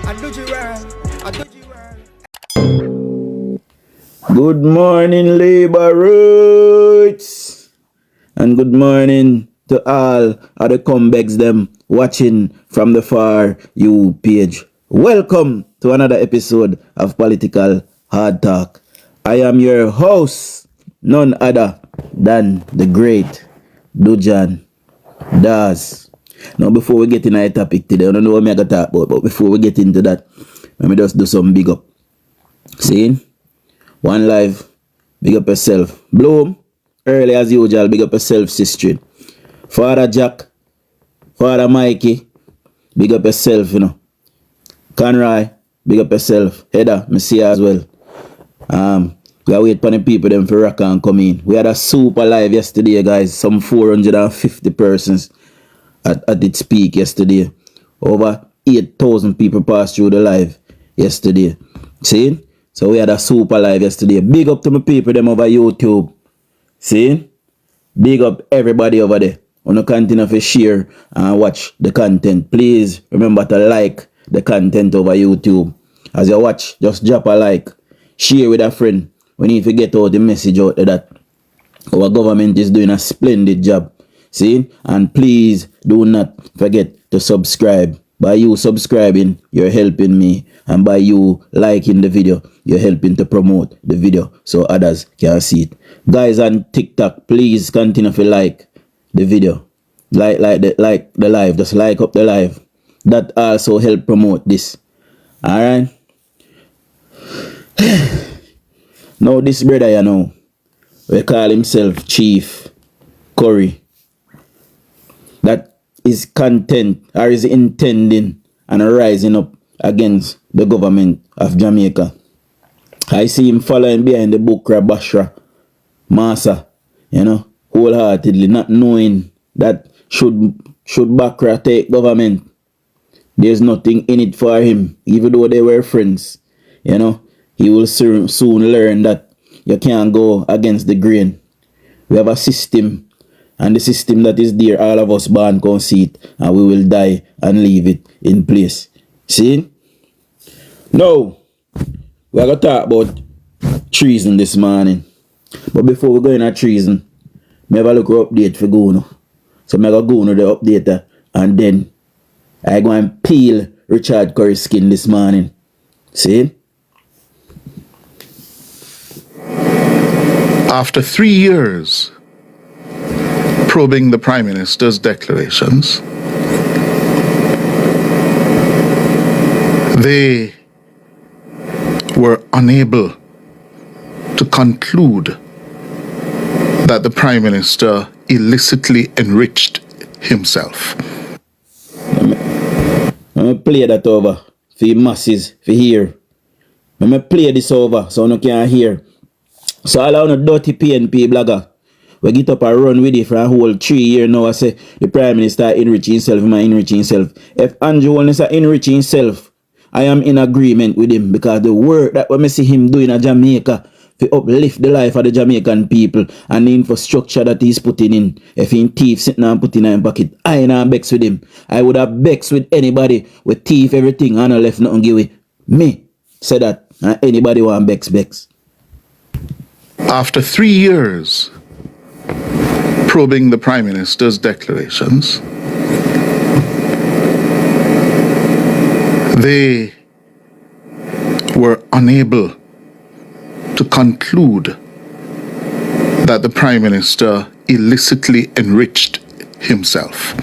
Good morning, Labour Roots, and good morning to all of the comebacks them watching from the Far You page. Welcome to another episode of Political Hard Talk. I am your host, none other than the great DUJON'S. Now, before we get into the topic today, I don't know what I'm going to talk about, but before we get into that, let me just do some big up. See? One live, big up yourself. Bloom, early as usual, big up yourself, sister. Father Jack, Father Mikey, big up yourself, you know. Conroy, big up yourself. Heather, me see you as well. We are waiting for the people them for rock and come in. We had a super live yesterday, guys. Some 450 persons at its peak yesterday. Over 8,000 people passed through the live yesterday. See? So we had a super live yesterday. Big up to my people them over YouTube. See? Big up everybody over there. Wanna continue to share and watch the content. Please remember to like the content over YouTube. As you watch, just drop a like. Share with a friend. We need to get out the message out there that our government is doing a splendid job. See? And please do not forget to subscribe. By you subscribing, you're helping me. And by you liking the video, you're helping to promote the video so others can see it. Guys on TikTok, please continue to like the video. Like the live. Just like up the live. That also help promote this. Alright? Now this brother, you know, we call himself Chief Currie. That is content or is intending and rising up against the government of Jamaica. I see him following behind the Bukra Bashra Massa, you know, wholeheartedly, not knowing that should Bakra take government, there's nothing in it for him, even though they were friends. You know, he will soon learn that you can't go against the grain. We have a system, and the system that is there, all of us born conceit, and we will die and leave it in place. See? Now, we're going to talk about treason this morning. But before we go in at treason, I have a look update for Gono. So I'm going to go into the update and then I go and peel Richard Currie's skin this morning. See? After 3 years probing the Prime Minister's declarations, they were unable to conclude that the Prime Minister illicitly enriched himself. I'm going to play that over for the masses, for hear. I'm going to play this over so no can hear. So all on a dirty PNP blogger, we get up and run with it for a whole 3 years now. I say the Prime Minister enriching himself, enriching himself. If Andrew Holness enriching himself, I am in agreement with him because the work that we see him doing in Jamaica to uplift the life of the Jamaican people and the infrastructure that he's putting in. If he thief sitting and putting in his pocket, I ain't a vex with him. I would have vex with anybody with thief everything and I left nothing give it. Me say that and anybody want vex. After 3 years probing the Prime Minister's declarations, they were unable to conclude that the Prime Minister illicitly enriched himself.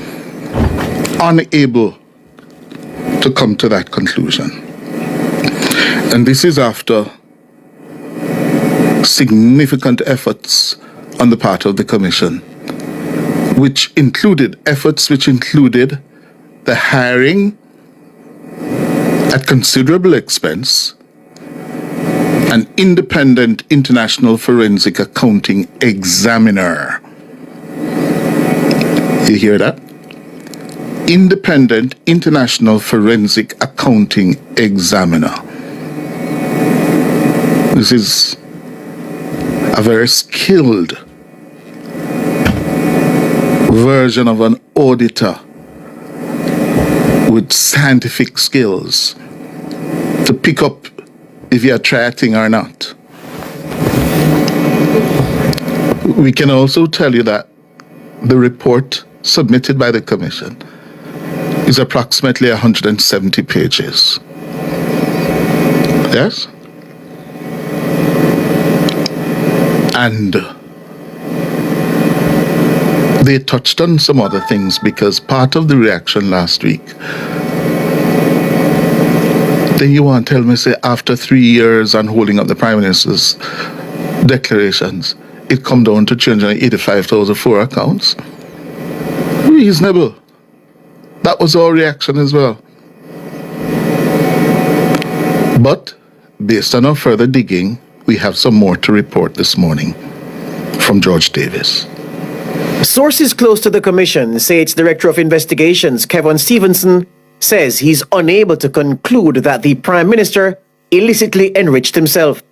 Unable to come to that conclusion. And this is after significant efforts on the part of the Commission, which included the hiring at considerable expense an independent international forensic accounting examiner. You hear that? Independent international forensic accounting examiner. This is a very skilled version of an auditor with scientific skills to pick up if you try a thing or not. We can also tell you that the report submitted by the Commission is approximately 170 pages. Yes? And they touched on some other things because part of the reaction last week, then you want to tell me, say, after 3 years on holding up the Prime Minister's declarations, it come down to 385,004 accounts? Reasonable. That was our reaction as well. But based on our further digging, we have some more to report this morning from George Davis. Sources close to the commission say its Director of Investigations, Kevin Stevenson, says he's unable to conclude that the Prime Minister illicitly enriched himself.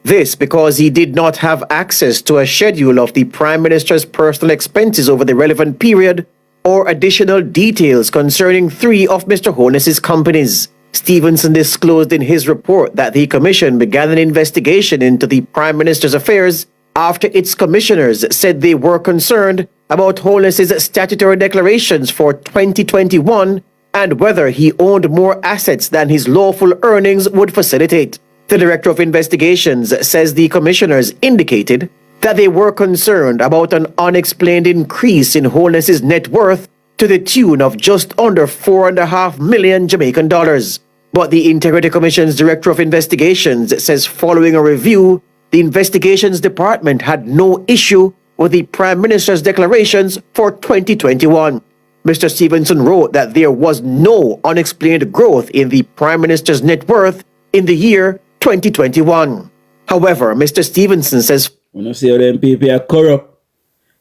This because he did not have access to a schedule of the Prime Minister's personal expenses over the relevant period or additional details concerning 3 of Mr. Holness's companies. Stevenson disclosed in his report that the Commission began an investigation into the Prime Minister's affairs after its commissioners said they were concerned about Holness's statutory declarations for 2021 and whether he owned more assets than his lawful earnings would facilitate. The Director of Investigations says the commissioners indicated that they were concerned about an unexplained increase in Holness's net worth to the tune of just under $4.5 million Jamaican dollars. But the Integrity Commission's Director of Investigations says following a review, the Investigations Department had no issue with the Prime Minister's declarations for 2021. Mr. Stevenson wrote that there was no unexplained growth in the Prime Minister's net worth in the year 2021. However, Mr. Stevenson says, when you see how them people are corrupt,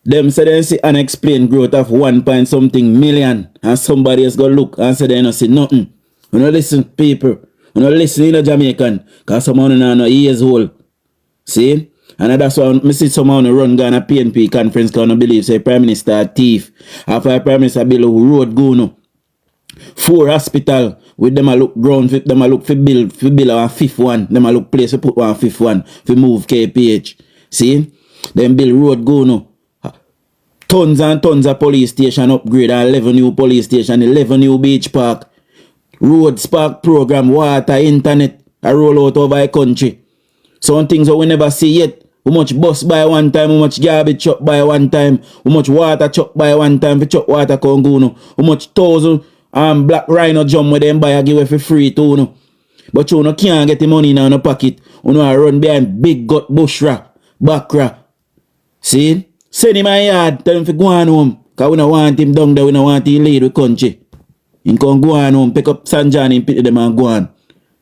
them say they see unexplained growth of 1 point something million, and somebody else go look and say they don't see nothing. When you listen, people, when you listen in a Jamaican, because someone don't know years old. See? And that's why I see someone run Ghana PNP conference because I believe say Prime Minister a thief. After Prime Minister build a road go 4 hospital with them a look ground, them a look for build a 5th one, them a look place to put 1 5th one for move KPH. See? Them build road go tons and tons of police station upgrade and 11 new police station, 11 new beach park, road spark program, water, internet, a roll out over the country. Some things that we never see yet. How much bus buy one time, how much garbage truck buy one time, how much water truck buy one time for truck water can go no. How much 1,000 black rhino jump with them buy a give away for free too no. But you no can't get the money in your pocket. You know run behind big gut bushra, backra. See? Send him a yard, tell him to go on home. Cause we don't want him down there, we don't want him lead the country. He can go on home, pick up San John and pity them and go on.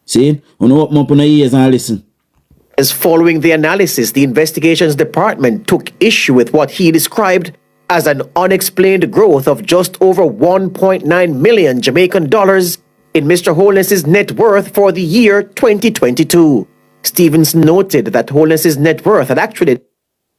See? You know open up on the ears and listen. As following the analysis, the Investigations Department took issue with what he described as an unexplained growth of just over 1.9 million Jamaican dollars in Mr. Holness's net worth for the year 2022. Stevenson noted that Holness's net worth had actually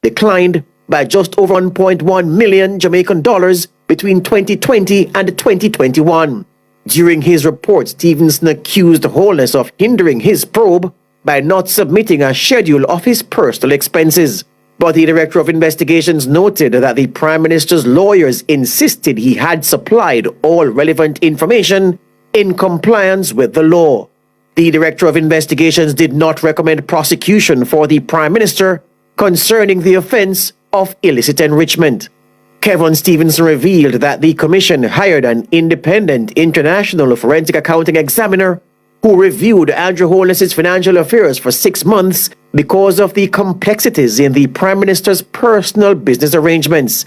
declined by just over 1.1 million Jamaican dollars between 2020 and 2021. During his report, Stevenson accused Holness of hindering his probe by not submitting a schedule of his personal expenses. But the Director of Investigations noted that the Prime Minister's lawyers insisted he had supplied all relevant information in compliance with the law. The Director of Investigations did not recommend prosecution for the Prime Minister concerning the offense of illicit enrichment. Kevin Stevenson revealed that the Commission hired an independent international forensic accounting examiner who reviewed Andrew Holness's financial affairs for 6 months because of the complexities in the Prime Minister's personal business arrangements.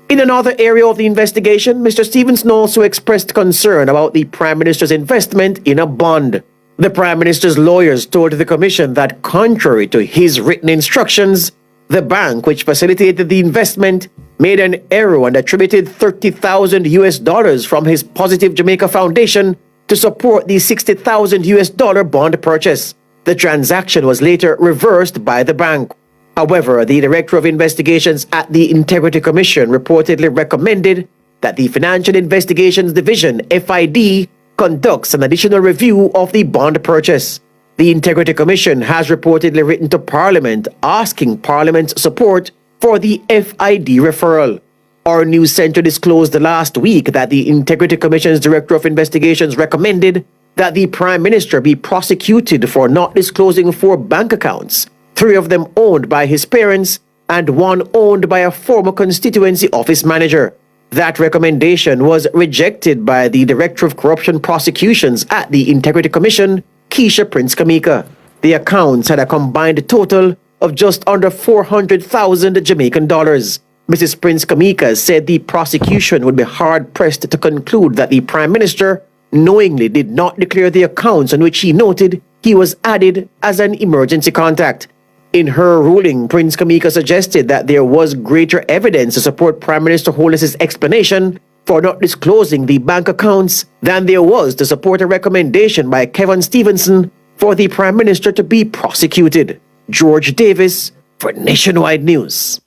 In another area of the investigation, Mr. Stevenson also expressed concern about the Prime Minister's investment in a bond. The Prime Minister's lawyers told the Commission that contrary to his written instructions, the bank which facilitated the investment made an error and attributed $30,000 from his Positive Jamaica Foundation to support the $60,000 bond purchase. The transaction was later reversed by the bank. However, the Director of Investigations at the Integrity Commission reportedly recommended that the Financial Investigations Division, FID, conducts an additional review of the bond purchase. The Integrity Commission has reportedly written to Parliament asking Parliament's support for the FID referral. Our news center disclosed last week that the Integrity Commission's Director of Investigations recommended that the Prime Minister be prosecuted for not disclosing 4 bank accounts, 3 of them owned by his parents and 1 owned by a former constituency office manager. That recommendation was rejected by the Director of Corruption Prosecutions at the Integrity Commission, Keisha Prince Kamika. The accounts had a combined total of just under 400,000 Jamaican dollars. Mrs. Prince Kamika said the prosecution would be hard-pressed to conclude that the Prime Minister knowingly did not declare the accounts on which he noted he was added as an emergency contact. In her ruling, Prince Kamika suggested that there was greater evidence to support Prime Minister Holness's explanation for not disclosing the bank accounts than there was to support a recommendation by Kevin Stevenson for the Prime Minister to be prosecuted. George Davis for Nationwide News.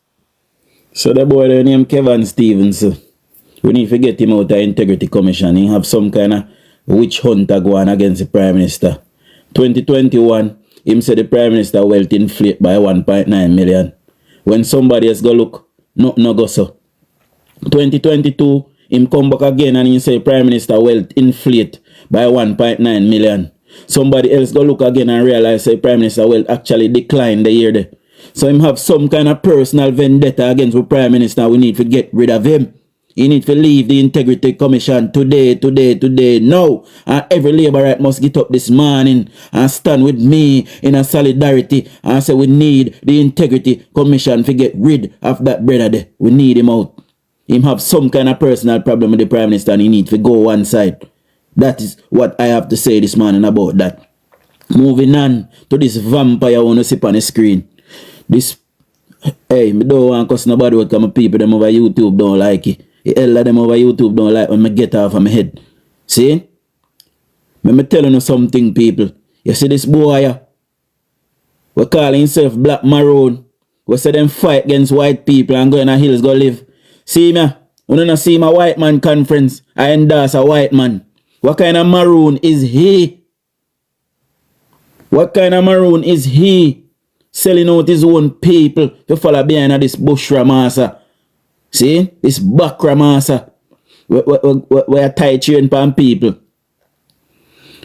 So the boy there named Kevin Stevenson, we need to get him out of the Integrity Commission. He have some kind of witch hunter going against the Prime Minister. 2021, him said the Prime Minister wealth inflate by 1.9 million. When somebody else go look, nothing no go so. 2022, him come back again and he say Prime Minister wealth inflate by 1.9 million. Somebody else go look again and realize say Prime Minister wealth actually declined the year there. So him have some kind of personal vendetta against the Prime Minister. We need to get rid of him. He need to leave the Integrity Commission today, now. And every Labourite must get up this morning and stand with me in a solidarity and say we need the Integrity Commission to get rid of that brother there. We need him out. Him have some kind of personal problem with the Prime Minister and he need to go one side. That is what I have to say this morning about that. Moving on to this vampire I want to see on the screen. This, hey, me don't want to cuss nobody what come people them over YouTube don't like it. The hell of them over YouTube don't like when me get off of my head. See? Me telling you something, people. You see this boy here? We call himself Black Maroon. We say them fight against white people and go in the hills go live. See me? When you see my white man conference, I endorse a white man. What kind of Maroon is he? What kind of Maroon is he? Selling out his own people to follow behind this bushra massa. See? This bakra massa. We are tight chain pan people.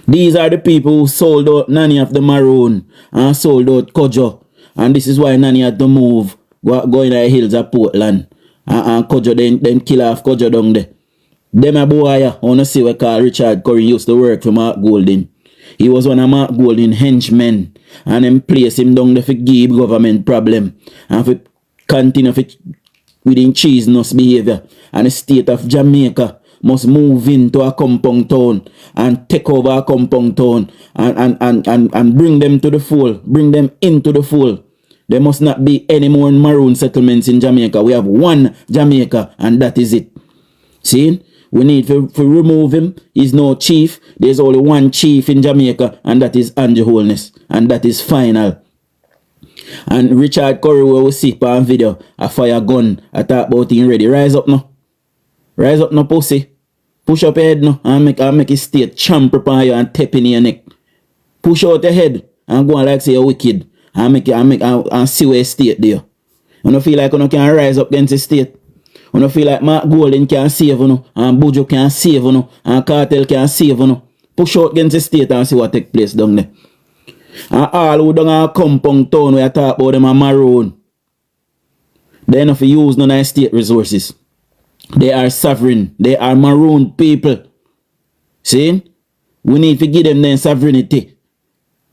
These are the people who sold out Nanny of the Maroon and sold out Kojo. And this is why Nanny had to move. Go in the hills of Portland. And Kojo then kill off Kojo down there. Them a boy I want to see what called Richard Currie used to work for Mark Golding. He was one of Mark Golding henchmen. And them place him down there for give government problem. And for continue within treasonous behavior. And the state of Jamaica must move into a compound town and take over a compound town and bring them to the fold. Bring them into the fold. There must not be any more Maroon settlements in Jamaica. We have one Jamaica and that is it. See? We need to remove him. He's no chief. There's only one chief in Jamaica and that is Andrew Holness. And that is final. And Richard Currie will see on video a fire gun. I talk about him ready. Rise up now. Rise up now, pussy. Push up your head now and make it state champ upon you and tap in your neck. Push out your head and go on like say you're wicked. And see where you state there. You don't feel like you can rise up against the state. You don't feel like Mark Golding can save you, and Bujo can save you, and Cartel can save you. Push out against the state and see what take place down there. And all who down a compound town where I talk about them are Maroon. They don't use none of the state resources. They are sovereign. They are Maroon people. See? We need to give them their sovereignty.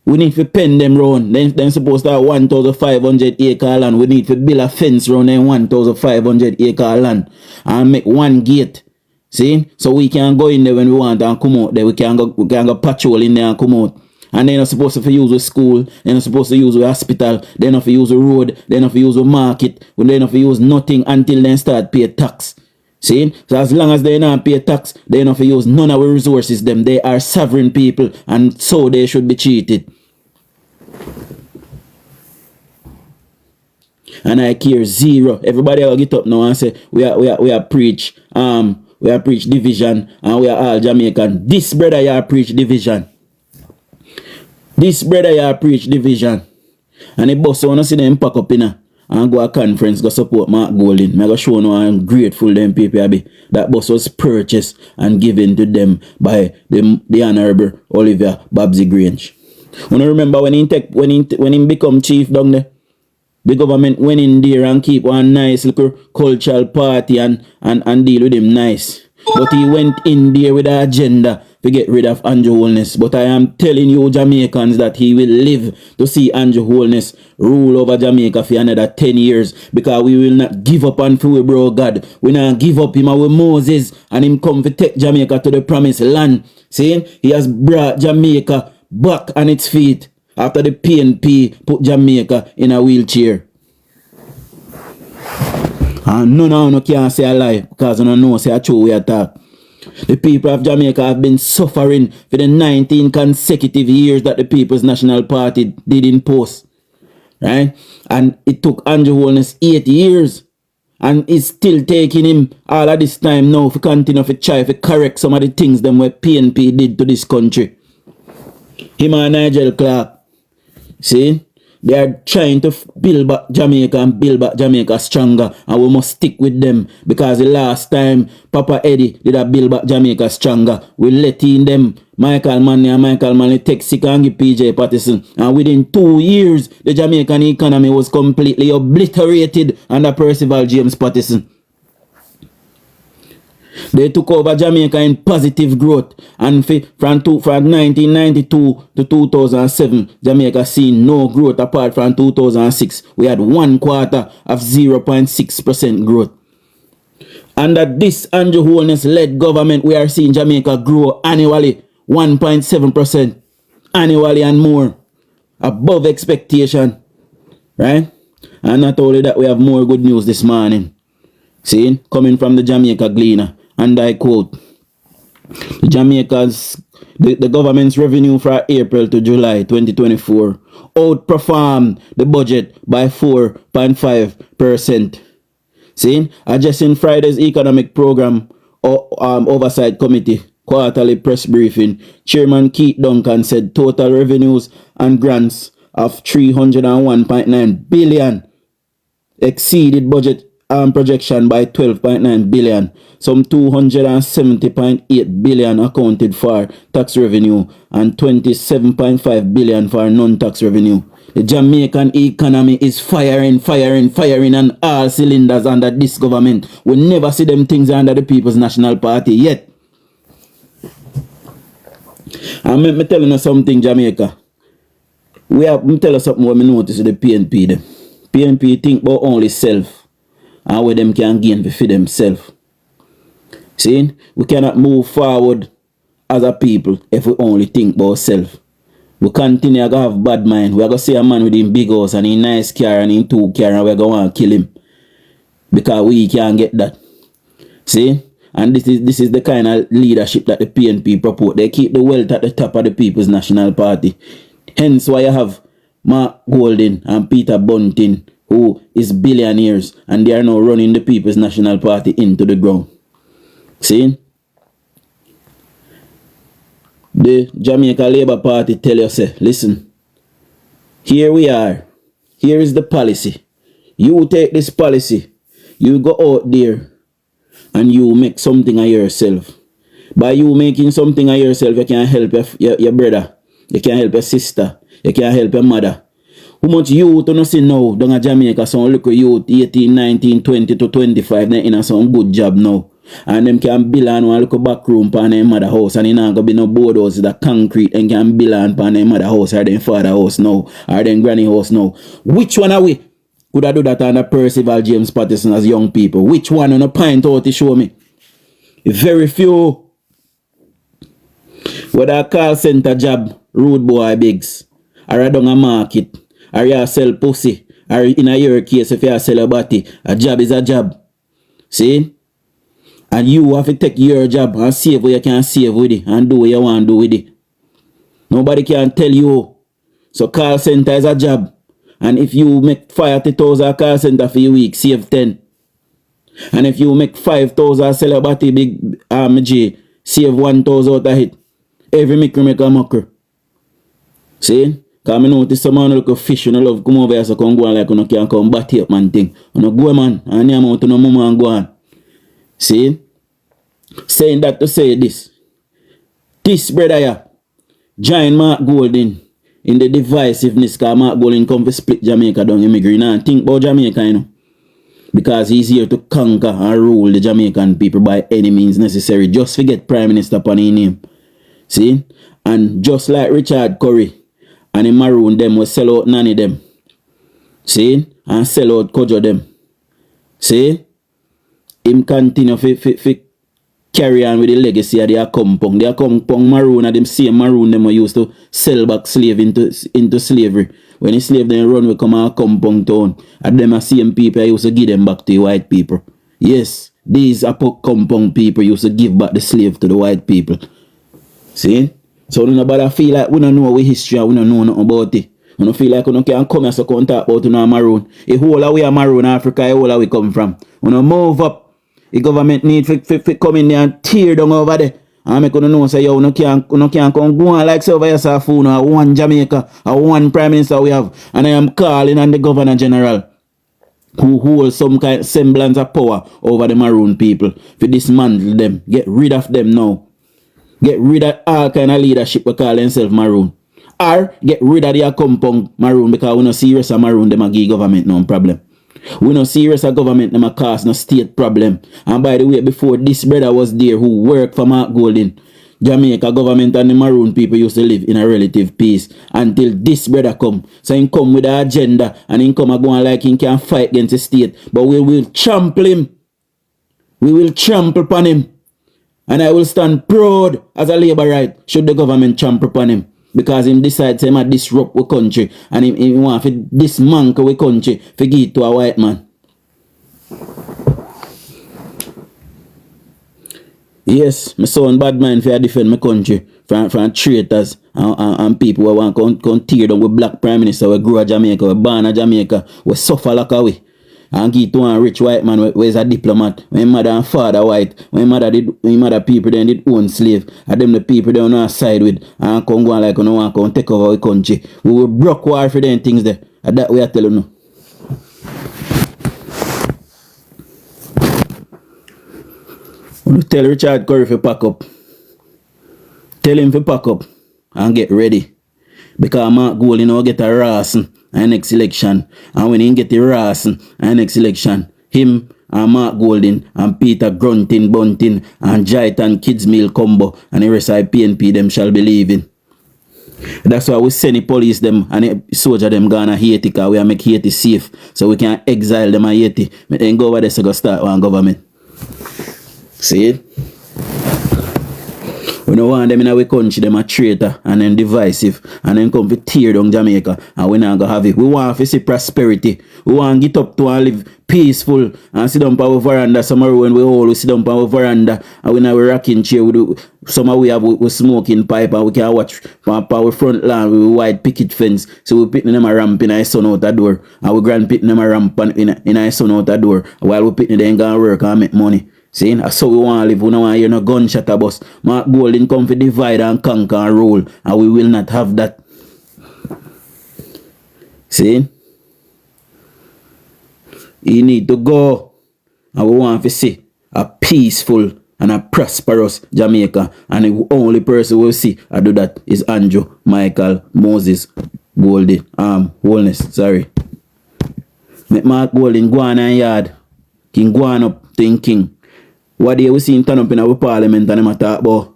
We need to pen them round. They're supposed to have 1,500 acre land. We need to build a fence around them 1,500 acre land. And make one gate. See? So we can go in there when we want and come out there. We can go patrol in there and come out. And they're not supposed to use a school. They're not supposed to use a hospital. They're not to use a road. They're not to use a market. They're not to use nothing until they start pay tax. See? So as long as they not pay tax, they not use none of our resources them. They are sovereign people and so they should be treated. And I care zero. Everybody will get up now and say we are preach division and we are all Jamaican. This brother you preach division. This brother here preach division. And the boss wanna see them pack up in and go a conference, go support Mark Golding. I go show no I'm grateful them people be. That bus was purchased and given to them by the Honorable Oliver Babsy Grange. When I remember when he become chief down there, the government went in there and keep one nice little cultural party and deal with him nice. But he went in there with an agenda to get rid of Andrew Holness. But I am telling you Jamaicans that he will live to see Andrew Holness rule over Jamaica for another 10 years. Because we will not give up on we bro God. We not give up him with Moses and him come to take Jamaica to the promised land. See? He has brought Jamaica back on its feet after the PNP put Jamaica in a wheelchair. And no can't say a lie because no know say a true we attack. The people of Jamaica have been suffering for the 19 consecutive years that the People's National Party did impose. Right? And it took Andrew Holness 8 years. And it's still taking him all of this time now to continue to try to correct some of the things them what PNP did to this country. Him and Nigel Clark. See? They are trying to build back Jamaica and build back Jamaica stronger. And we must stick with them. Because the last time Papa Eddie did a build back Jamaica stronger, we let in them Michael Manley take sick and give PJ Patterson. And within 2 years, the Jamaican economy was completely obliterated under Percival James Patterson. They took over Jamaica in positive growth, and from 1992 to 2007, Jamaica seen no growth apart from 2006. We had 1 quarter of 0.6% growth. Under this Andrew Holness led government, we are seeing Jamaica grow annually 1.7% annually and more, above expectation, right? And not only that, we have more good news this morning. See, coming from the Jamaica Gleaner. And I quote, the government's revenue from April to July 2024 outperformed the budget by 4.5%. See, addressing Friday's Economic Program Oversight Committee quarterly press briefing, Chairman Keith Duncan said total revenues and grants of 301.9 billion exceeded budget projection by 12.9 billion. Some 270.8 billion accounted for tax revenue and 27.5 billion for non-tax revenue. The Jamaican economy is firing on all cylinders under this government. We never see them things under the People's National Party yet. And me tell you something, Jamaica. Me tell you something what me notice with the PNP them. PNP think about only self. And where them can gain for themselves. See, we cannot move forward as a people if we only think about ourselves. We continue to have bad mind. We are going to see a man with him big house and him nice car and him 2 car and we are going to kill him. Because we can't get that. See? And this is the kind of leadership that the PNP propose. They keep the wealth at the top of the People's National Party. Hence why you have Mark Golding and Peter Bunting, who is billionaires, and they are now running the People's National Party into the ground. See? The Jamaica Labour Party tell you, say, listen, here we are. Here is the policy. You take this policy. You go out there and you make something of yourself. By you making something of yourself, you can help your brother. You can help your sister. You can help your mother. How much youth you see now down at Jamaica, some little youth 18, 19, 20 to 25, they in some good job now. And them can build on one little back room pan their mother house, and it not gonna be no board house, the concrete, and can build on pan their mother house or their father house now, or their granny house now. Which one are we? Could I do that under Percival James Patterson as young people? Which one on a pint out to show me? Very few. Whether a call center job, road boy bigs, or down a market, or you sell pussy, or in your case, if you sell a body, a job is a job. See? And you have to take your job and save what you can save with it, and do what you want to do with it. Nobody can tell you. So call center is a job. And if you make 50,000 call center for your week, save 10. And if you make 5,000 sell a body big J, save 1,000 out of it. Every micro make a mucker. See? Because I notice some man look fish and love come over here so come go on like you can't come batty up man thing. You go man and you amount to no mama and go on. See? Saying that to say this. This brother here, join Mark Golden in the divisiveness because Mark Golden come to split Jamaica down immigrant and think about Jamaica, you know. Because he's here to conquer and rule the Jamaican people by any means necessary. Just forget Prime Minister upon his name. See? And just like Richard Currie and the Maroon them will sell out Nanny them. See? And sell out Kojo them. See? Him continue to carry on with the legacy of the Akompong. The Akompong Maroon are them same Maroon them who used to sell back slave into slavery. When the slave then run we come out Akompong town. And them are same people I used to give them back to the white people. Yes, these Akompong people used to give back the slave to the white people. See? So nobody feel like we don't know our history and we don't know nothing about it. We don't feel like we can't come here so come talk about Maroon. A whole away a Maroon Africa, a whole away come from. We don't move up. The government need to come in there and tear down over there. And make you know say yo, no can't come go on like so over here Safoon or one Jamaica or one Prime Minister we have. And I am calling on the Governor General who holds some kind of semblance of power over the Maroon people to dismantle them. Get rid of them now. Get rid of all kind of leadership we call themselves Maroon. Or get rid of the Akompong Maroon because we no serious a Maroon them a give government no problem. We no serious a government them a cause no state problem. And by the way, before this brother was there who worked for Mark Golden, Jamaica government and the Maroon people used to live in a relative peace until this brother come. So he come with an agenda and he come and go on like he can fight against the state. But we will trample him. We will trample upon him. And I will stand proud as a labor right should the government trample upon him. Because him decide to him disrupt our country and he want to dismantle our country to give it to a white man. Yes, my son bad mind for defend my country from traitors and people who want to tear down with black prime minister we grow in Jamaica, we born in Jamaica, we suffer like a way. And give to a rich white man who is a diplomat. When mother and father white, when mother people then did own slave, and them the people they on our side with and come go on like no one come take over our country. We will broke war for them things there. And that way I tell you no. You tell Richard Currie to pack up. Tell him to pack up and get ready. Because Mark Golden now get a rasen and next election. And when he get the rasen and next election, him and Mark Golden and Peter Grunting, Bunting and Jaitan Kids Meal combo and the rest of PNP them shall be leaving. That's why we send the police them and the soldier them gone to Haiti because we make Haiti safe. So we can exile them at Haiti. But then go over there so go start one government. See it? We don't want them in our country, them a traitor and then divisive and then come to tear down Jamaica and we not gonna have it. We want to see prosperity. We want to get up to and live peaceful and sit down on our veranda. Somewhere when we all sit down on our veranda and we now we rocking chair. Somewhere we have we smoking pipe and we can watch from our front lawn with white picket fence. So we picking them a ramp in our son out the door and we grand picking them a ramp in our son out the door while we picking them gonna work and make money. See, that's how we want to live. We don't want to hear no gunshot at us. Mark Golden come to divide and conquer and rule. And we will not have that. See? He need to go. And we want to see a peaceful and a prosperous Jamaica. And the only person we'll see I do that is Andrew Michael Moses Golden. Wholeness, sorry. Make Mark Golden go on and yard. King go on up thinking. What day we see him turn up in our parliament and him talk about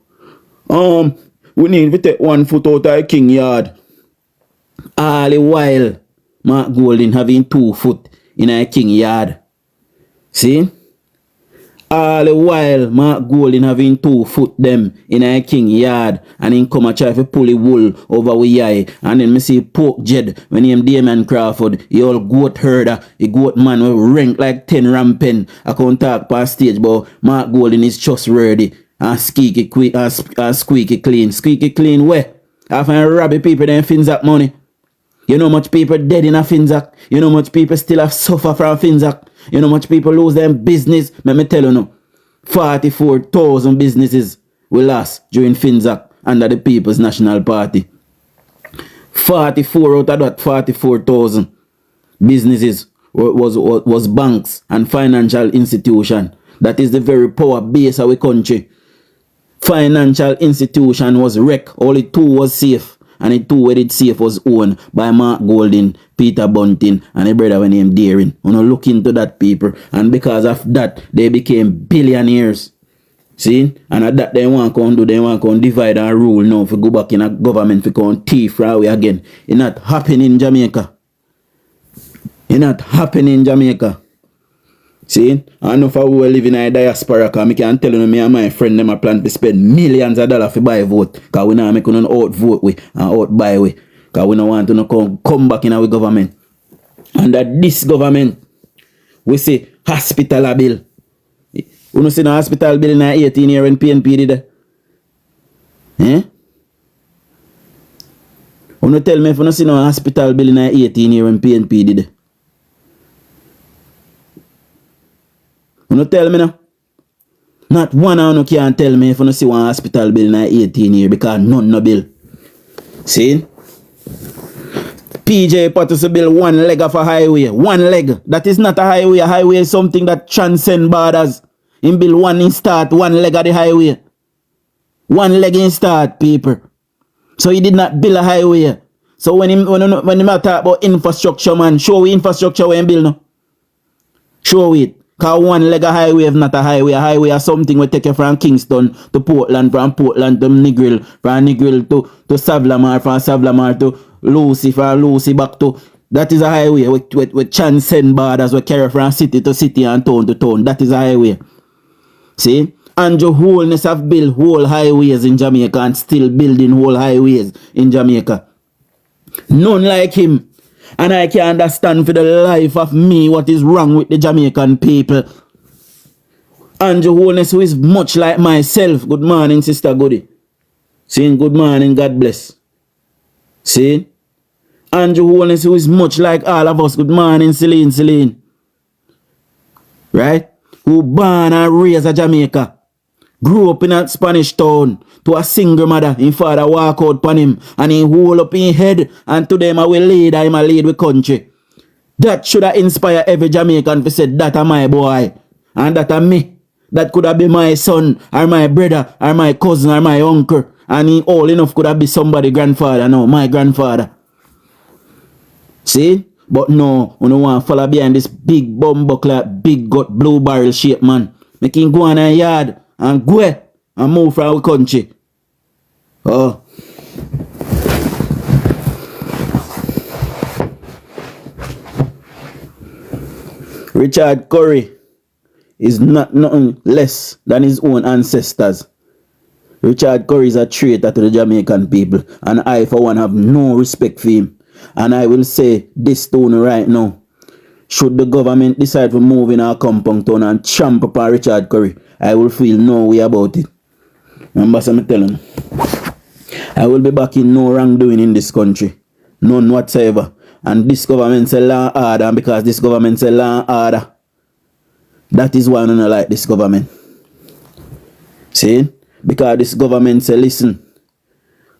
we need to take 1 foot out of the king yard. All the while Mark Golden having 2 foot in a king yard. See? All the while Mark Golden having 2 foot them in a king yard and he come and try to pull the wool over we eye. And then me see Poke Jed when he Damien Crawford, he all goat herder, he goat man will rank like 10 ramping. I can't talk past stage but Mark Golden is trustworthy and squeaky clean. Squeaky clean where? I find robbing people then Finzac money. You know much people dead in a Finzac. You know much people still have suffer from Finzac. You know much people lose their business. Let me tell you now. 44,000 businesses we lost during Finzac under the People's National Party. 44 out of that 44,000 businesses was banks and financial institution. That is the very power base of our country. Financial institution was wrecked. Only 2 was safe. And the 2 where it safe was owned by Mark Golding, Peter Bunting, and a brother named Deering. You know, look into that, people. And because of that, they became billionaires. See? And at that, they want to divide and rule now. If we go back in a government, we can thief right away again. It's not happening in Jamaica. It's not happening in Jamaica. See? I know if I will live in a diaspora, because I can tell you, me and my friend, them a plan to spend millions of dollars to buy a vote. Because we not make no out vote we and out buy we. Because we don't want to come back in our government. Under this government, we say hospital bill. You know see no hospital bill in 18 years when PNP did that? Eh? You know tell me if you don't see no hospital bill in 18 years when PNP did that? You know tell me now? Not one of you can tell me if you don't see one hospital bill in 18 years because none no bill. See? PJ Potter's bill 1 leg of a highway. 1 leg. That is not a highway. A highway is something that transcends borders. In bill 1 in start, 1 leg of the highway. 1 leg in start, people. So he did not build a highway. So when he talk about infrastructure, man, show we infrastructure when build no. Show it. Because 1 leg of highway is not a highway. A highway is something we take you from Kingston to Portland, from Portland to Negril, from Negril to Savlamar, from Savlamar to Lucy, from Lucy back to... That is a highway. We transcend borders. We carry from city to city and town to town. That is a highway. See? Andrew Holness have built whole highways in Jamaica and still building whole highways in Jamaica. None like him. And I can understand for the life of me what is wrong with the Jamaican people. Andrew Holness, who is much like myself. Good morning, Sister Goody. Saying good morning, God bless. See? Andrew Holness, who is much like all of us. Good morning, Celine. Right? Who born and raised in Jamaica. Grew up in a Spanish town to a single mother. His father walk out upon him and he hold up his head and to them I will lead with country. That should have inspired every Jamaican to say that are my boy and that are me. That could have been my son or my brother or my cousin or my uncle. And he all enough could have been somebody grandfather. No, my grandfather. See? But no, you don't want to follow behind this big bumbuckler, big gut, blue barrel shape man. Make him go on a yard and go and move from our country. Oh. Richard Currie is nothing less than his own ancestors. Richard Currie is a traitor to the Jamaican people. And I, for one, have no respect for him. And I will say this to you right now. Should the government decide to move in our compound town and tramp upon Richard Currie, I will feel no way about it. Remember, I'm telling you. I will be back in no wrongdoing in this country. None whatsoever. And this government say law and order. And because this government say law and order, that is why I don't like this government. See? Because this government say, listen,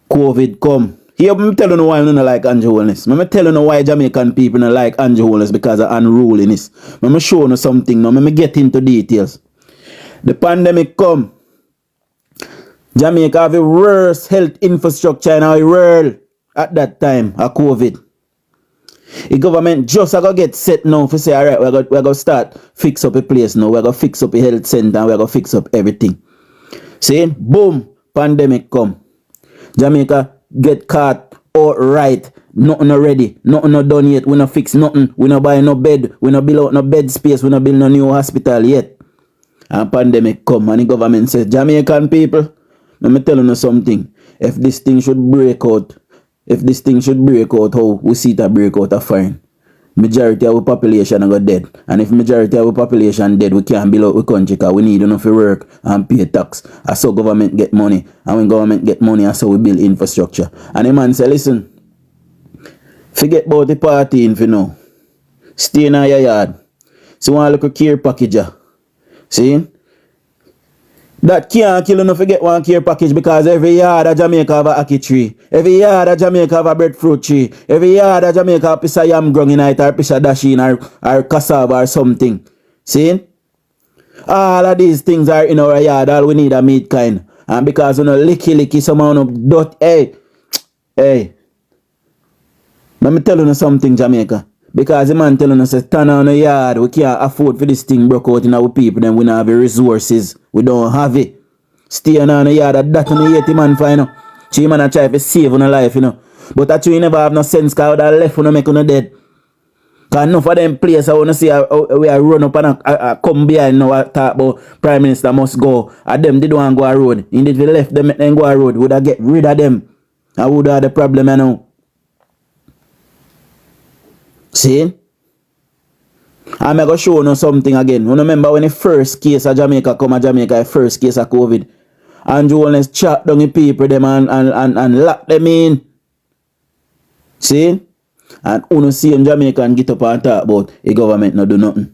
COVID come. Here, I'm telling you why I don't like Andrew Holness. I'm telling you why Jamaican people don't like Andrew Holness because of unruliness. I'm showing you something now. I'm get into details. The pandemic come. Jamaica have the worst health infrastructure in our world at that time, of COVID. The government just going to get set now to say, all right, we're going to start fix up a place now. We're going to fix up a health center and we're going to fix up everything. See? Boom. Pandemic come. Jamaica get caught outright. Nothing already. Nothing not done yet. We not fix nothing. We not buy no bed. We not build out no bed space. We not build no new hospital yet. And pandemic come and the government says, Jamaican people, let me tell you something. If this thing should break out, how we see it break out, fine. Majority of the population are dead. And if majority of the population dead, we can't build out the country because we need enough to work and pay tax. That's how government get money. And when government get money, that's how we build infrastructure. And the man say, listen, forget about the party for now. Stay in your yard. So one look a care package. See? That can't kill you no forget one care package because every yard of Jamaica have a ackee tree. Every yard of Jamaica have a breadfruit tree. Every yard of Jamaica have a piece of yam grung in it or a piece of dashi in or cassava or something. See? All of these things are in our yard. All we need a meat kind. And because you know licky someone of dot. Hey. Let me tell you something, Jamaica. Because the man telling us say turn on the yard, we can't afford for this thing broke out in our people, then we don't have the resources. We don't have it. Stay on the yard, that on the 80 man for, you know. She man a try to save on a life, you know. But that you never have no sense because that left when make on dead. Because enough of them places I want to see we are run up and come behind now talk about Prime Minister must go. And them did want to go a road. Indeed, we left them and go a road. Would I get rid of them? I would have the problem, you know. See? I'm going to show you something again. You remember when the first case of Jamaica come to Jamaica, the first case of COVID, and you always chat down the people them and lock them in. See? And you see in Jamaica and get up and talk about the government not do nothing.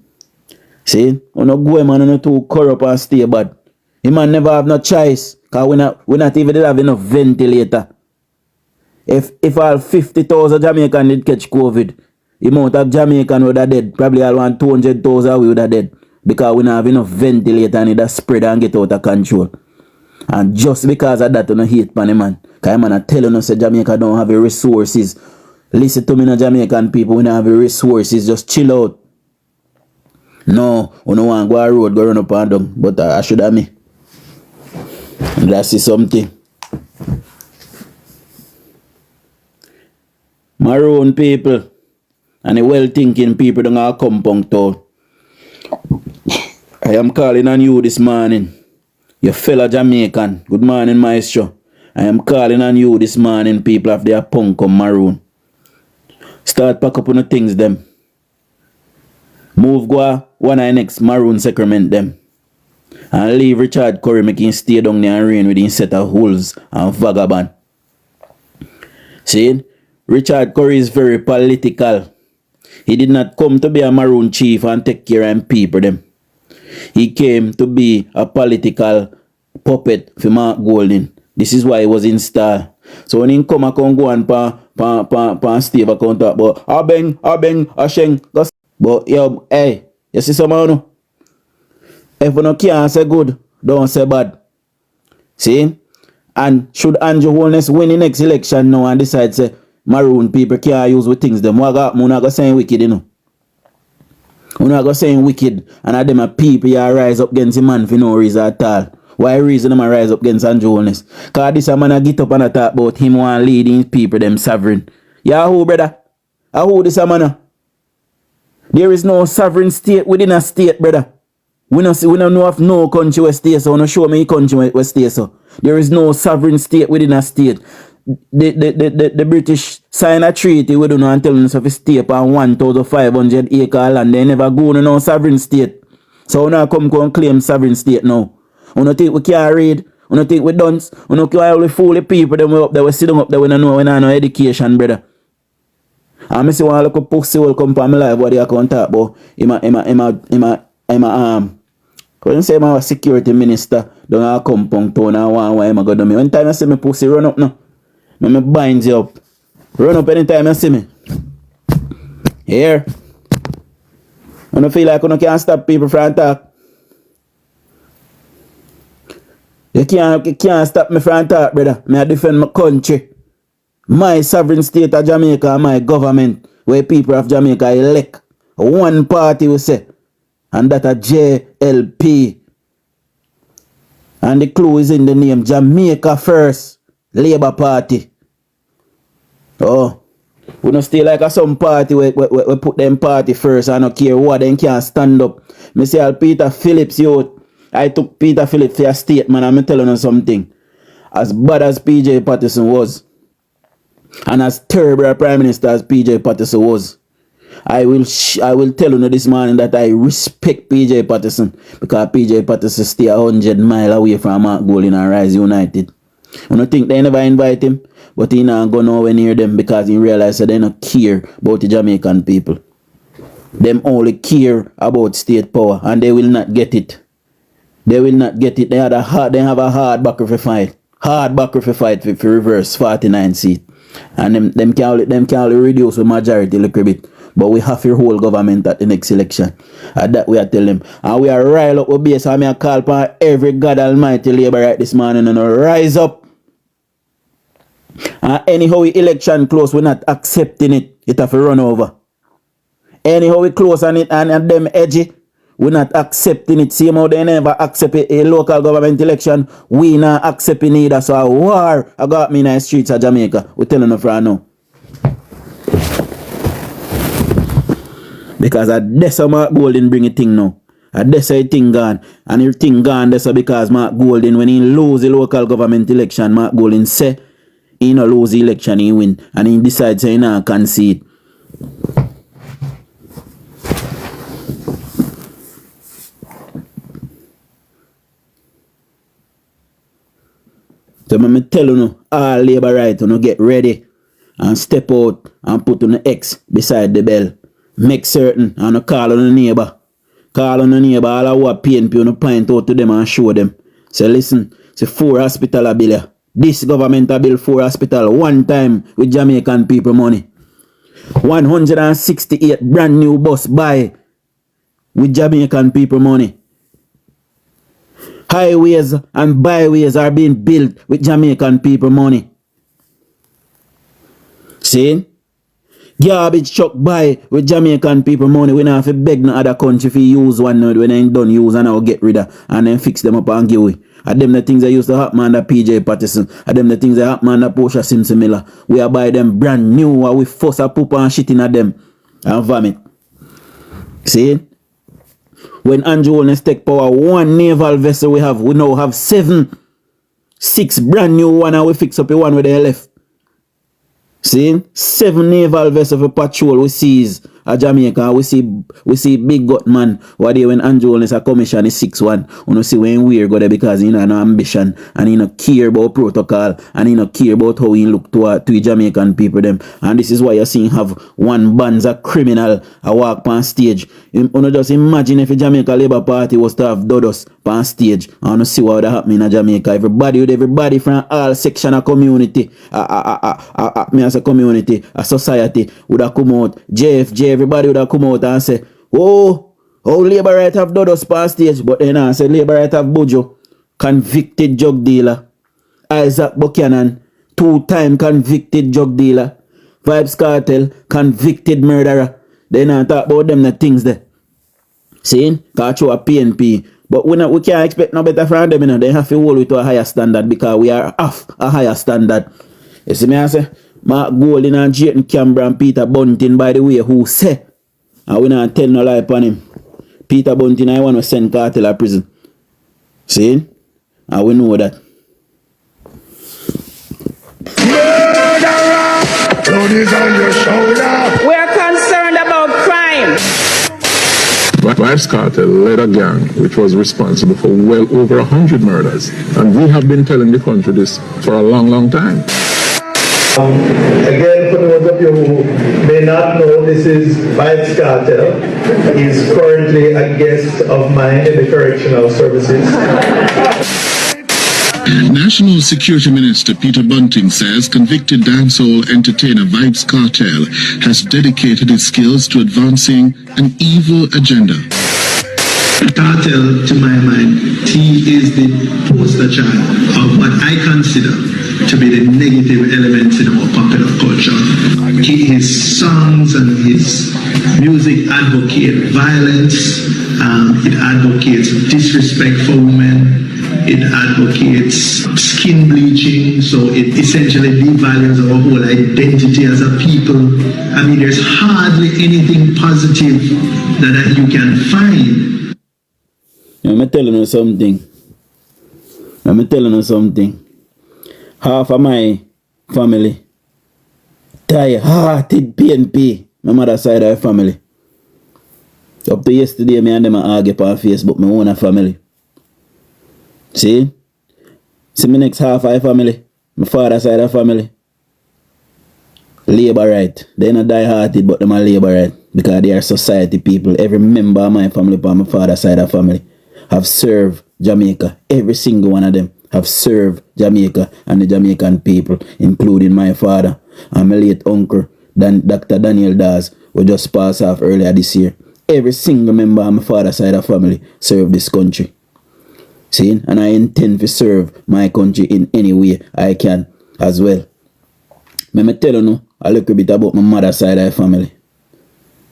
See? You no go man, you too corrupt and stay bad. The man never have no choice. Because we not even have enough ventilator. If all 50,000 Jamaican did catch COVID, the amount of Jamaican would have dead. Probably all 200,000 we would have dead. Because we don't have enough ventilator and it spread and get out of control. And just because of that, you don't hate pan man. Because man I tell you, say Jamaica don't have the resources. Listen to me, no Jamaican people, we don't have the resources. Just chill out. No, we don't want to go a road, go run up and down. But I should have me. And that's something. Maroon people and the well-thinking people don't have compound town. I am calling on you this morning, you fellow Jamaican. Good morning, maestro. I am calling on you this morning, people of their punk on Maroon. Start pack up on the things them. Move go one eye next Maroon Sacrament them. And leave Richard Currie making stay down there and rain with his set of wolves and vagabond. See? Richard Currie is very political. He did not come to be a Maroon chief and take care of people them. He came to be a political puppet for Mark Golding. This is why he was installed. So when he come go and pan Steve account talk about abeng, asheng. But yo, hey, you see someone? If you no can't say good, don't say bad. See? And should Andrew Holness win the next election now and decide say Maroon people can't use with things them, we not go saying wicked, you know. We not go saying wicked and them a people you rise up against the man for no reason at all. Why reason them a rise up against Andrew Holness? Cause this a man a get up and a talk about him want leading people them sovereign. Yeah, who brother? Who this a man? There is no sovereign state within a state, brother. We don't know of no country where stay so. No show me a country where stay so. There is no sovereign state within a state. The British sign a treaty we don't know and tell us of a stay upon 1,500 acre land. They never go to no sovereign state. So now come and claim sovereign state now. We don't think we can't read. We don't think we don't. We don't care we fool the people them we up there. We sit them up there we don't know we don't know education, brother. And I see one look pussy will come from my life what they can't talk about. Couldn't say I'm a security minister don't have compound town and why am I go to me. When time I see me pussy run up now. Me bind you up. Run up anytime you see me. Here. I don't feel like you can't stop people from talk. You can't stop me from talk, brother. Me I defend my country. My sovereign state of Jamaica and my government, where people of Jamaica elect one party we say, and that a JLP. And the clue is in the name, Jamaica First Labour Party. Oh, we don't stay like a some party we put them party first and don't care what they can't stand up. Me say Peter Phillips youth. I took Peter Phillips for a statement and I'm telling you something. As bad as PJ Patterson was, and as terrible a Prime Minister as PJ Patterson was, I will tell you this morning that I respect PJ Patterson because PJ Patterson stay 100 miles away from Mark Golding and Rise United. I don't think they never invite him, but he not go nowhere near them because he realize that they don't care about the Jamaican people. Them only care about state power and they will not get it. They will not get it. They have a hard backer for fight. Hard backer for fight for reverse 49 seat. And them can only reduce the majority a little bit. But we have your whole government at the next election. And that we are telling them. And we are rile up with base. And I call upon every God Almighty Labour right this morning and rise up. And anyhow we election close, we're not accepting it. It have to run over. Anyhow we close on it and them edgy, we're not accepting it. Same how they never accept a local government election, we not accepting either. So a war I got me in the streets of Jamaica. We're telling you right now. Because at this Mark Golden bring a thing now. At this a thing gone. And your thing gone that's because Mark Golden, when he lose the local government election, Mark Golden say he no lose the election, he win. And he decides he not concede. So I'm telling you, all Labour right, you get ready and step out and put on the X beside the bell. Make certain and call on the neighbor. Call on the neighbor, all of what PNP on point out to them and show them. Say listen, say 4 hospital a bill. This government a build 4 hospital one time with Jamaican people money. 168 brand new bus buy with Jamaican people money. Highways and byways are being built with Jamaican people money. See? Garbage truck buy with Jamaican people money. We don't have to beg no other country if you use one when they ain't done use and I'll get rid of and then fix them up and give away. And them the things that used to happen under PJ Patterson. And them the things that happen under Portia Simpson Miller. We are buy them brand new and we fuss a poop and shit in at them and vomit. See? When Andrew Holness take power, 1 naval vessel we now have 6 brand new one and we fix up the one where they left. See? 7 naval vessels for patrol we seize at Jamaica. We see big gut man. What day when Andrew Holness a commission is 6-1. You know see when we're go there because he no ambition and he no care about protocol and he no care about how he look to Jamaican people them. And this is why you're seeing have one bands criminal a walk on stage. You know just imagine if the Jamaica Labour Party was to have Dodos on stage and you see what would happen in Jamaica. Everybody from all section of community, me as a community, a society would have come out. JFJ, everybody would have come out and say, oh, Labour right have Dodos on stage. But then I say Labour right have Bojo, convicted drug dealer. Isaac Buchanan, 2-time convicted drug dealer. Vibes Cartel, convicted murderer. Then I talk about them the things there. See? Because show a PNP. But we can't expect no better from them, you know. They have to hold it to a higher standard because we are off a higher standard. You see me I say? Mark Golden and Jayton Canberra and Peter Bunting, by the way, who say, and we not tell no lie upon him. Peter Bunting, I want to send Cartel to prison. See? And we know that. Murderer! Blood is on your shoulder. We're concerned about crime. Vibes Cartel led a gang which was responsible for well over 100 murders. And we have been telling the country this for a long time. Again, for those of you who may not know, this is Vibes Cartel. He's currently a guest of mine in the Correctional Services. National Security Minister Peter Bunting says convicted dancehall entertainer Vibes Cartel has dedicated his skills to advancing an evil agenda. Cartel, to my mind, he is the poster child of what I consider to be the negative elements in our popular culture. His songs and his music advocate violence, it advocates disrespect for women, it advocates skin bleaching, so it essentially devalues our whole identity as a people. I mean, there's hardly anything positive that you can find. I'm telling you something. Half of my family die-hearted PNP. My mother's side of the family. Up to yesterday, me and them argue on Facebook, my own family. See me next half of the family. My father's side of the family. Labour right. They not die-hearted, but them are Labour right. Because they are society people. Every member of my family on my father's side of the family have served Jamaica. Every single one of them have served Jamaica and the Jamaican people, including my father and my late uncle, Dr. Daniel Dawes, who just passed off earlier this year. Every single member of my father's side of family served this country. See? And I intend to serve my country in any way I can as well. Let me tell you a little bit about my mother's side of the family.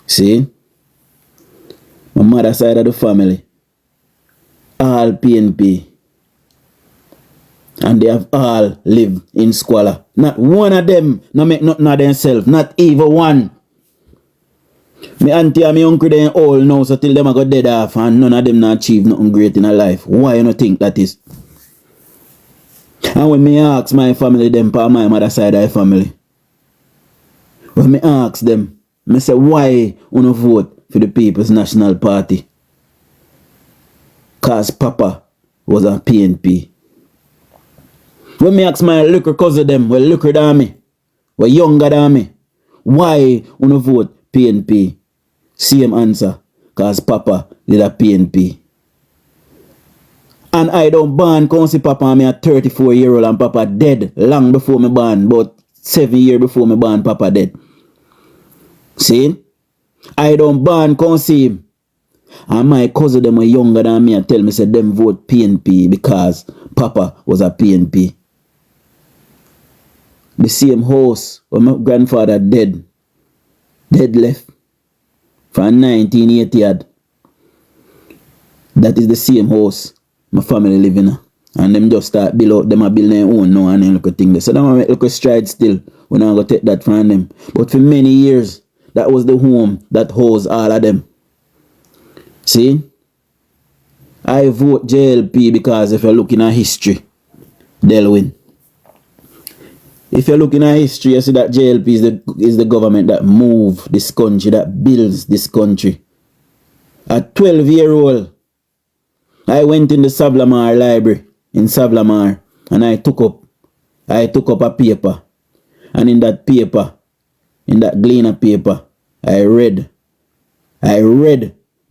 See? My mother's side of the family, all PNP. And they have all lived in squalor. Not one of them no make nothing of themselves. Not even one. My auntie and my uncle they all know, so till them I got dead off and none of them not achieve nothing great in their life. Why you not think that is? And when me ask my family them for my mother side of the family, when me ask them, me say why you not vote for the People's National Party? Cause Papa was a PNP. When me ask my little cousin them, well liquor than me, well younger than me, why you not vote PNP? Same answer, cause Papa did a PNP. And I don't born come see Papa and me a 34-year-old and Papa dead long before me born, about 7 years before me born Papa dead. See? I don't born come see him. And my cousin them were younger than me and tell me say them vote PNP because Papa was a PNP. The same house when my grandfather dead left from 1980. That is the same house my family live in. And them just start build out, them a build their own now and then look at things. So them a make look a stride still when I go take that from them. But for many years, that was the home that housed all of them. See? I vote JLP because if you're looking at history, they'll win. If you're looking at history, you see that JLP is the government that moved this country, that builds this country. At 12-year-old, I went in the Savlamar library in Savlamar and I took up a paper. And in that paper, in that Gleaner paper, I read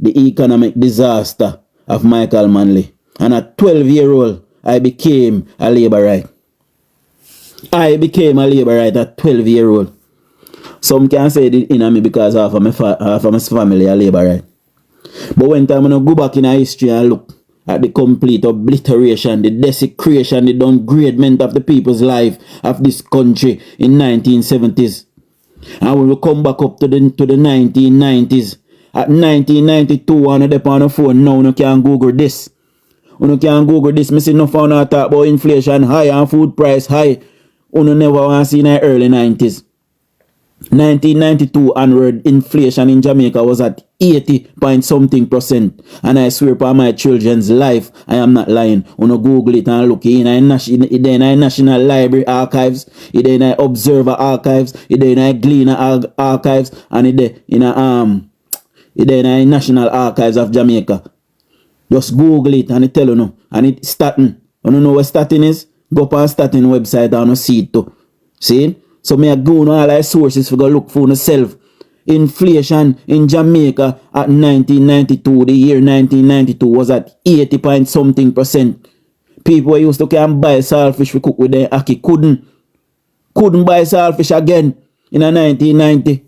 the economic disaster of Michael Manley. And at 12-year-old, I became a labourite. I became a labourite at 12-year-old. Some can say it in me because half of my family are labourite. But when time I go back in history and look at the complete obliteration, the desecration, the downgradement of the people's life of this country in 1970s. And when we come back up to the 1990s, at 1992, one of the on the phone now, you can Google this. You can Google this. I see no phone talk about inflation high and food price high. You never want to see in the early 90s. 1992 onward, inflation in Jamaica was at 80-point-something%. And I swear by my children's life, I am not lying. You Google it and look in a National Library archives, in a Observer archives, in a Gleaner archives, and in a National Archives of Jamaica. Just Google it and it tell you no. And it's statin. You know what statin is? Go up on statin website and you see it too. See? So me a go on all our sources for go look for yourself. Inflation in Jamaica at 1992, the year 1992 was at 80-point-something%. People who used to can buy saltfish to cook with their ackee couldn't buy saltfish again in 1990.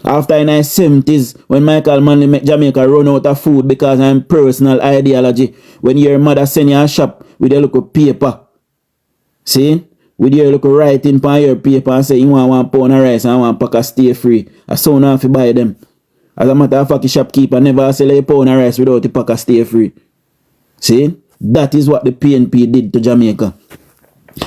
After in the 70s, when Michael Manley make Jamaica run out of food because of personal ideology, when your mother send you a shop with a little paper, see? With your little writing on your paper and say you want 1 pound of rice and 1 pack of stay free. I soon have to buy them. As a matter of fact, the shopkeeper never sell a pound of rice without a pack of stay free. See? That is what the PNP did to Jamaica.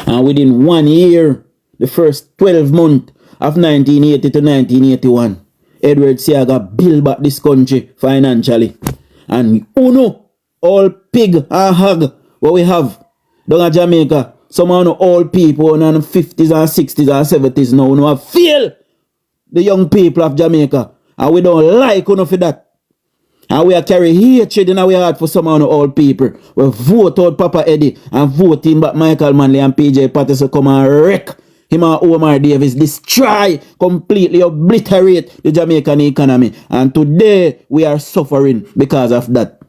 And within 1 year, the first 12 months of 1980 to 1981, Edward Seaga built back this country financially. And all pig and hog what we have down in Jamaica. Some of the old people in the 50s and 60s and 70s now who have failed the young people of Jamaica. And we don't like enough for that. And we are carry hatred in our heart for some of the old people. We vote out Papa Eddie and vote him back Michael Manley and PJ Patterson come and wreck him and Omar Davis. Destroy, completely obliterate the Jamaican economy. And today we are suffering because of that.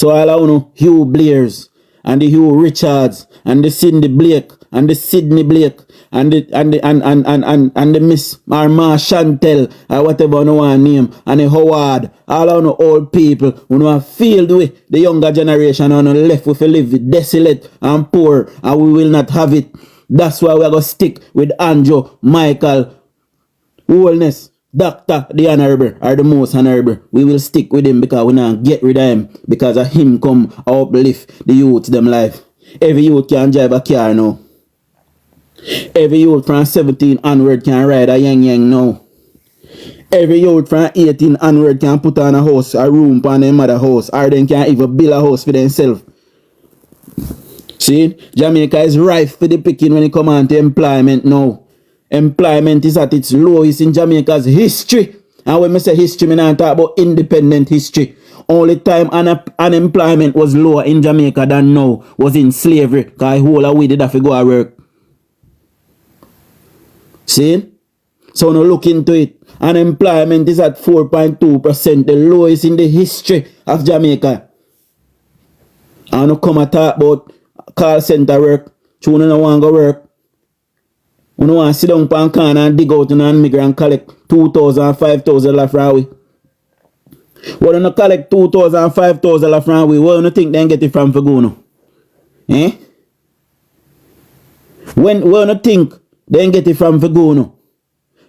So all I know, Hugh Blairs and the Hugh Richards and the Cindy Blake and the Sydney Blake and the Miss Marma Chantel or whatever no one name and the Howard, all I know old people who are filled with the younger generation and left with a live desolate and poor, and we will not have it. That's why we are going to stick with Andrew, Michael, Wholeness, Dr. the Honorable or the Most Honorable. We will stick with him because we not get rid of him, because of him come uplift the youth them life. Every youth can drive a car now. Every youth from 17 onward can ride a yang now. Every youth from 18 onward can put on a house, a room on their mother house, or they can even build a house for themselves. See, Jamaica is rife for the picking when it comes on to employment now. Employment is at its lowest in Jamaica's history. And when I say history, I don't talk about independent history. Only time unemployment was lower in Jamaica than now was in slavery, because whole of we did have to go to work. See? So now look into it. Unemployment is at 4.2%, the lowest in the history of Jamaica. I don't come and talk about call center work. You don't want to go work. You don't want to sit down on the corner and dig out an immigrant collect $2,000, $5,000 from we. What do you collect $2,000, $5,000 from we? What do you think they get it from for go now? Eh? When do you think they get it from for go now?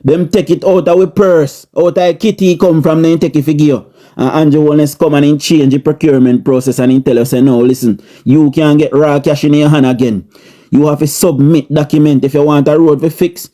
Them take it out of our purse, out of kitty come from, then take it for give. And Andrew Wellness come and change the procurement process and he tell us, no, listen, you can't get raw cash in your hand again. You have to submit document. If you want a road to fix,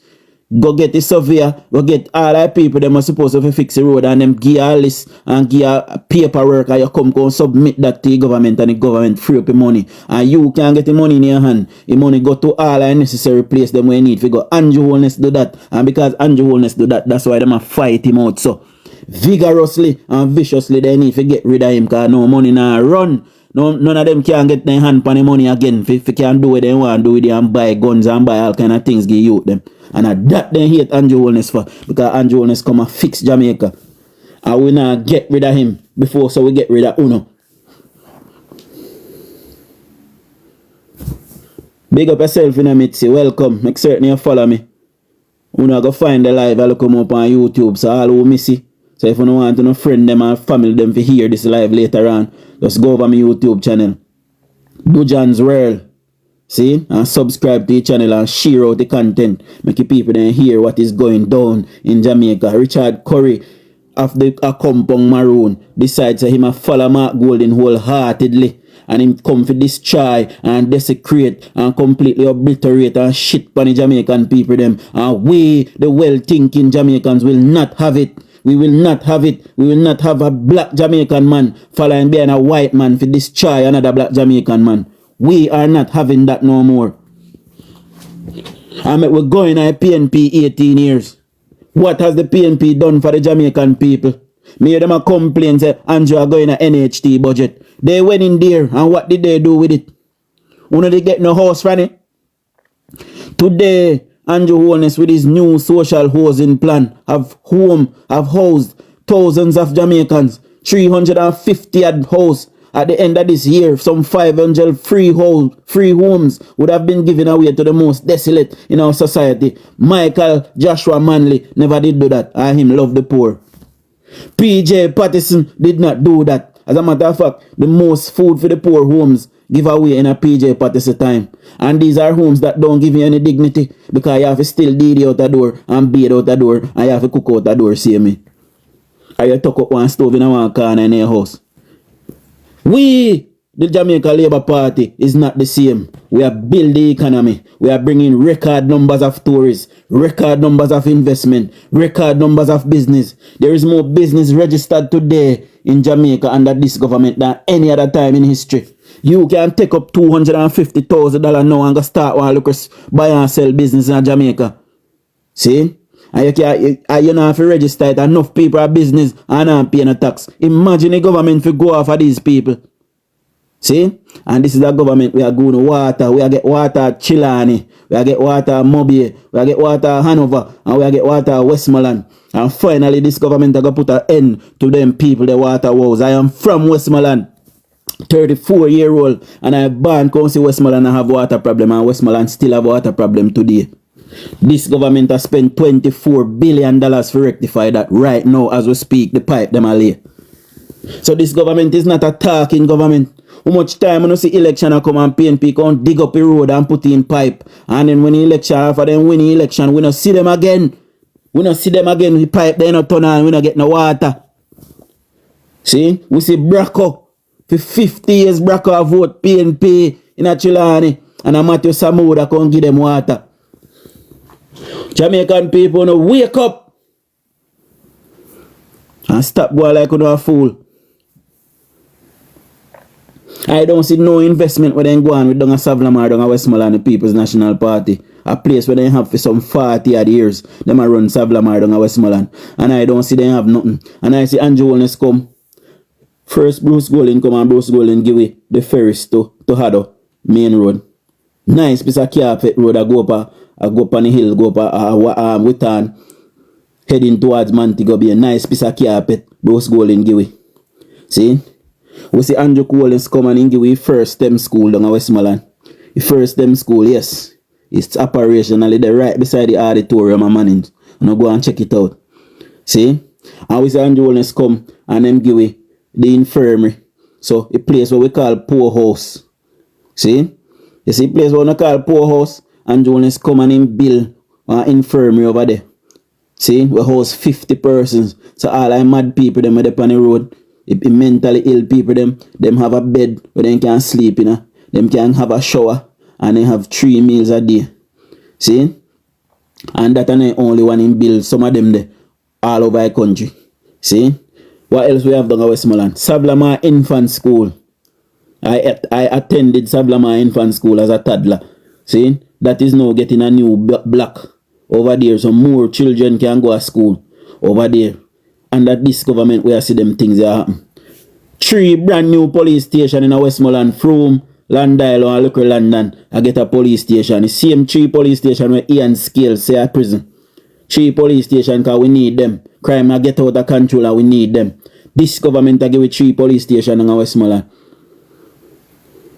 go get the surveyor, go get all the people that are supposed to fix the road, and them give you a list and give you paperwork, and you come go submit that to the government, and the government free up your money. And you can get the money in your hand. The money go to all the necessary place them we need. If you go Andrew Wellness do that, and because Andrew Wellness do that, that's why them a fight him out. So vigorously and viciously they need to get rid of him, because no money now run. No, none of them can get their hand on the money again. If they can do what they want to do with it and buy guns and buy all kind of things, give youth them. And that they hate Andrew Wellness for, because Andrew Wellness come and fix Jamaica. And we now get rid of him before so we get rid of Uno. Big up yourself in a Mitzi. Welcome. Make certain you follow me. Uno go find the live and look come up on YouTube. So all who miss it. So if you don't want to friend them and family them to hear this live later on, just go over my YouTube channel, DUJON'S World. See? And subscribe to the channel and share out the content. Make the people then hear what is going down in Jamaica. Richard Currie of the compound Maroon decides that he must follow Mark Golden wholeheartedly. And him come for destroy and desecrate and completely obliterate and shit on the Jamaican people them. And we, the well-thinking Jamaicans, will not have it. We will not have it. We will not have a black Jamaican man following behind a white man for destroy another black Jamaican man. We are not having that no more. And we're going at PNP 18 years. What has the PNP done for the Jamaican people? Me hear them a complain say Andrew are going at NHT budget. They went in there and what did they do with it? When they get no house from it? Today, Andrew Wellness with his new social housing plan have housed thousands of Jamaicans. 350 had house. At the end of this year, some 500 free homes would have been given away to the most desolate in our society. Michael Joshua Manley never did do that. I him love the poor. PJ Patterson did not do that. As a matter of fact, the most food for the poor homes give away in a PJ Patterson time. And these are homes that don't give you any dignity, because you have to still deed out the door and bathe out the door and you have to cook out the door, see me. Or you tuck up one stove in one corner in your house. We, the Jamaica Labour Party, is not the same. We are building the economy. We are bringing record numbers of tourists, record numbers of investment, record numbers of business. There is more business registered today in Jamaica under this government than any other time in history. You can take up $250,000 now and go start one look buy and sell business in Jamaica. See? And you don't have to register it. Enough people are business and not paying a tax. Imagine the government to go after these people. See? And this is the government. We are going to water. We are get water at Chilani. We are get water at Mobile. We are get water at Hanover. And we are get water at Westmoreland. And finally this government are going to put an end to them people the water woes. I am from Westmoreland. 34-year-old, and I ban Council Westmoreland and have water problem, and Westmoreland still have water problem today. This government has spent $24 billion to rectify that right now as we speak. The pipe them are lay. So this government is not a talking government. How much time when you see election and come and PNP come dig up the road and put in pipe, and then when the election, after them win the election, we don't see them again. We don't see them again. The pipe they not turn on, we don't get no water. See, we see Bracco. For 50 years, Bracco vote PNP in a Chilani, and a Matthew Samuda can't give them water. Jamaican people no wake up and stop going like you know a fool. I don't see no investment where they go on with down a Savlamar, down a Westmoreland, the People's National Party. A place where they have for some 40 odd years. Them a run Savlamar down a Westmoreland. And I don't see them have nothing. And I see Andrew Holness come. First Bruce Golding come and Bruce Golding give it the ferries to Hado, main road. Nice piece of carpet road. I go up on the hill, go up Witan, heading towards Montego Bay. Nice piece of carpet. Bruce Golding give it. See? We see Andrew Collins come and give it first STEM school down Westmoreland. The first STEM school, yes. It's operationally there right beside the auditorium and manage. And go and check it out. See? And we see Andrew Collins come and them give it the infirmary. So a place what we call poorhouse. See? You see place what we call poorhouse, and Jonas come and him build an infirmary over there. See? We house 50 persons. So all the mad people them up on the road, the mentally ill people them have a bed where they can sleep in. Them can have a shower and they have 3 meals a day. See? And that ain't the only one in build. Some of them there all over the country. See? What else we have down at Westmoreland? Savlamar Infant School. I attended Savlamar Infant School as a toddler. See? That is now getting a new block over there. So more children can go to school over there. And that this government where I see them things that happen. 3 brand new police stations in Westmoreland. Frome, Landile and Local London. I get a police station. The same 3 police stations where Ian Scales say at prison. 3 police stations because we need them. Crime I get out of control and we need them. This government I give it 3 police stations in Westmoreland.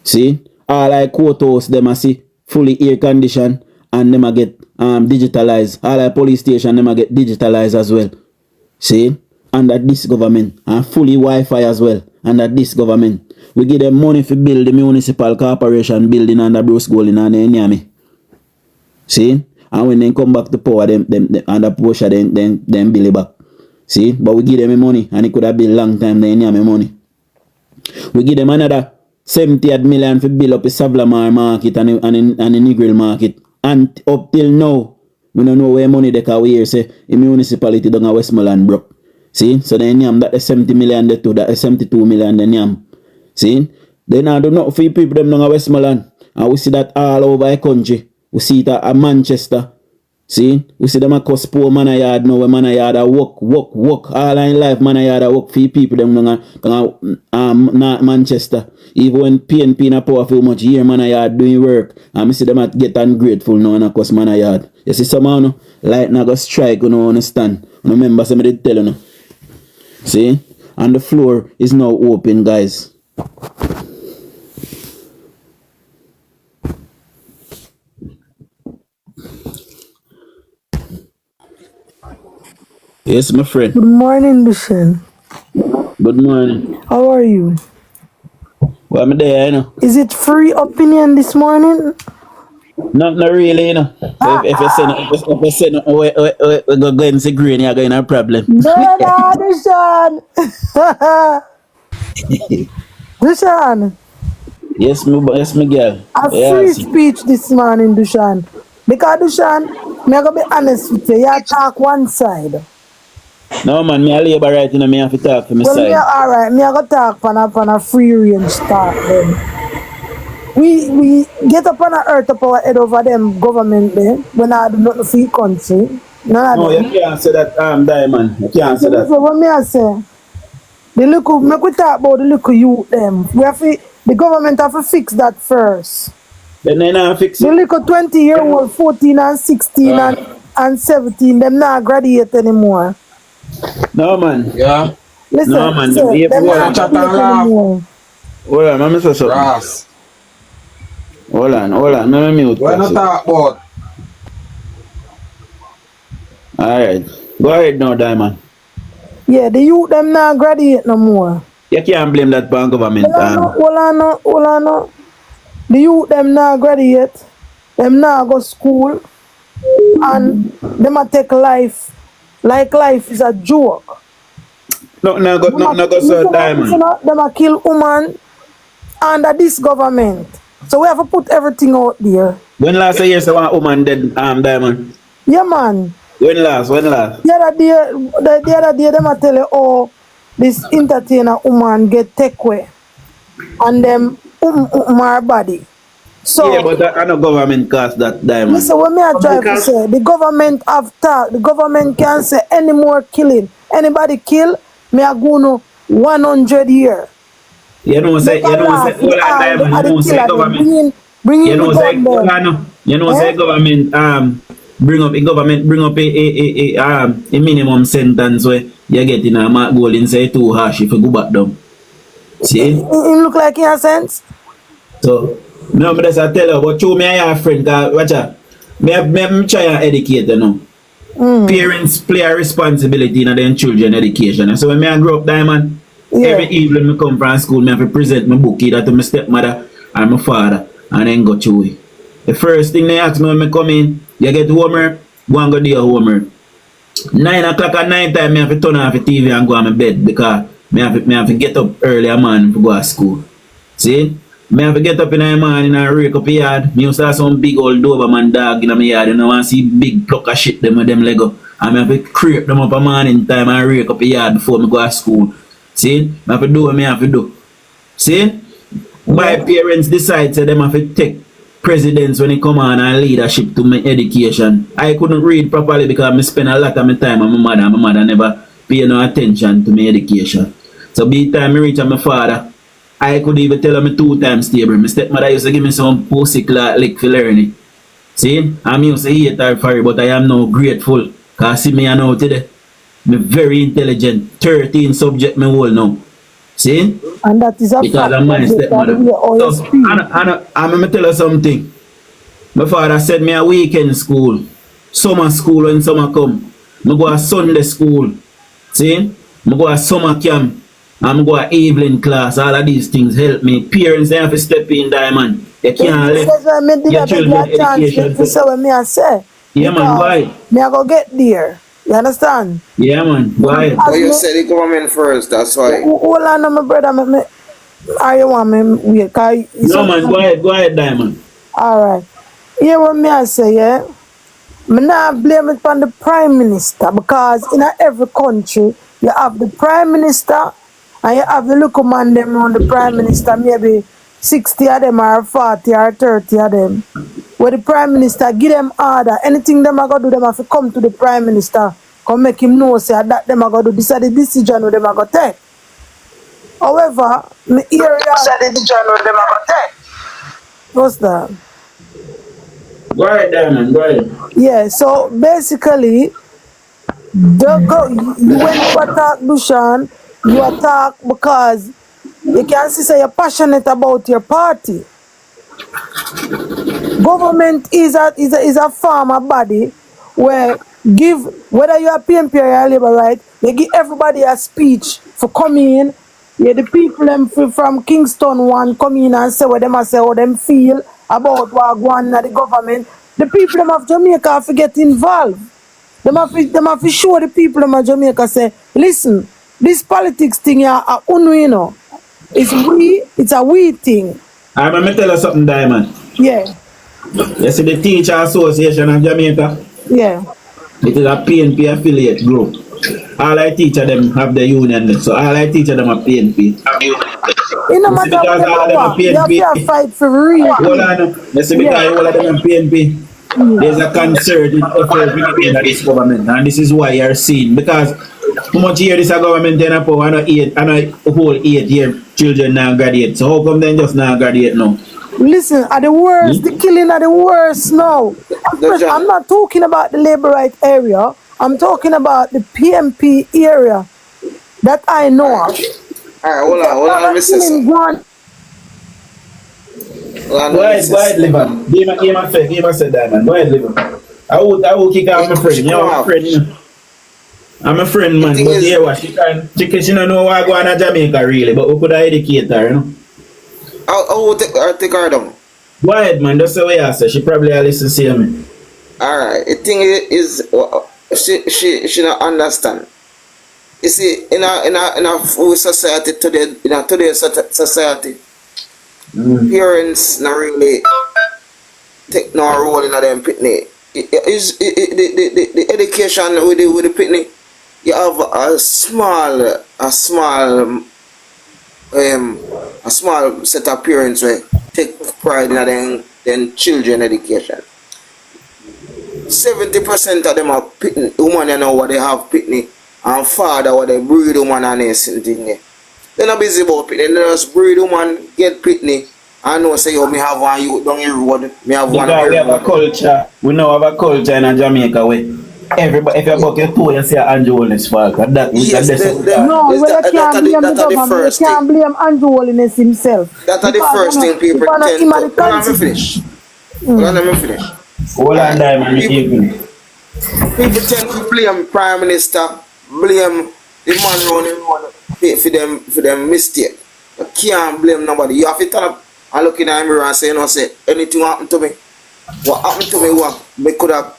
See? All I courthouse them I see fully air conditioned and them I get digitalized. All I police station them I get digitalized as well. See? Under this government. And fully Wi-Fi as well. Under this government. We give them money to build the municipal corporation building under Bruce Golding and Nyami. See? And when they come back to power, them under Porsche, them build it back. See? But we give them money, and it could have been long time, they need money. We give them another 70 million to build up the Savlamar market and the Negril market. And up till now, we don't know where money they can wear, say, in municipality down at Westmoreland broke. See? So they name that the 70 million they too, that the 72 million they name. See? They now do not for people them down at Westmoreland. And we see that all over the country. We see it at Manchester. See? We see them a cost poor man a yard now. Where man a yard a work. All in life man a yard a work for people them down Manchester. Even when PNP in a power for much year man a yard doing work. And we see them at get ungrateful now and a cost man a yard. You see somehow no? Like now go strike, you know, understand. You remember somebody tell you no? See? And the floor is now open, guys. Yes, my friend. Good morning, Dushan. Good morning. How are you? Well, I'm there, you know. Is it free opinion this morning? Not really, you know. So if you say no, we go against the grain, you're going to have a problem. Brother Dushan! Dushan! Yes, my girl. A free speech this morning, Dushan. Because Dushan, I'm going to be honest with you, you talk one side. No man, me a labor right, you know, me have to talk for my side. Alright, me a go talk on a free range talk then. We get up on a earth up our head over them government there, when I do nothing for the country. No, you can't say that Diamond. You can't say that. So what me I say? Make we talk about the little youth them. The government have to fix that first. Then they not fix it. The little 20-year-old, 14 and 16 and 17, them not graduate anymore. No man. Yeah. Listen, no man. them not chat and laugh. Hold on, let me say something. Ross. Hold on. Let me mute. Why not talk about? Alright. Go ahead now, Diamond. Yeah, the youth them not graduate no more. You can't blame that on government. Hold on. The youth them not graduate. Them not go school. And them a take life. Like life is a joke. No, so Diamond. Them a kill woman under this government. So we have to put everything out there. When last year say one woman dead, Diamond? Yeah, man. When last? The other day, them a tell you, oh, this entertainer woman get take away. And them her body. So, yeah, but I know government cost that, Diamond. listen, what me I try to say, the government have talk, the government can't say any more killing. Anybody kill, me a go no 100 years. You know say Diamond, you know say government. Bring You in know the say gun say government bring up a minimum sentence where you get in a mark goal and say too harsh if you go back down. See? It look like he has sense. So no, but that's I tell you, but you me I have friend, cause watch out. Me try and educate you know. Parents play a responsibility in their children education. And so when I grow up, Diamond, every evening me come from school, me have to present my book either to my stepmother or my father, and then go through it. The first thing they ask me when I come in, you get homework, go and go do your homework. 9 o'clock at night time, I have to turn off the TV and go on my bed because I have to get up early in the morning to go to school. See? I have to get up in the morning and rake up the yard. I used to have some big old Doberman dog in my yard. And I want to see big pluck of shit them with them Lego. And I have to creep them up a morning time and rake up the yard before I go to school. See? I have to do what I have to do. See? My parents decide to them have to take presidents when they come on and leadership to my education. I couldn't read properly because I spend a lot of my time with my mother. And my mother never pay no attention to my education. So by the time I reach my father, I could even tell him 2 times table. My stepmother used to give me some pussy lick for learning. See? I'm used to hate her for it, but I am now grateful. Because see me I know today. I'm very intelligent. 13 subject me whole now. See? And that is a because fact. I'm my stepmother. So, I'm going to tell you something. My father said me a weekend school. Summer school when summer come. I go to Sunday school. See? I go to summer camp. I'm going to evening class. All of these things help me. Parents, they have to step in, Diamond. They can't let your children education. So what me I say. Yeah, man, why? Me I go get there. You understand? Yeah, man, why? But you said the government first, that's why. Hold on, my brother. Are you want me wait? No, man, go ahead, Diamond. Alright. Hear what me I say, yeah? Me not blame it on the Prime Minister because in every country you have the Prime Minister and you have the local man them on the Prime Minister, maybe 60 of them or 40 or 30 of them. Where the Prime Minister give them order, anything them are going to do, them have to come to the Prime Minister, come make him know, say that them are going to do, this is the decision what them are going to take. However, the area... What's that? Go ahead, Diamond, go ahead. Yeah, so basically, when you attack Dushan, you attack because you can see say you're passionate about your party. Government is a farmer body where give, whether you are PMP or you are Labour, right, they give everybody a speech for coming in. Yeah, the people them from Kingston one come in and say what them a say, how them feel about what going on in the government. The people them of Jamaica have to get involved. Them have to show the people them of Jamaica say, listen, this politics thing here are you know. It's a we thing. I'm gonna tell you something, Diamond. Yeah. You see the Teacher Association of Jamaica? Yeah. It is a PNP affiliate group. All I teacher them have the union, so all I teacher them are PNP. You know, matter what you have to fight for real. Hold on, you see because all of them are PNP. There's a concerted effort within this government, and this is why you're seeing, because how much year this government in a power and a whole 8-year children now graduate. So how come they just now graduate now? Listen, are the worst, the killing are the worst now. I'm not talking about the labor right area. I'm talking about the PMP area that I know of. Alright, hold on, Mr. Go ahead, live on. Give him a say Diamond. Go ahead, live on. I would kick out my friend. You know, my friend, you know. I'm a friend, man, but yeah, what she don't know why I go on to Jamaica really, but we could educate her, you know. I'll take her down. Go ahead, man, that's the way I say. She probably listen to see me. Alright, the thing is, she don't understand. You see, in a full society today, in today's society, parents not really take no role in them pitney. The education with the pitney, you have a small set of parents where take pride in them children education. 70% of them are pitney woman, you know what they have pitney, and father what they breed woman and thing. They're not busy about pitney, they just breed woman, get pitney. I know say you me have one you down your road, me have one. Because we have a culture. We now have a culture in Jamaica where everybody, if you buck your toe, you say Andrew Holness fault. That yes, no, you can't blame the government. You can't blame Andrew Holness himself. That's the first thing people tend to. Let me finish. Let me finish. Hold on, Diamond. People tend to blame Prime Minister, blame the man running for them mistake. You can't blame nobody. You have to turn up and look in the mirror and say, you know, say anything happened to me. What happened to me? What me could have,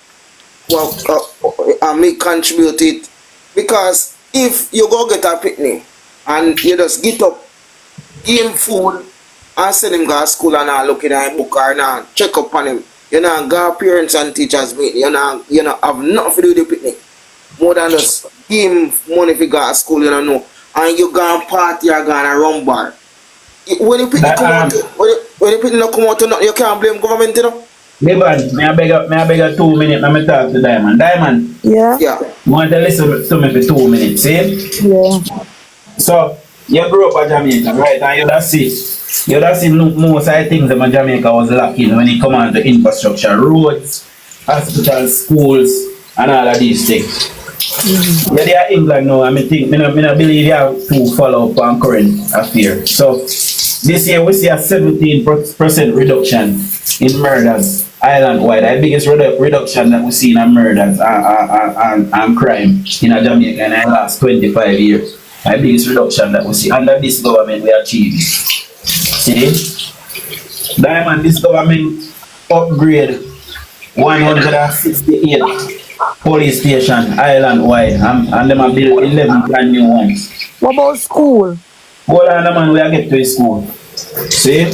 and me contribute to it. Because if you go get a picnic and you just get up, give him food and send him go to school and not look in his book or not check up on him, you know, go parents and teachers meeting, you know, have nothing to do with the picnic. More than just give him money if you go to school, you know, and you go and party or go and run bar. When you picnic come out, when you picnic come out, you can't blame government, you know. Liban, may I beg you 2 minutes, let me talk to Diamond. Diamond? Yeah? Yeah. You want to listen to me for 2 minutes, see? Yeah. So, you grew up in Jamaica, right? And you don't see most of the things in Jamaica was lacking when it comes on to infrastructure, roads, hospitals, schools, and all of these things. Yeah, they are England now, and I don't believe you have to follow up on current affairs. So, this year we see a 17% reduction in murders island-wide. The biggest reduction that we see in murders and crime in Jamaica in the last 25 years. The biggest reduction that we see under this government we achieve. See? Diamond, this government upgrade 168 police station island-wide and them are build 11 brand new ones. What about school? Hold on, man, we are get to school. See?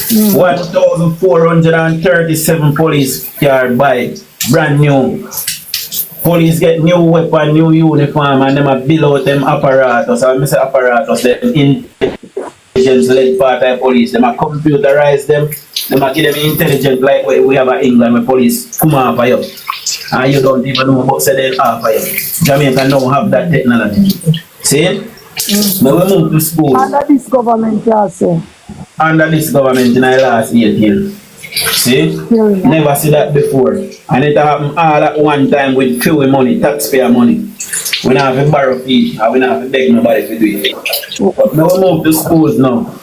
1,437 police car buy brand new. Police get new weapon, new uniform, and them a build out them apparatus. I say apparatus, them intelligence-led part of police. Them a computerize them. Them a give them intelligence like we have in England where police come after you. And you don't even know about say they after you. Jamaica now have that technology. See? Now we move to school. Under this government, you say. Under this government in the last 8 years. See? Never see that before. And it happen all at one time with fuel money, taxpayer money. We don't have to borrow fees and we don't have to beg nobody to do it. But now we move to schools now.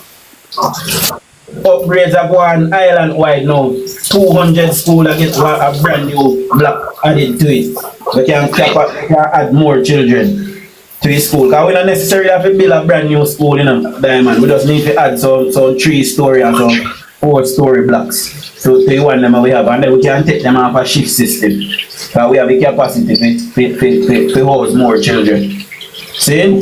Upgrades are going island wide now. 200 schools get a brand new block added to it. We can add more children to the school. Because we don't necessarily have to build a brand new school, you know, Diamond. We just need to add some 3-story and some 4-story blocks to the one that we have. And then we can take them off a shift system. Because we have the capacity to house more children. See?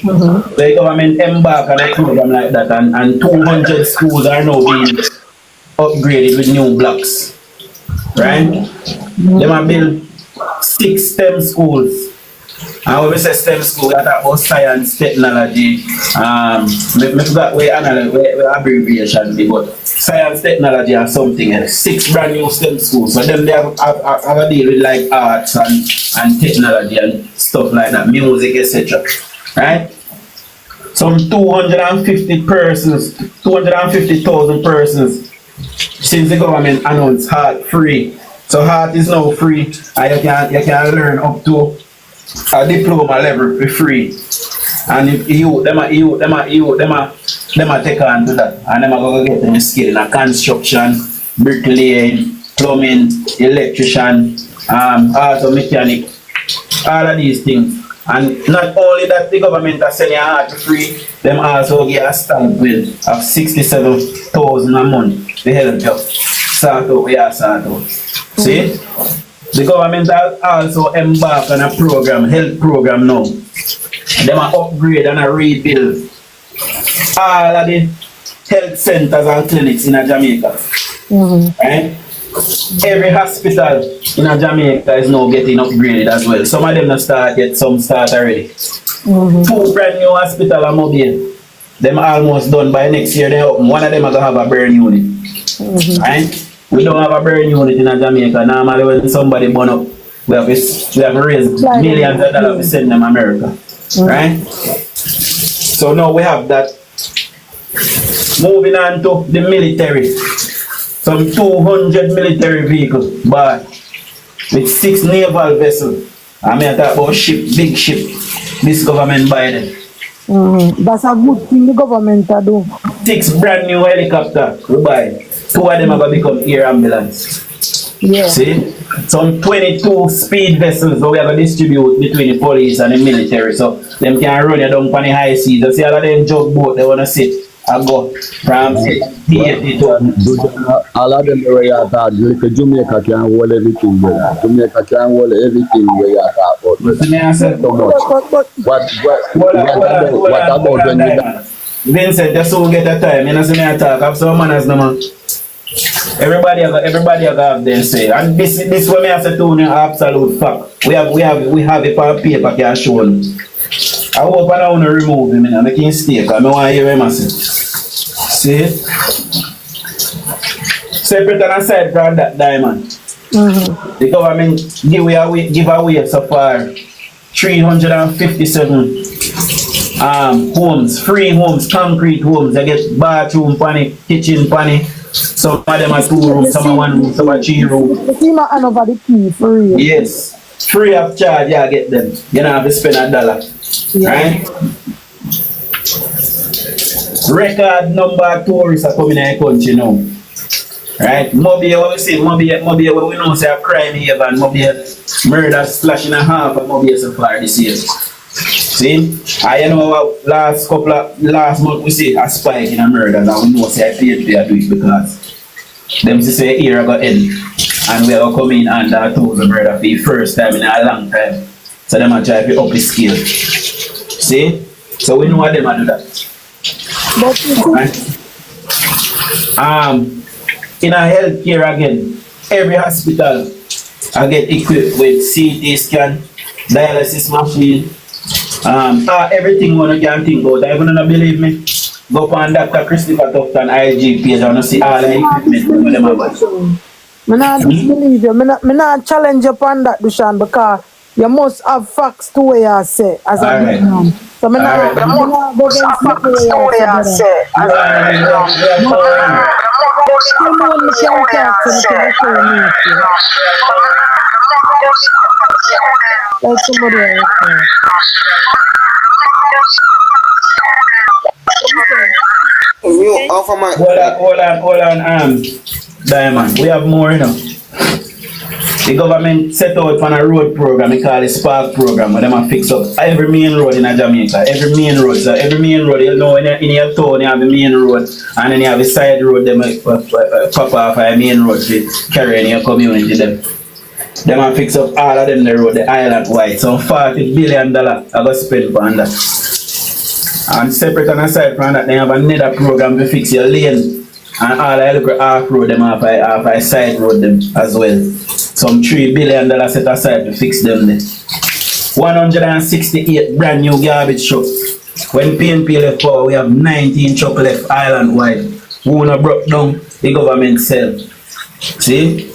The government embark on a program like that and 200 schools are now being upgraded with new blocks. Right? They might build 6 STEM schools. And when we say STEM school, we talk about science, technology, I forgot where abbreviation be, but science, technology and something else. 6 brand new STEM schools. So them they have a deal with like arts and technology and stuff like that, music, etc. Right? Some 250,000 persons since the government announced heart free. So heart is now free and you can learn up to a diploma level for free. And if them a take on to that, and them a go get them skill in a construction, bricklaying, plumbing, electrician, auto mechanic, all of these things. And not only that, the government are selling art for free, them also get a stamp bill of 67,000 a month to help you sort out what you sort out. See? The government has also embarked on a program, health program now. Them are upgrade and a rebuild all of the health centers and clinics in Jamaica. Right? Every hospital in Jamaica is now getting upgraded as well. Some of them not start yet, some start already. 2 brand new hospitals are mobile. Them almost done by next year. They open. One of them are going to have a burn unit. Right? We don't have a burn unit in Jamaica. Normally when somebody burn up, we have to raise millions of dollars to send them to America. Right? So now we have that. Moving on to the military. Some 200 military vehicles, but with 6 naval vessels. I mean, I talk about ship, big ship. This government buy them. That's a good thing the government do. 6 brand new helicopters we buy. 2 of them are going to become air ambulance. Yeah. See? Some 22 speed vessels that we have to distribute between the police and the military. So them can run you down on the high seas. You see all of them jug boat they want to sit. I go from DFD to all of them where you are talking, Jamaica can hold everything there. Jamaica can hold everything where you are talking about. What about when you Vincent, just so we get a time, you know, see me talk, have some manners no man. Everybody have their say. And this what me I say to you absolute fact. We have it on paper can show you. I hope I don't want to remove him and make him stay because I want to hear him say. See? Separate and aside from that diamond. The government give away so far 357 homes, free homes, concrete homes. They get bathroom panny, kitchen panny. Some of them are 2 rooms, some are 1 room, some are 3 rooms. The team are hand over the key for real. Yes. Free of charge, yeah, get them. You don't have to spend $1. Yeah. Right? Record number of tourists are coming in the country now. Right? Mobile, what we say, Mobile, what we know say a crime here, and Mobile murder slashing a half of Mobile so far this year. See? I know last month we see a spike in a murder, and we know say I paid to do it because them say here I got end. And we are coming under 1,000 murder for the first time in a long time. So them are trying to up the scale. See? So we know what them are do that. But in a healthcare again, every hospital I get equipped with CT scan, dialysis machine, everything one you can think about. If you don't believe me, go on Dr. Christopher Tufton IG page and see all the equipment them have. I not disbelieve you. I not challenge you upon that, Dushan, because you must have facts to what you say as a big man. So I not go against what you say. Like somebody else. Hold on, Diamond. We have more, you know. The government set out on a road program, they call it Spark program, where they fix up every main road in Jamaica. Every main road, you know, in your town you have the main road, and then you have the side road, they pop off a main road to carry in your community. Them fix up all of them the road, the island wide. So $40 billion I got spent on that. And separate and aside from that, they have another program to fix your lane. And all I look at half road them off I side road them as well. Some $3 billion set aside to fix them there. 168 brand new garbage trucks. When PNP left power, we have 19 trucks left island wide. Who wanna broke down the government sell. See?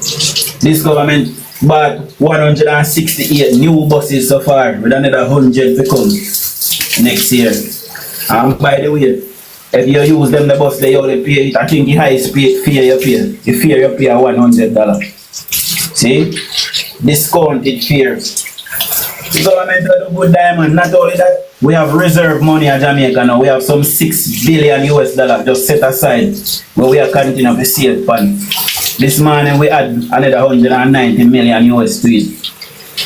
This government bought 168 new buses so far with another 100 to come next year. And by the way, if you use them the bus they only pay, I think the highest fare you pay. The fare you pay $100. See? Discounted fares. The government do good diamond. Not only that, we have reserve money in Jamaica now. We have some $6 billion just set aside where we are continuing to save fund. This morning we add another 190 million US to it.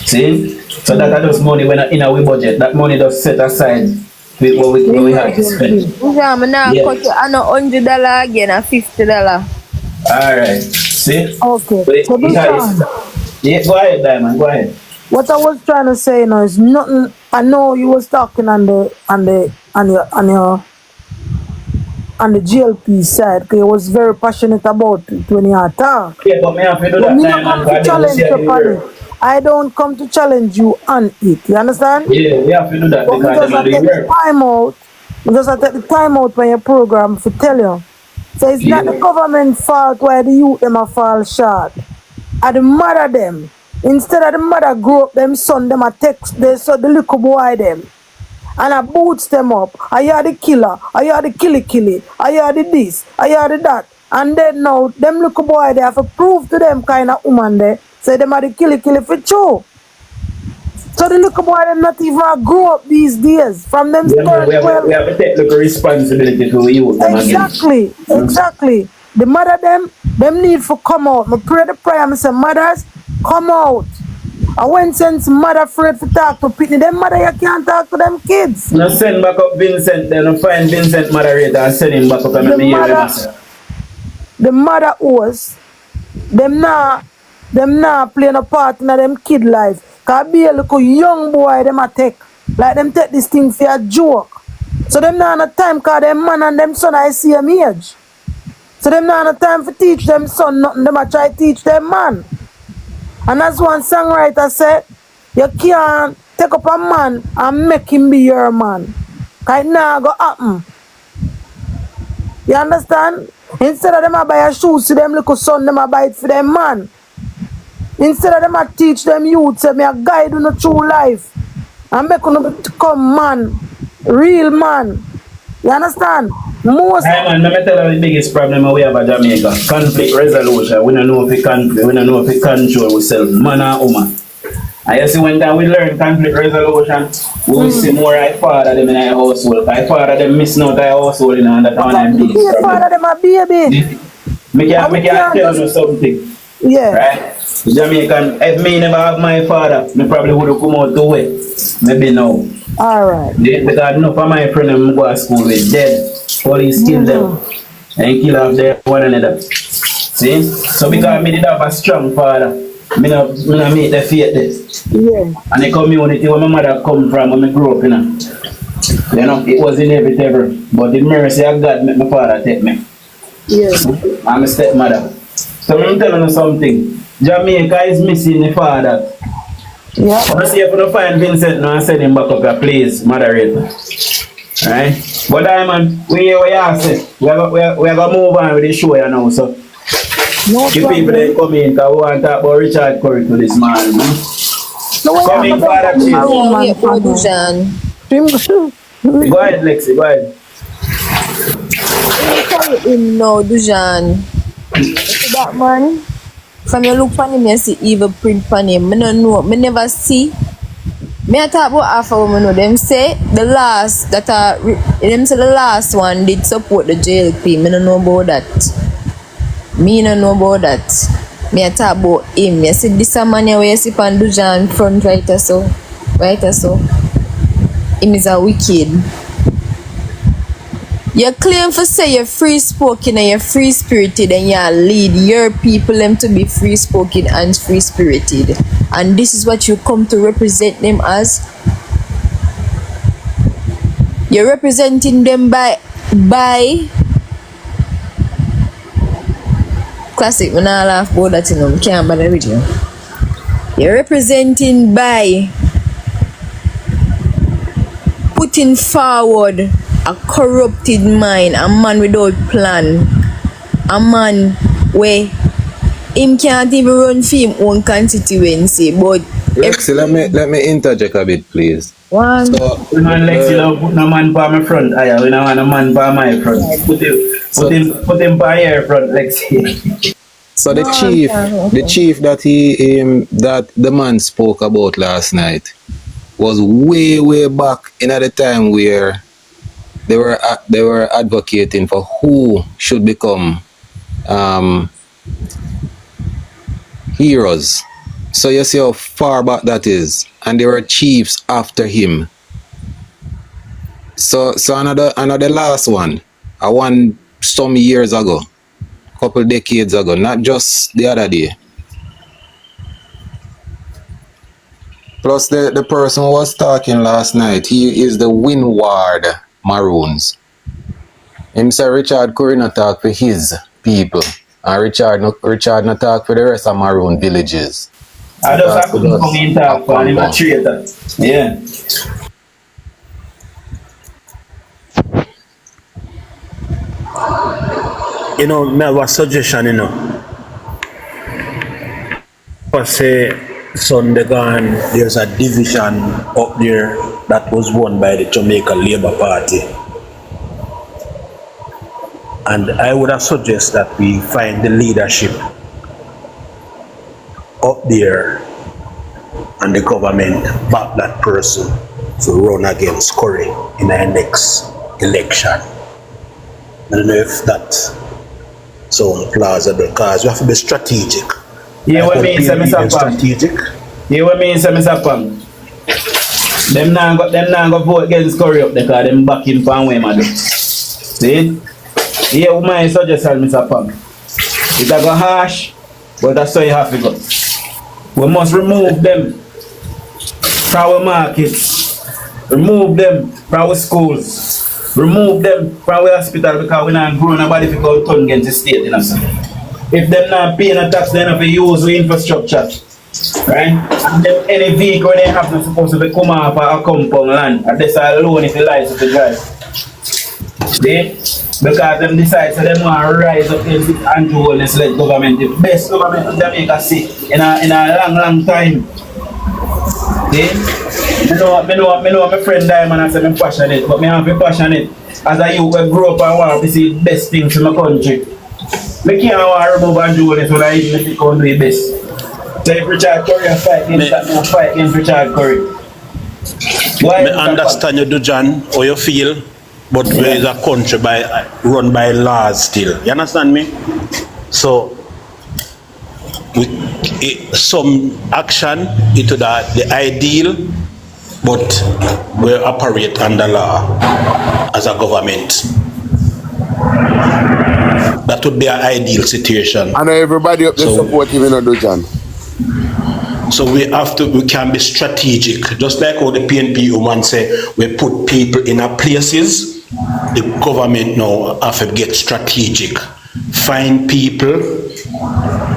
See? So that just money when in our budget. That money just set aside with what we have to spend. I'm now cut you $100 again and $50. Alright. See? Okay. So yeah, go ahead, Diamond, go ahead. What I was trying to say now is nothing. I know you was talking on the GLP side, because you was very passionate about it when you talk. Yeah, but me have to do that, Diamond. I don't come to challenge you on it. You understand? Yeah, we have to do that, but because I take the time out. Because I take the time out when your program to tell you. So it's not the government fault why the youth them a fall short. I the mother them. Instead of the mother grow up them son them a text the little boy them. And I boots them up. I hear the killer. I hear the killy. I hear the this. I hear the that. And then now them little boy they have to prove to them kind of woman there. Say them are the killy for true. So the little boy them not even grow up these days. From them we have to take the responsibility for you. Exactly. The mother them need to come out. I pray the prayer and say mothers come out. I went since mother afraid to talk to Pitney. Them mother you can't talk to them kids. Now send back up Vincent then find Vincent moderator and send him back up and me hear him. The mother was them now playing a part in them kid life. Cause be a little young boy them a take. Like them take this thing for a joke. So them now no time cause them man and them son I see them age. So them now no time for teach them son nothing. Them a try teach them man. And as one songwriter said, you can't take up a man and make him be your man. Cause it now go happen. You understand? Instead of them a buy a shoes to them little son, them a buy it for them man. Instead of them a teach them youth, say me a guide you through life. And make you become man. Real man. You understand? Most let me tell you the biggest problem we have at Jamaica. Conflict resolution. We don't know if we conflict, we don't know if we control ourselves, man or woman. And you see when we learn conflict resolution, we will see more like father them in our household. Like father them missing out our household in that one biggest problem. Father them a baby. Me can tell you something. Yeah. Right? Jamaican, if me never have my father, me probably would have come out the way. Maybe now. Alright. Because enough of my friends who go to school with dead. Police kill them and kill off their one another. See? So because me did have a strong father, me not meet the fate there. Yeah. And the community where my mother come from when I grew up, you know, it was inevitable. But the mercy of God made my father take me. Yeah. I'm a stepmother. So I'm telling you something. Jamaica is missing the father. Yeah. I see if you don't find Vincent now and send him back up here, please, moderator. Alright? But Diamond, we hear what you say. We are going to move on with the show here now, so. No the people that come in, because we want to talk about Richard Currie to this man. Come in, Father Chief. Go ahead, Lexi, go ahead. No, Dujan. See that man? From you look for him, you see evil print on him. I don't know, I never see. Me I talk about half a woman know. Them say the last one did support the JLP. Me don't know about that. Me don't know about that. Me I talk about him. You see this a man here where you see on Dujan front right so. Him is a wicked. You claim for say you're free spoken and you're free spirited and you lead your people them to be free spoken and free spirited. And this is what you come to represent them as. You're representing them by classic, when I laugh about that, you know, I can't bother with you. You're representing by putting forward a corrupted mind, a man without plan, a man where him can't even run for him own constituency. But Lexi, let me interject a bit, please. One. So, man, Lexi, don't put no man by my front. We don't want a man by my front. Put him by your front, Lexi. So the chief that that the man spoke about last night, was way back in at the time where they were advocating for who should become heroes. So you see how far back that is, and there were chiefs after him. So another last one. I won some years ago, couple decades ago, not just the other day. Plus the person who was talking last night, he is the Windward Maroons. Him say Richard Currie not talk for his people, and Richard not talk for the rest of Maroon villages. I just have to come in talk for him a traitor. Yeah. You know, me have a suggestion, you know. For say Sunday gone, there's a division up there that was won by the Jamaica Labour Party. And I would have suggest that we find the leadership up there and the government back that person to run against Currie in our next election. I don't know if that sounds plausible, because we have to be strategic. Yeah, what means Mr. strategic. Yeah, what means Mr. Pang? Them now go vote against Currie up there because them back in Pan way, man. See? Yeah, my suggestion, Mr. Pang. It's a go harsh, but that's how you have to go. We must remove them from our markets, remove them from our schools, remove them from our hospital, because we're not growing nobody to go turn against the state, you know. If them not paying a tax, they have to use the infrastructure, right? And then any vehicle they have not supposed to be come off a compound land, and this alone if the license to drive. See? Because them decide so them want to rise up against the anti-wellness-led government, the best government in Jamaica see in a long time. See? I know my friend Diamond and say I'm passionate, but I have to be passionate as a youth who grew up and want to see the best things in my country. I can't want to remove anti-wellness when I even think I can do the best. So if Richard Currie fight against that, I fight against Richard Currie. Why? I understand you, Dujan, how you feel. But there is a country run by laws still. You understand me? So, some action into the ideal, but we operate under law as a government. That would be an ideal situation. And everybody up there support him in Dujan. So we can be strategic. Just like how the PNP woman say, we put people in our places. The government now have to get strategic. Find people,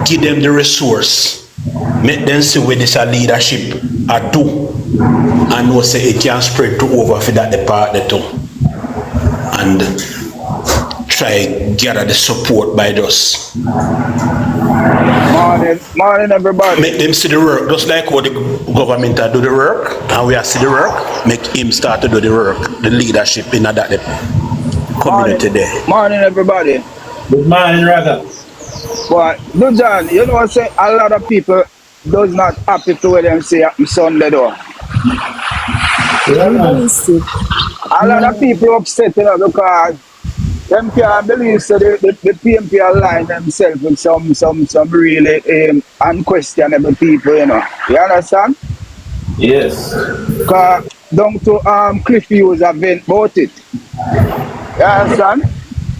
give them the resource, make them see where this leadership are do, and know say it can spread to over for that department too. And try gather the support by us. Morning everybody. Make them see the work, just like how the government do the work, and we are see the work, make him start to do the work, the leadership in that community there. Morning everybody. Good morning, Raga. But Dujan, you know what I'm saying? A lot of people does not happy to what them say happen Sunday though. A lot of people upset, you know, because them can't believe so the PNP align themselves with some really unquestionable people, you know. You understand? Yes. Because down to Cliff Hughes have been about it. You understand?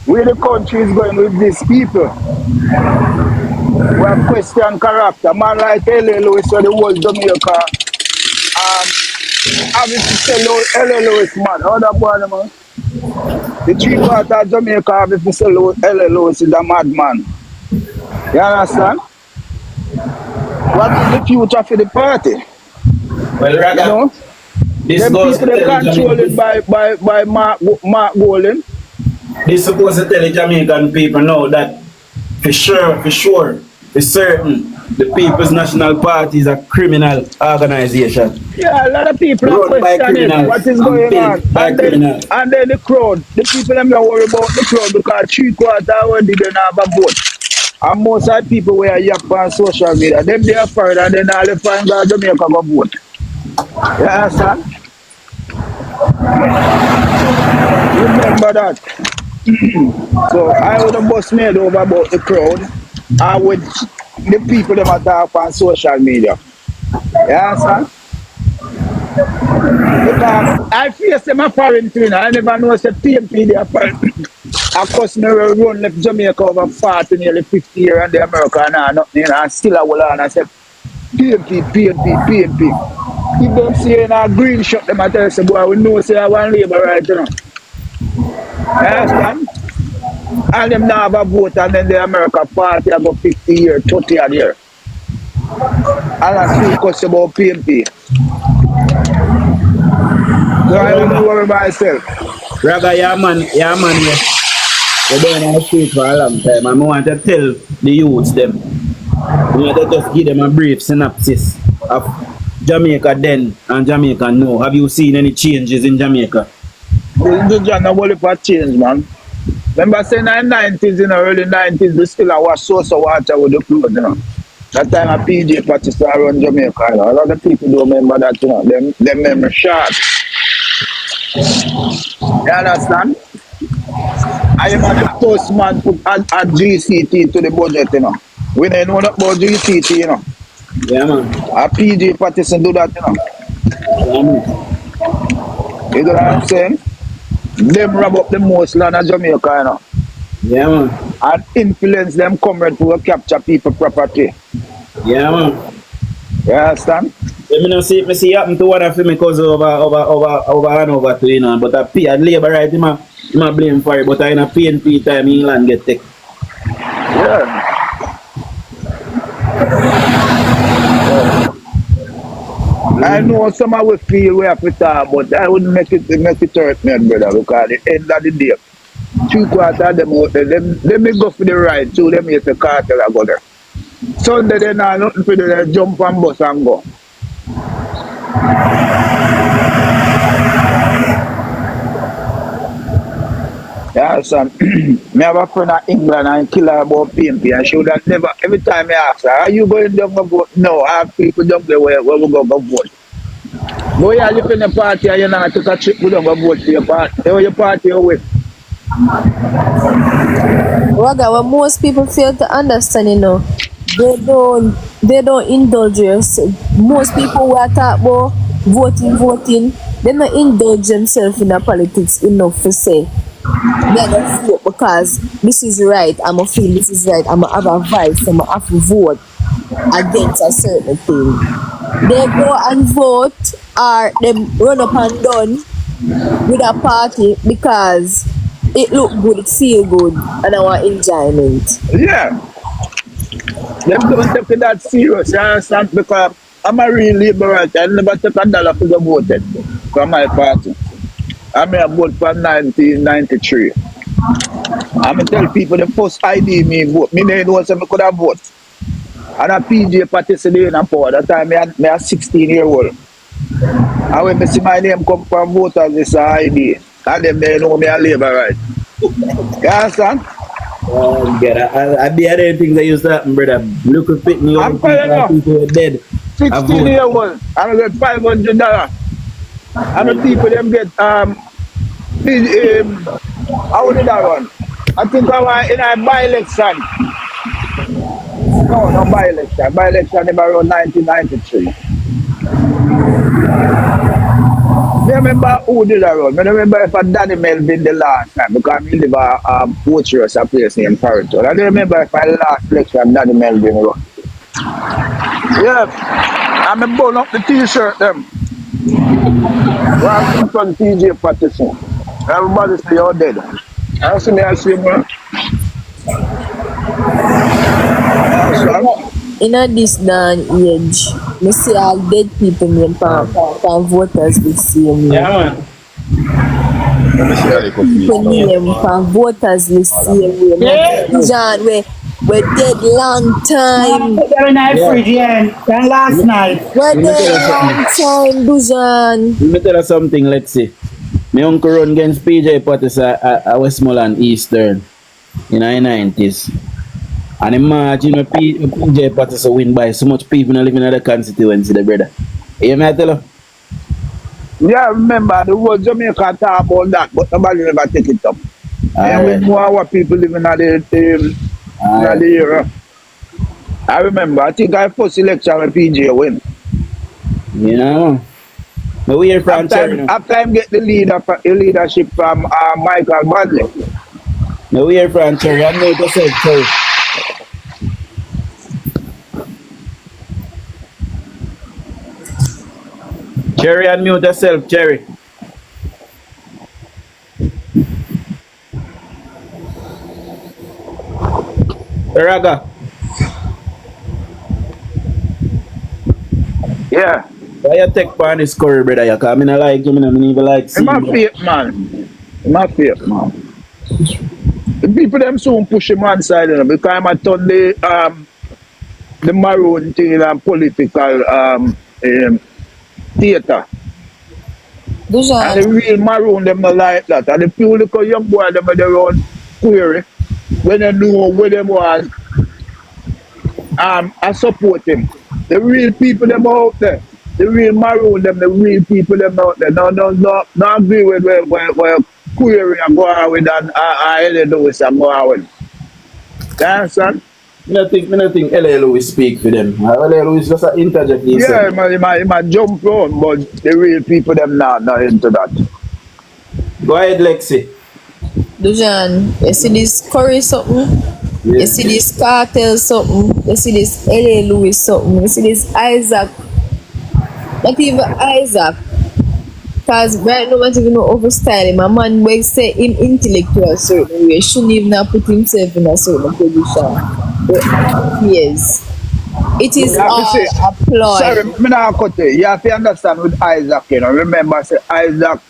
Where the country is going with these people. We have question character. Man like L.A. Lewis or the whole Jamaica. Obviously sell out L.A. Lewis, man. How that boy, man? The 3/4 of Jamaica obviously sell out L.A. Lewis is a madman. You understand? What is the future for the party? Well, Raga, you know? This them goes people are controlled by Mark Golan. This supposed to tell the Jamaican people now that for sure, for certain, the People's National Party is a criminal organization. Yeah, a lot of people are questioning what is going on. And then the crowd, the people them not worry about the crowd because 3/4 already they don't have a vote. And most of the people were yap on social media, them they are afraid and then all the find out Jamaica go vote. You understand? Remember that. So I would have bust made over about the crowd and with the people them attack on social media. You understand? Because I face them a foreign thing. I never know say PMP they are foreign. A customer run left Jamaica over 40, nearly 50 years and the America and nothing, and still I will on and say PMP. If them see in a green shot, them I tell say, boy, we know say I want labor right now. You understand? And them now have a vote and then the America 40 about 50 years, 30 odd years. And I still cuss about PMP. So I don't worry myself. Raga, yeah man, yeah. We're doing on the street for a long time and I want to tell the youths them. We want to just give them a brief synopsis of Jamaica then and Jamaica now. Have you seen any changes in Jamaica? The John a whole heap of change, man. Remember saying in the 90s, in the early 90s, we still have a source of water with the clothes, you know. That time a PJ party started around Jamaica, you know. A lot of people don't remember that, you know. Them memory short. You understand? I am the first man put add GCT to the budget, you know. We don't know about GCT, you know. Yeah, man. A PJ partisan do that, you know. Yeah, man. You know what I'm saying? Them rob up the most land of Jamaica, you know. Yeah, man. And influence them comrade to capture people property. Yeah, man. You understand? Let me not see happen to one of me cause over and over to, you know. But a labor right, him a blame for it, but in a PNP time England get take. Yeah. I know some of we feel we have to talk, but I wouldn't make it hurt me, brother, because at the end of the day, 3/4 of them out there, them may go for the ride too, them use the cartel and go there. Sunday they not nothing for them, they jump on bus and go. Yeah, son. Me have a friend in England and kill her about PMP and she would have never, every time I ask her, are you going down to vote? No, I have people down there where we go vote. But you live in the party and you not take a trip, we don't go vote for your party. They were your party you with. Raga, what most people fail to understand, you know, they don't indulge yourself. Most people who are talk about voting, they don't indulge themselves in the politics enough to say, they don't vote because this is right, I'ma feel this is right, I'ma have a voice, I'ma have to vote against a certain thing. They go and vote or they run up and down with a party because it look good, it feel good, and I want enjoyment. Yeah. Them don't take it that serious, you understand? Because I'm a real liberal, I never take $1 for the voted for my party. I'm a vote from 1993. I'm tell people the first ID me vote. Me didn't know so I could have vote. And a PJ participated in a power. That time I 16-year-old. And when I see my name come from voters, it's an ID. And them they know me a labor right. You understand? Oh, God. I be other things that used to happen, brother. Look at me over people were dead. 16-year-old. And I get $500. And the people them get how did that run? I think I was in a by-election. No by-election. By-election about around 1993. I remember who did that run. I remember if Danny Melvin the last time because he live a fortress, a place named Cartel. I don't remember if I last election Danny Melvin run. Yeah. I'm burn up the t-shirt them. Right in front of TJ Patterson. Everybody say you're dead. I see me, man. In this day age, I see all dead people name for voters this same year. Yeah, man. People name for voters this same year. John, we're dead long time. They're in our fridge, yeah. Last night. We're dead long time, Dujan. Let me tell you something, let's see. My uncle run against PJ Potts at Westmoreland Eastern in the 90s. And imagine when PJ Potts win by so much people not living in the constituency, the brother. You hear me I tell you? Yeah, I remember the whole Jamaica talk about that, but nobody never take it up. And with more our people living at the era. I remember, I think I first election with PJ win. Yeah. But we hear from Cherry now. After I get the leadership from Michael Badley. Now we hear from Cherry. I know what said, Cherry. Cherry, unmute yourself, Cherry. Raga. Yeah. Why you take part this Currie, brother? You come in like him, I even like seeing him. Fake, man. My fake, man. The people them soon push him one side, you know, because I'm a turn the Maroon thing and political theater. And the real Maroon them not like that. And the few little young boy them are their own query. When they know where them want, I support him. The real people them out there. The real Maroon them, the real people them out there. No agree with where Currie and go out with and L.A. Lewis and go out with. You understand? I don't think L.A. Lewis speak for them. L.A. Lewis just interject himself. Yeah, he might jump on, but the real people them not into that. Go ahead, Lexi. Dujan, you see this Currie something? Yes. You see this Cartel something? You see this L.A. Lewis something? You see this Isaac? Not even Isaac. Because right now, I don't even know overstyle him. A man will say him intellectual certain way. Shouldn't even have put himself in a certain position. But yes. It is all a ploy. Sorry, me not cut it. You have to understand with Isaac, you know. Remember, say Isaac,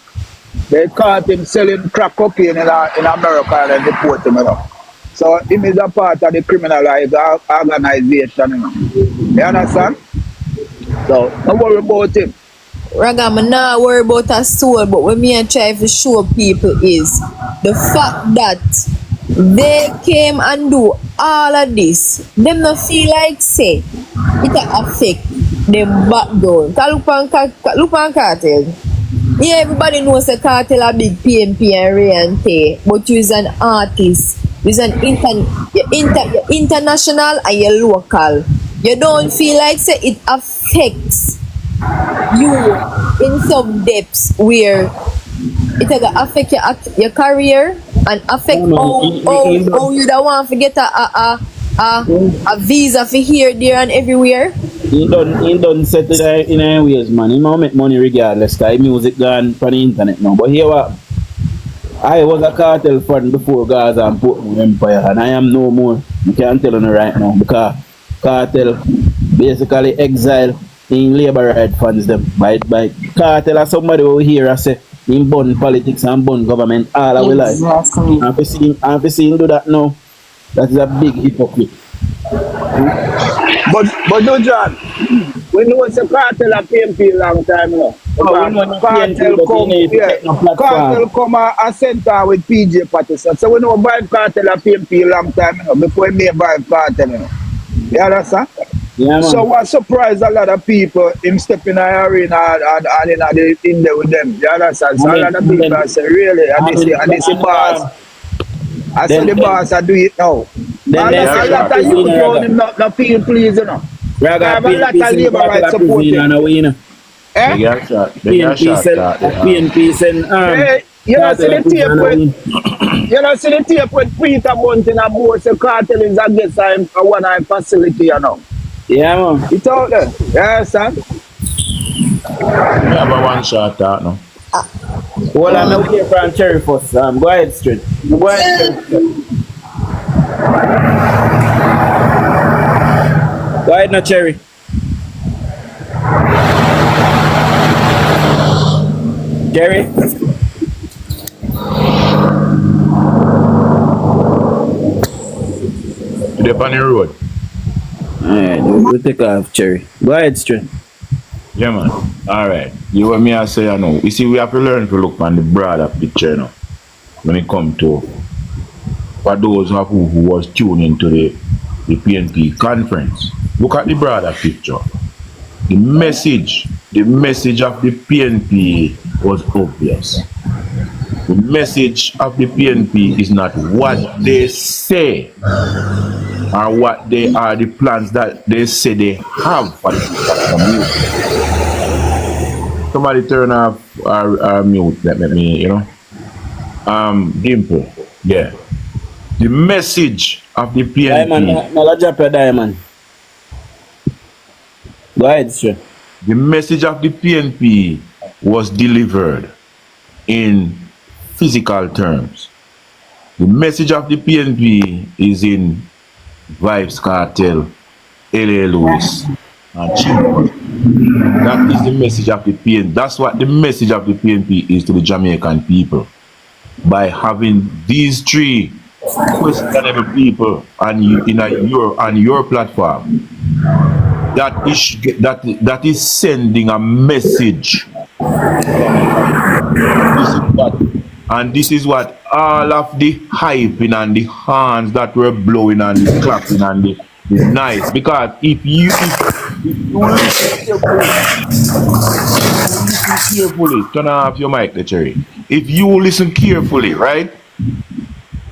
they caught him selling crack cocaine in America and then deport him, you know. So him is a part of the criminalized organization, you know. You understand? So don't worry about him. Raga, I'm not worried about a soul, but what me and try to show people is the fact that they came and do all of this. Them not feel like say it affect them background. Look on Cartel. Yeah, everybody knows the Cartel a big PNP and Ray and Tay, but you is an artist. You an you're international and you're local. You don't feel like say it affects you in some depths where it will affect your career and affect how you don't want to get a visa for here, there and everywhere. He done set it in our ways, man. He might make money regardless, because music gone from the internet now. But here what? I was a Cartel fan before Gaza and Portmore Empire, and I am no more. I can't tell you right now, because Cartel basically exile in labor right funds them by Cartel or somebody over here I say in bun politics and bun government all our life. I've seen do that now. That is a big hypocrite. But no, John, we know it's a Cartel a PNP long time now. Cartel come a center with PJ Patterson. So we know about Cartel a PNP long time now, before we buy Cartel. You know. You understand? Yeah, so what surprised a lot of people him stepping in the arena and in there with them. You understand? So a lot of people say really and this is boss. I said the boss I do it now. And a lot of youth around him not feel pleased, you know. I have a lot of labor rights supporting. PNP send you know see the tape with Peter Bunting and both the Cartel is against a one facility, you know. Yeah, man. It's out there. Yeah, son. We have a one shot out now. Well, I'm not here from Cherry first. Go ahead straight. Go ahead straight. Go ahead now, Cherry. Cherry? They're on the road. Alright, we'll take off, Cherry. Go ahead, straight. Yeah, man. Alright. You and me, I say, I know. You see, we have to learn to look on the broader picture now. When it comes to for those who was tuned into the PNP conference. Look at the broader picture. The message the message of the PNP was obvious. The message of the PNP is not what they say or what they are the plans that they say they have for the people of Jamaica. Somebody turn off our mute. Let me, Dimple. Yeah. The message of the PNP. Diamond, no, drop your diamond. Go ahead, sir. The message of the PNP was delivered in physical terms. The message of the PNP is in Vibes Cartel, L.A. Lewis, and Chief. That is the message of the PNP. That's what the message of the PNP is to the Jamaican people. By having these three questionable people on your platform, that is sending a message. This is what all of the hyping and the horns that were blowing and the clapping and the nice. Because if you listen carefully, turn off your mic, Cherry. If you listen carefully, right?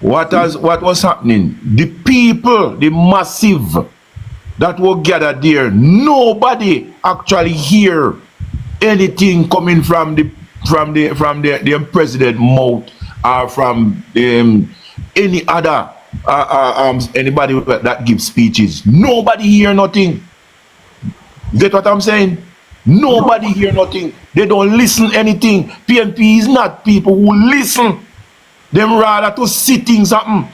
What was happening? The people, the massive that were gathered there, nobody actually hear anything coming from the president mouth or from any other anybody that gives speeches. Nobody hear nothing. Get what I'm saying? Nobody hear nothing. They don't listen anything. PNP is not people who listen. Them rather to sitting something.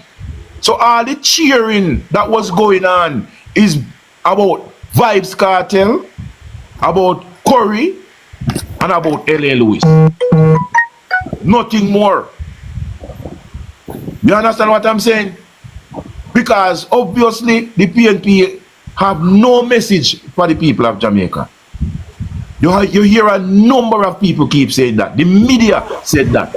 So all the cheering that was going on is about Vibes Cartel, about Currie, and about L.A. Lewis. Nothing more. You understand what I'm saying? Because obviously the PNP have no message for the people of Jamaica. You hear a number of people keep saying that. The media said that.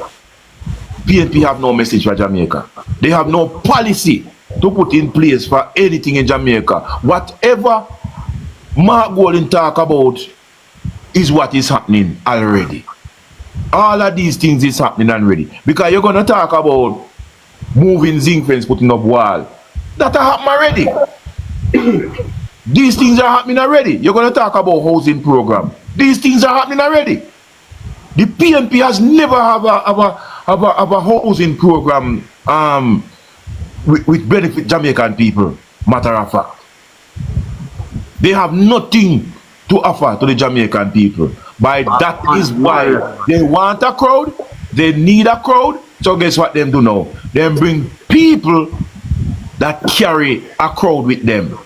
PNP have no message for Jamaica. They have no policy to put in place for anything in Jamaica. Whatever Mark Golden talk about is what is happening already. All of these things is happening already. Because you're going to talk about moving zinc fence, putting up wall. That happened already. These things are happening already. You're going to talk about housing program. These things are happening already. The PNP has never have a housing program with benefit Jamaican people. Matter of fact, they have nothing to offer to the Jamaican people. By that is why they want a crowd. They need a crowd. So guess what them do now? They bring people that carry a crowd with them,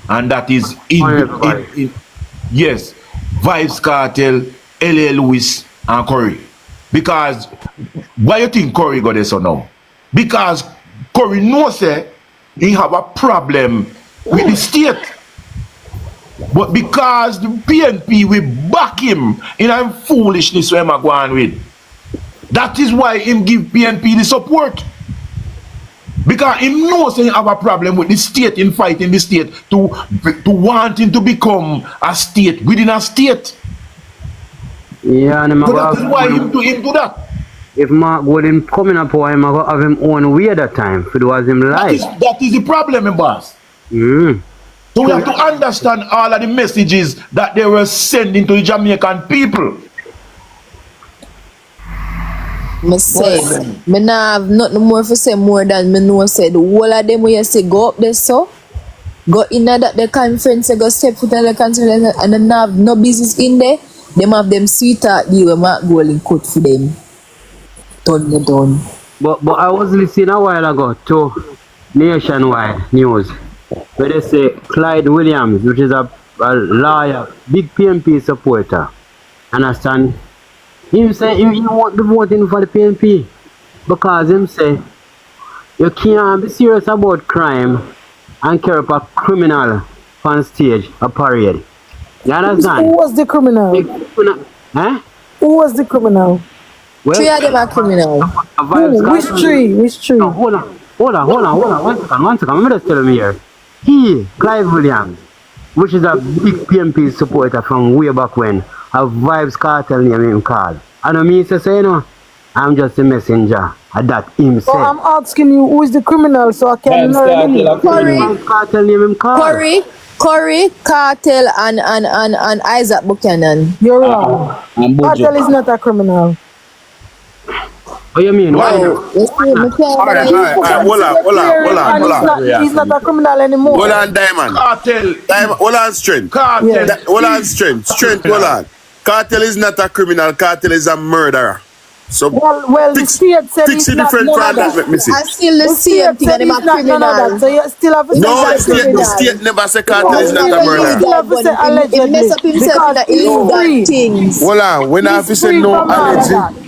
and that is yes, Vibes Cartel, L.A. Lewis, and Currie. Because why you think Currie got this or now? Because Currie knows he have a problem with the state. But because the PNP will back him in a foolishness where I'm going with. That is why him give PNP the support. Because he knows he have a problem with the state in fighting the state to wanting to become a state within a state. Yeah, and so that is why him do that. If Mark Golden coming up for him, I go have him own way that time. If it was him live. That is the problem, boss. So we have to understand all of the messages that they were sending to the Jamaican people. Me say, me nah have nothing more to say more than me know say the whole of them when you say go up there so, go in that the conference, go step foot in the conference and them have no business in there, them have them sweetheart deal with Mark Golden cut for them. Done. But I was listening a while ago to Nationwide News where they say Clyde Williams, which is a lawyer, big PNP supporter, understand? Him say he want the voting for the PNP because him say you can't be serious about crime and carry up a criminal on stage, a parade. You understand? Who was the criminal? Who was the criminal? Well, three of them are criminal. Which three? No, hold on. One second. Let me just tell him here. He, Clive Williams, which is a big PNP supporter from way back when, a Vibes Cartel name him call. I don't mean to say, you know, I'm just a messenger. That him So said. I'm asking you who is the criminal so I can learn the name. Vibes Cartel name him call. Currie, Cartel, and Isaac Buchanan. You're wrong. Cartel is not a criminal. What you mean? Why? Alright, hold on. He's not a criminal anymore. Hold on, Diamond. Cartel. Hold on, Strength. Cartel. Hold on, Strength, hold on. Cartel is not a criminal, Cartel is a murderer. So, well, the state said fix he's it not different none from of that, that. let me see. I still the same thing and him a criminal. So you still have to say No, he's the state never say Cartel is not a You murderer. still have to say allegedly. He mess up himself in the illegal things. Hold on, when I have to say no allegedly.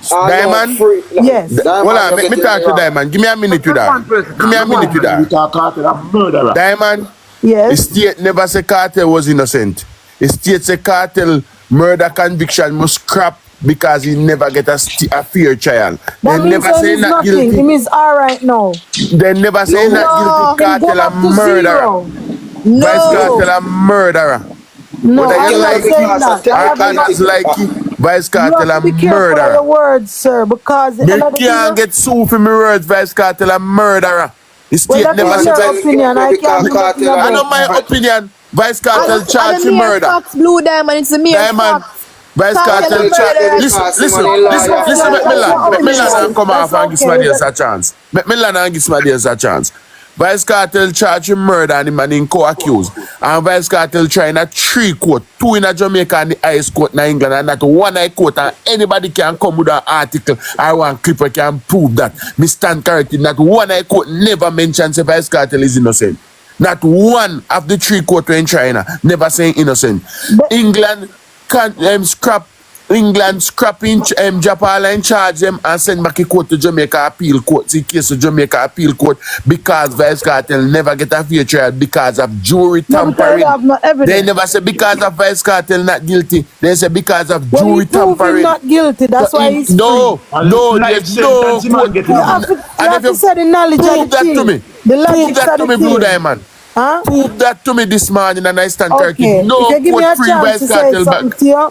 Diamond? Yes. Hold on, let me talk to Diamond. Give me a minute to that. Give me a minute to that. Diamond? Yes. The state never say Cartel was innocent. The state say Cartel murder conviction must scrap because he never get a fair trial. That They means never say he's not nothing. guilty. He means alright now. They never say not guilty. Cartel a murderer. Vice Cartel a murderer. No, Whether I'm you not like saying it that. or not like it, Vice You Cartel have a to be careful of murderer. your words, sir, because Me can't get sued for my words, Vice Cartel a murderer. The state well, never that's your said opinion. I can't do nothing I about know my that. opinion. Vice Cartel charge for mere murder. facts, Blue Diamond. It's a mere Diamond. facts. Vice Cartel charge. Listen, let me land and come off and give somebody else a chance. Let me land and give somebody else a chance. Vice Cartel charge him murder and him and him co-accused. And Vice Cartel trying a 3 court, 2 in a Jamaica and the highest court in England, and not 1 high court, and anybody can come with an article or one clip where can prove that. Me stand corrected. Not 1 high court never mentions the Vice Cartel is innocent. Not 1 of the 3 court in China never saying innocent. England can scrap Japan and charge them and send back a court to Jamaica appeal court, the case to Jamaica appeal court, because Vice Cartel never get a fair trial because of jury tampering. They never say because of Vice Cartel not guilty. They say because of jury tampering. Not guilty. That's why he's no, free. there's no court. You have to say the knowledge of Prove the that thing. to me. Prove that to me, Blue Diamond. Huh? Prove that to me this morning and I stand corrected. Okay. No if you give me a court free chance Vice to say Cartel something back. to you,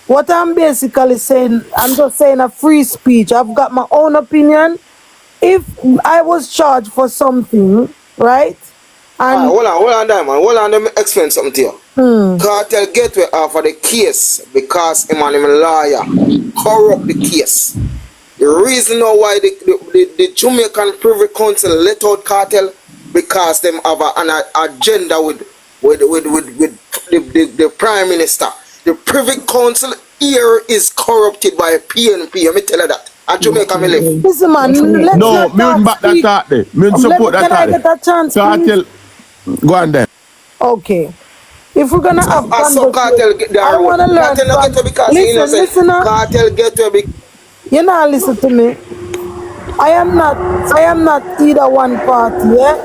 what I'm basically saying, I'm just saying a free speech. I've got my own opinion. If I was charged for something, right? And hold on, Diamond. Hold on, let me explain something to you. Cartel Gateway offer the case because him and him lawyer corrupt the case. The reason why the Jamaican Privy Council let out Cartel because them have an agenda with the Prime Minister. The Privy Council here is corrupted by PNP. Let me tell you that. And Jamaica me live. Listen, man, let's No, not me wouldn't back that speak. thought there. Me wouldn't support that Can I thought get there. a chance, Cartel, go on then. Okay. If we're gonna have Cartel get there. I wanna learn Cartel not get to because he innocent. listen up. Cartel get to because You know, listen to me. I am not either one party, yeah?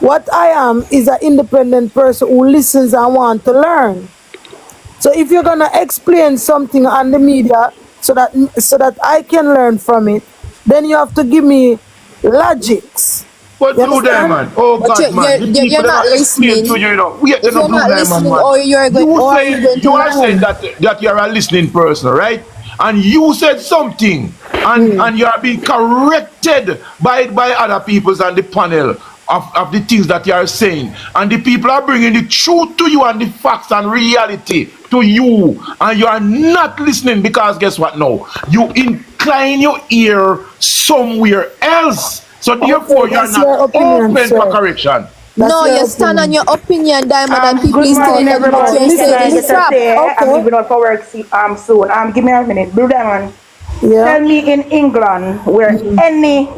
What I am is an independent person who listens and want to learn. So if you're gonna explain something on the media so that I can learn from it, then you have to give me logics. But Blue Diamond, oh But God, man, the you're people not that explain listening. to you, you know, we If the you're Blue not Diamond, listening, man. or you're going, You or say you're going to you are saying learn. that you are a listening person, right? And you said something, and you are being corrected by other peoples on the panel of the things that you are saying, and the people are bringing the truth to you and the facts and reality to you, and you are not listening because guess what? Now you incline your ear somewhere else. So therefore, you are not open for correction. No, you stand on your opinion, Diamond, and people is telling that what you're saying is crap. I'm leaving out for work soon. Give me a minute. Blue Diamond, tell me in England where any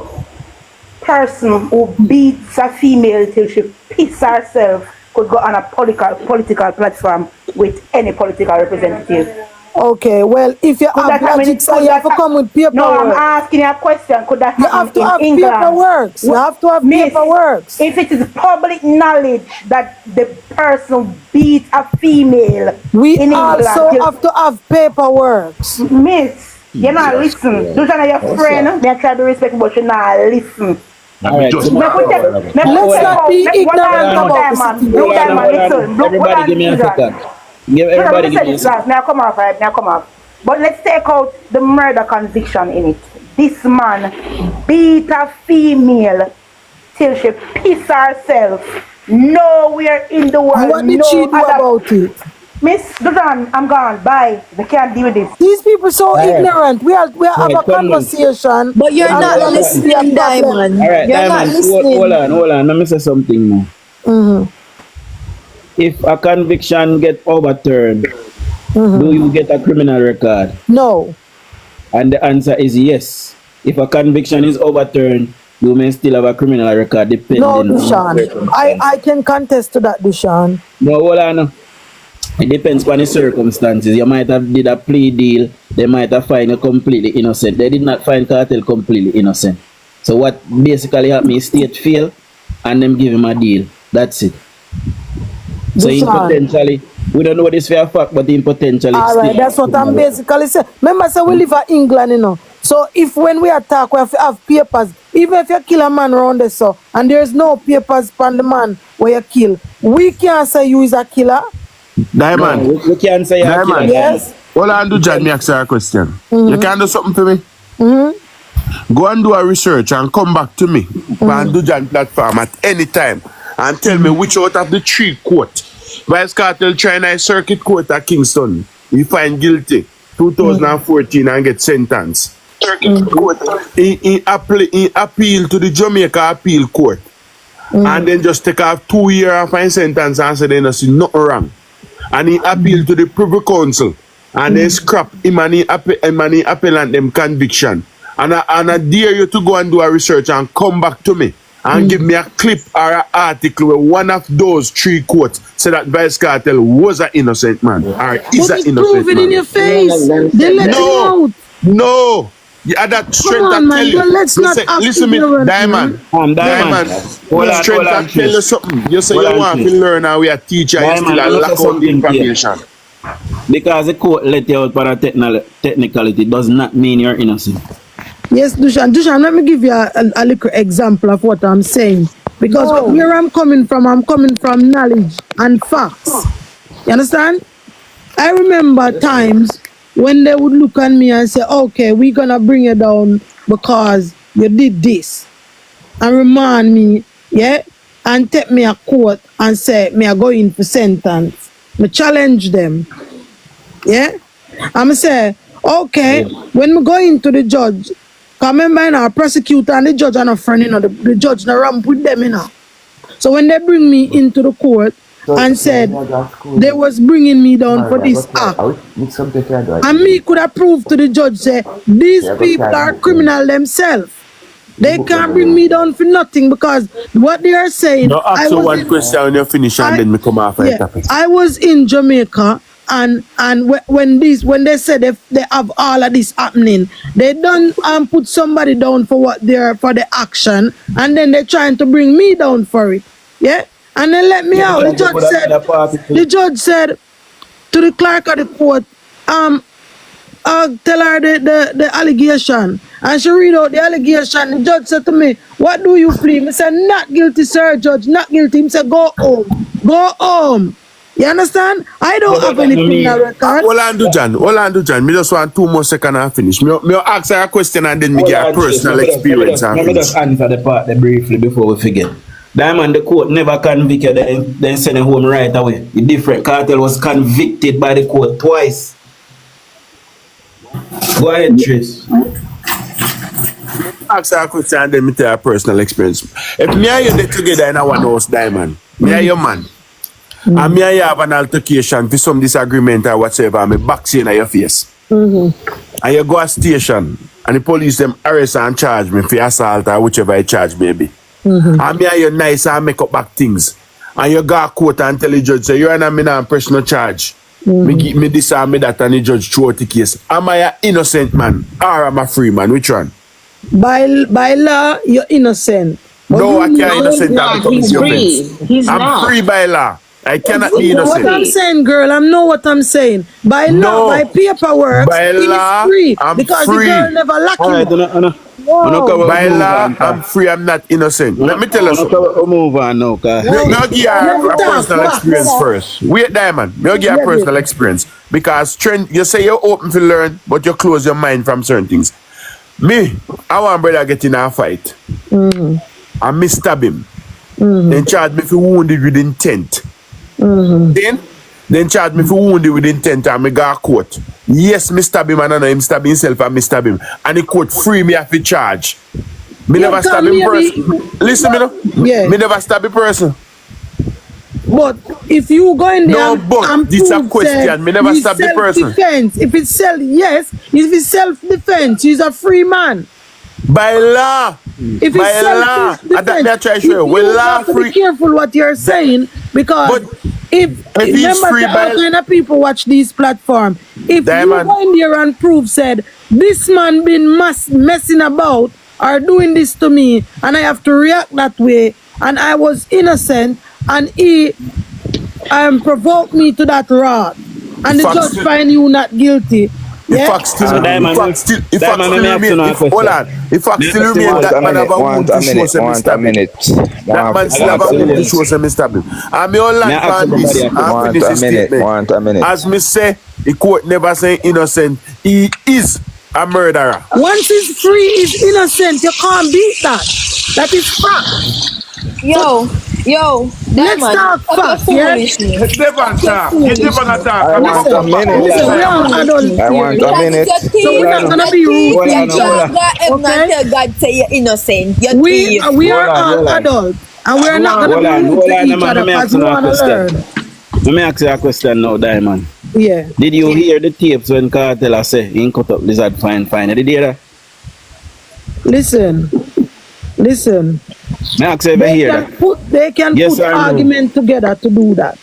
person who beats a female till she pisses herself could go on a political platform with any political representative. Okay, well, if you have logic, so you have to come with paperwork. No, I'm asking you a question. Could that happen in England? You have to have paperwork. If it is public knowledge that the person beat a female we in England, also have to have paperwork. Miss, you're not listen. Those are your friend. They try to respect, but you're not listen. Let's not be ignorant about this. Everybody give me a second. Give everybody Let me say this last. Now come off, right? Now come off. But let's take out the murder conviction in it. This man beat a female till she piss herself. Nowhere in the world. And what did she do about it? Miss Dujan, I'm gone. Bye. We can't deal with this. These people so ignorant. We have a conversation. But you're and not we have listening, a problem. Diamond. All right, You're not Diamond, listening. hold on. Let me say something now. If a conviction get overturned, do you get a criminal record? No. And the answer is yes. If a conviction is overturned, you may still have a criminal record depending No, on Dushan. I can contest to that, Dushan. No, hold on. It depends on the circumstances. You might have did a plea deal. They might have found you completely innocent. They did not find Cartel completely innocent. So what basically happened is state fail and them give him a deal. That's it. So in potentially, we don't know this for a fact, but in potentially. Alright, that's what I'm basically saying. Remember, so we live in England, you know. So if when we attack, we have to have papers. Even if you kill a man around there, so and there's no papers on the man where you kill, we can't say you is a killer. Diamond. No, we can't say you're a killer. Yes. Hold on, Dujan, me ask you a question. You can do something for me? Go and do a research and come back to me on Dujan platform at any time and tell me which out of the 3 court Vice Cartel China Circuit Court at Kingston he find guilty 2014 and get sentenced. Circuit Court he appeal to the Jamaica Appeal Court and then just take off 2 years and find sentence and say they don't see nothing wrong. And he appeal to the Privy Council and they scrap him and he appellant them conviction. And I dare you to go and do a research and come back to me and give me a clip or an article where one of those 3 courts say that Vice Cartel was an innocent man or is an innocent prove it man. in your face. They let you out. No. Yeah, that strength Come on, I tell man, you. but let's not Listen me, ignorant, Diamond. man. Diamond. Strength I tell you something. You say you want to learn and we are teacher, you still a lack of information. Because the court let you out for a technicality does not mean you're innocent. Yes, Dushan. Dushan, let me give you a little example of what I'm saying. Because where I'm coming from knowledge and facts. You understand? I remember times when they would look at me and say, okay, we're going to bring you down because you did this. And remind me, yeah, and take me a court and say, me I go in for sentence. Me challenge them. Yeah? I'm say, okay, when we go into the judge, because remember, you know, a prosecutor and the judge are not friend, you know, the judge not ramp with them, you know. So when they bring me into the court and said they was bringing me down for this act, and me could have proved to the judge, say, these people are criminal themselves. They can't bring me down for nothing because what they are saying. No, ask you one question when you finish and then me come off the topic. I was in Jamaica and when they said they have all of this happening, they don't put somebody down for what they're for the action, and then they're trying to bring me down for it. Yeah, and then let me out. The judge said to the clerk of the court, tell her the allegation. And she read out the allegation. The judge said to me, what do you plead? I said, not guilty, sir, judge, not guilty. He said, go home. Go home. You understand? I don't have any criminal record. Hold on, Dujan. Me just want 2 more seconds and finish. Me ask her a question and then me get a personal experience. Let me just answer the part briefly before we forget. Diamond, the court never convicted then send him home right away. The different Cartel was convicted by the court twice. Go ahead, Trace. Ask her a question and then me tell her personal experience. If me and you get together in one house, Diamond, me and your man, and me and you have an altercation for some disagreement or whatsoever, and me box you in your face. And you go to station and the police them arrest and charge me for assault or whichever I charge me be. And me and you nice and make up back things. And you go to court and tell the judge, say, you're not me now press no charge. Me this and me that, and the judge throw the case. Am I an innocent man or am I a free man? Which one? By law, you're innocent. No, I can't innocent. He's free. He's I'm not. free by law. I cannot be innocent. What I'm saying, girl, I know what I'm saying. By law, by paperwork, by law, he's free I'm because free. the girl never lock him. By law, I'm free, I'm not innocent. Let me tell you something. Move on now, cause I'll give you a personal experience first. Wait, Diamond. I'll give you a personal experience. Because strength, you say you're open to learn, but you close your mind from certain things. Me, I want brother get in a fight. I misstab him. Then charge me for wounded with intent. Then charge me for wounded with intent and me go to court. Yes, me stab him and I know him stab himself and me stab him. And the court free me off the charge. Me never stab him person. Listen, me no. Me never stab a person. But if you go in there and this a question, me never stab the person. If it's self-defense, he's a free man. By law. If by it's law. self-defense, You have to be careful what you're saying, because if remember free all kind of people watch these platforms. If you go in there and prove said this man been messing about or doing this to me and I have to react that way and I was innocent and he provoked me to that rod and the judge find you not guilty. If facts still remain that man have a wound to show some stabbing. That man still have a wound to show some stabbing. And me all like on this and finish his statement. As me say, the court never say innocent. He is a murderer. Once he's free, he's innocent. You can't beat that. That is fact. Let's talk facts, yes? Devon talk. I want a minute. So we're not gonna be rude. God say you're innocent. We are all adults, and we're not gonna be rude to each other because we wanna learn. Let me ask you a question now, Diamond. Yeah. Did you hear the tapes when Cartel say he cut up Lizard fine? Did you hear that? Listen. May I ask you if you hear that? They can put argument together to do that.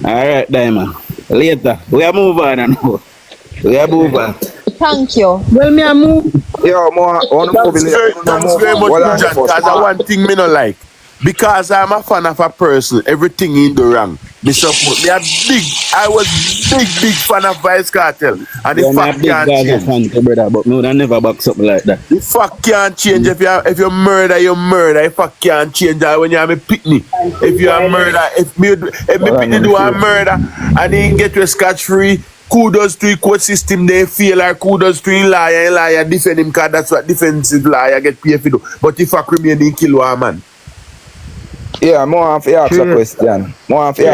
Alright, Diamond. Later. We are move on now. Thank you. Well, me I move. Yo, thanks very much, John, because I one thing me no like. Because I'm a fan of a person, everything in the wrong. I was big fan of Vice Cartel. And the fact can't change. Brother, but no, that never backs up like that. The fact can't change. If you murder, you murder. The fact can't change when you have a pitney. If you are murder, if me pitney do a murder and he get you scotch free, kudos to the court system, they feel like kudos to the liar defend him because that's what defensive liar get paid for do. But if fact remain, he kill one man. Yeah, I want to ask a question. I want to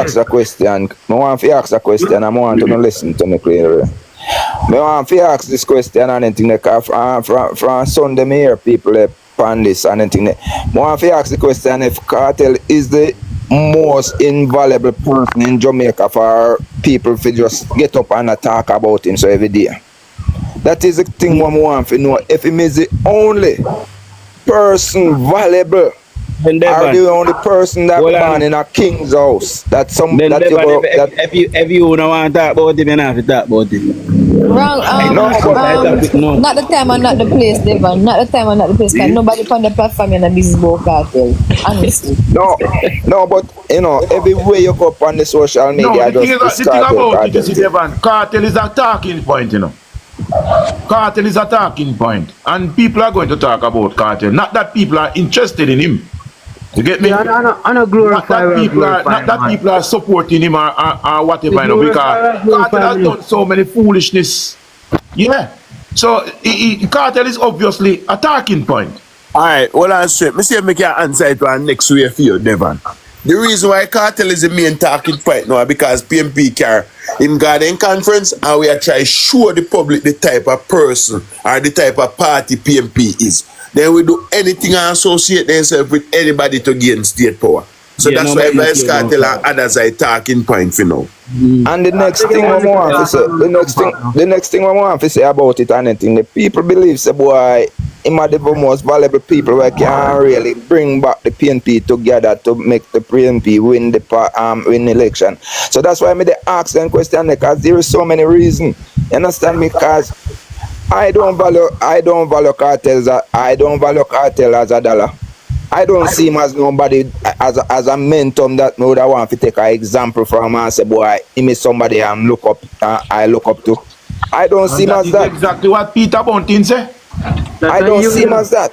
ask a question and I want to listen to me clearly. I want to ask this question and anything like from Sunday me hear people on this and anything. I want to ask the question if Cartel is the most invaluable person in Jamaica for people to just get up and talk about him so every day. That is the thing I want to know. If he is the only person valuable, are the only person that born in a king's house. That's some that if you don't want to talk about him, you don't have to talk about him. Wrong. Not the time and not the place, Devon. Not the time and not the place. Nobody on the platform in this book Cartel. Honestly. No, but you know, everywhere you go up on the social media, the thing about it is, Devon, Cartel is a talking point, you know. Cartel is a talking point, and people are going to talk about Cartel. Not that people are interested in him. You get me? Yeah, I don't glorify not that people are supporting him or whatever, you know, because Cartel has done so many foolishness. Yeah. So Cartel is obviously a talking point. Alright, well I'm straight. Me see if I can answer it one next way for you, Devon. The reason why Cartel is the main talking point now because PMP car in Garden Conference and we are trying to show the public the type of person or the type of party PMP is. Then we do anything and associate themselves with anybody to gain state power. So that's why Vice Cartel and others are talking point for now. And the next thing I want to say, the next thing I want to say about it and anything, the people believe say boy, him are the most valuable people who can really bring back the PNP together to make the PNP win the election. So that's why I made the ask them question because there is so many reasons. You understand me? Because I don't value Cartel as a dollar. I don't see him as nobody as a mentor that would want to take an example from and say, boy, him is somebody I look up to. I don't see him as that. Exactly what Peter Bunting said. I don't see him as that.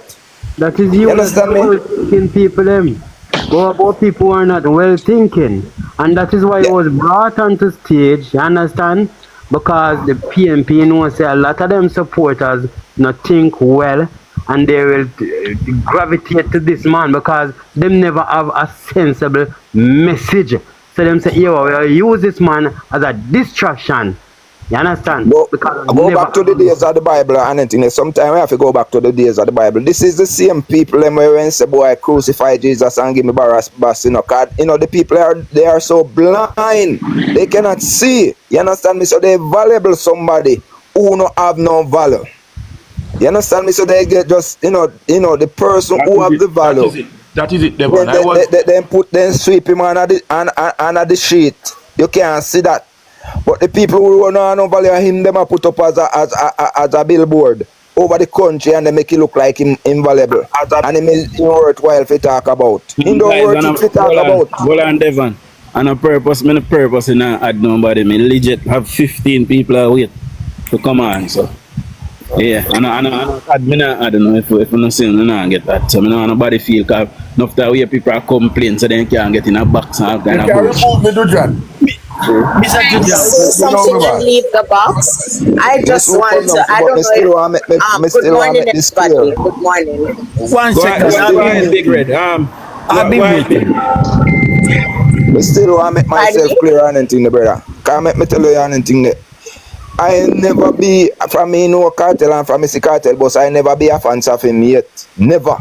That is You you understand me? thinking people them. But about people who are not well thinking. And that is why he was brought onto stage, you understand? Because the PNP knows say a lot of them supporters not think well and they will gravitate to this man because them never have a sensible message. So them say, yo, we'll use this man as a distraction. You understand? Because Go back to the days of the Bible and anything. Sometimes we have to go back to the days of the Bible. This is the same people them when say, boy, crucify Jesus and give me Barabbas, you know, cause, you know, the people are so blind. They cannot see. You understand me? So they valuable somebody who no have no value. You understand me? So they get just, you know, the person who have the value. That is it, Devon. Then sweep him under the sheet. You can't see that. But the people who don't have no value of him, them are put up as a billboard over the country and they make it look like him invaluable. And him is worthwhile to talk about. Him don't worth it to talk about. Hold on, Devon. And a purpose in add nobody. Me legit have 15 people wait to come on. So yeah, I don't know if you not see me get that. So I don't nobody feel cause enough that way people are complaining so they can't get in a box and kind of remove me, Dujan. Mr. Can I say something and leave the box? I just want to, I don't know if, good morning everybody, good morning. One second, go ahead, Big Red. I'll be waiting. I still want to make myself clear on anything, brother. Can't make me tell you on anything there. I never be, from me know Cartel and from me see Cartel, but I never be a fan of him yet. Never.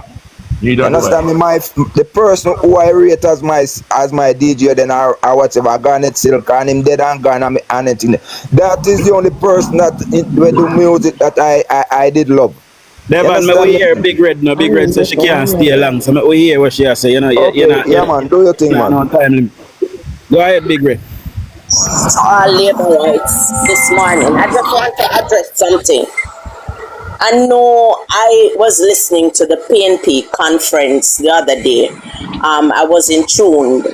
You understand me? The person who I rate as my DJ then or whatever, Garnet Silk and him dead and gone and anything. That is the only person that will do music that I did love. Devon, me we hear Big Red, no Big Red, so she can't stay long. So me we hear what she has say, you know. Okay, man, do your thing, man. No time limit. Go ahead, Big Red. All labor rights this morning. I just want to address something. I know I was listening to the PNP conference the other day. I was in tune,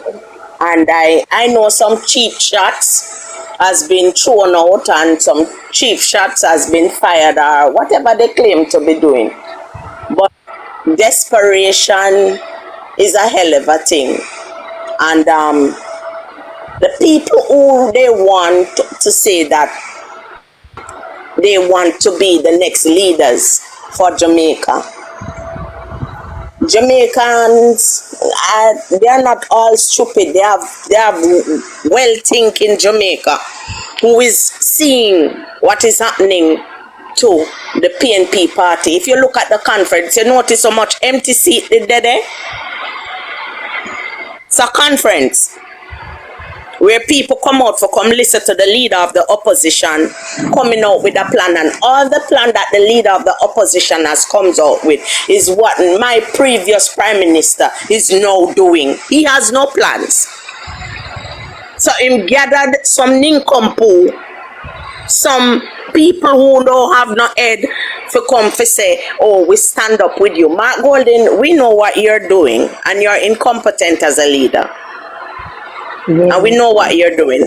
and I know some cheap shots has been thrown out and some cheap shots has been fired or whatever they claim to be doing. But desperation is a hell of a thing. And the people who they want to say that they want to be the next leaders for Jamaica. Jamaicans, they are not all stupid. They have well-thinking Jamaica who is seeing what is happening to the PNP party. If you look at the conference, you notice how much empty seat there. It's a conference where people come out for come listen to the leader of the opposition coming out with a plan, and all the plan that the leader of the opposition has comes out with is what my previous prime minister is now doing. He has no plans. So him gathered some nincompoop, some people who don't have no head for come to say, oh, we stand up with you. Mark Golden, we know what you're doing and you're incompetent as a leader. And we know what you're doing.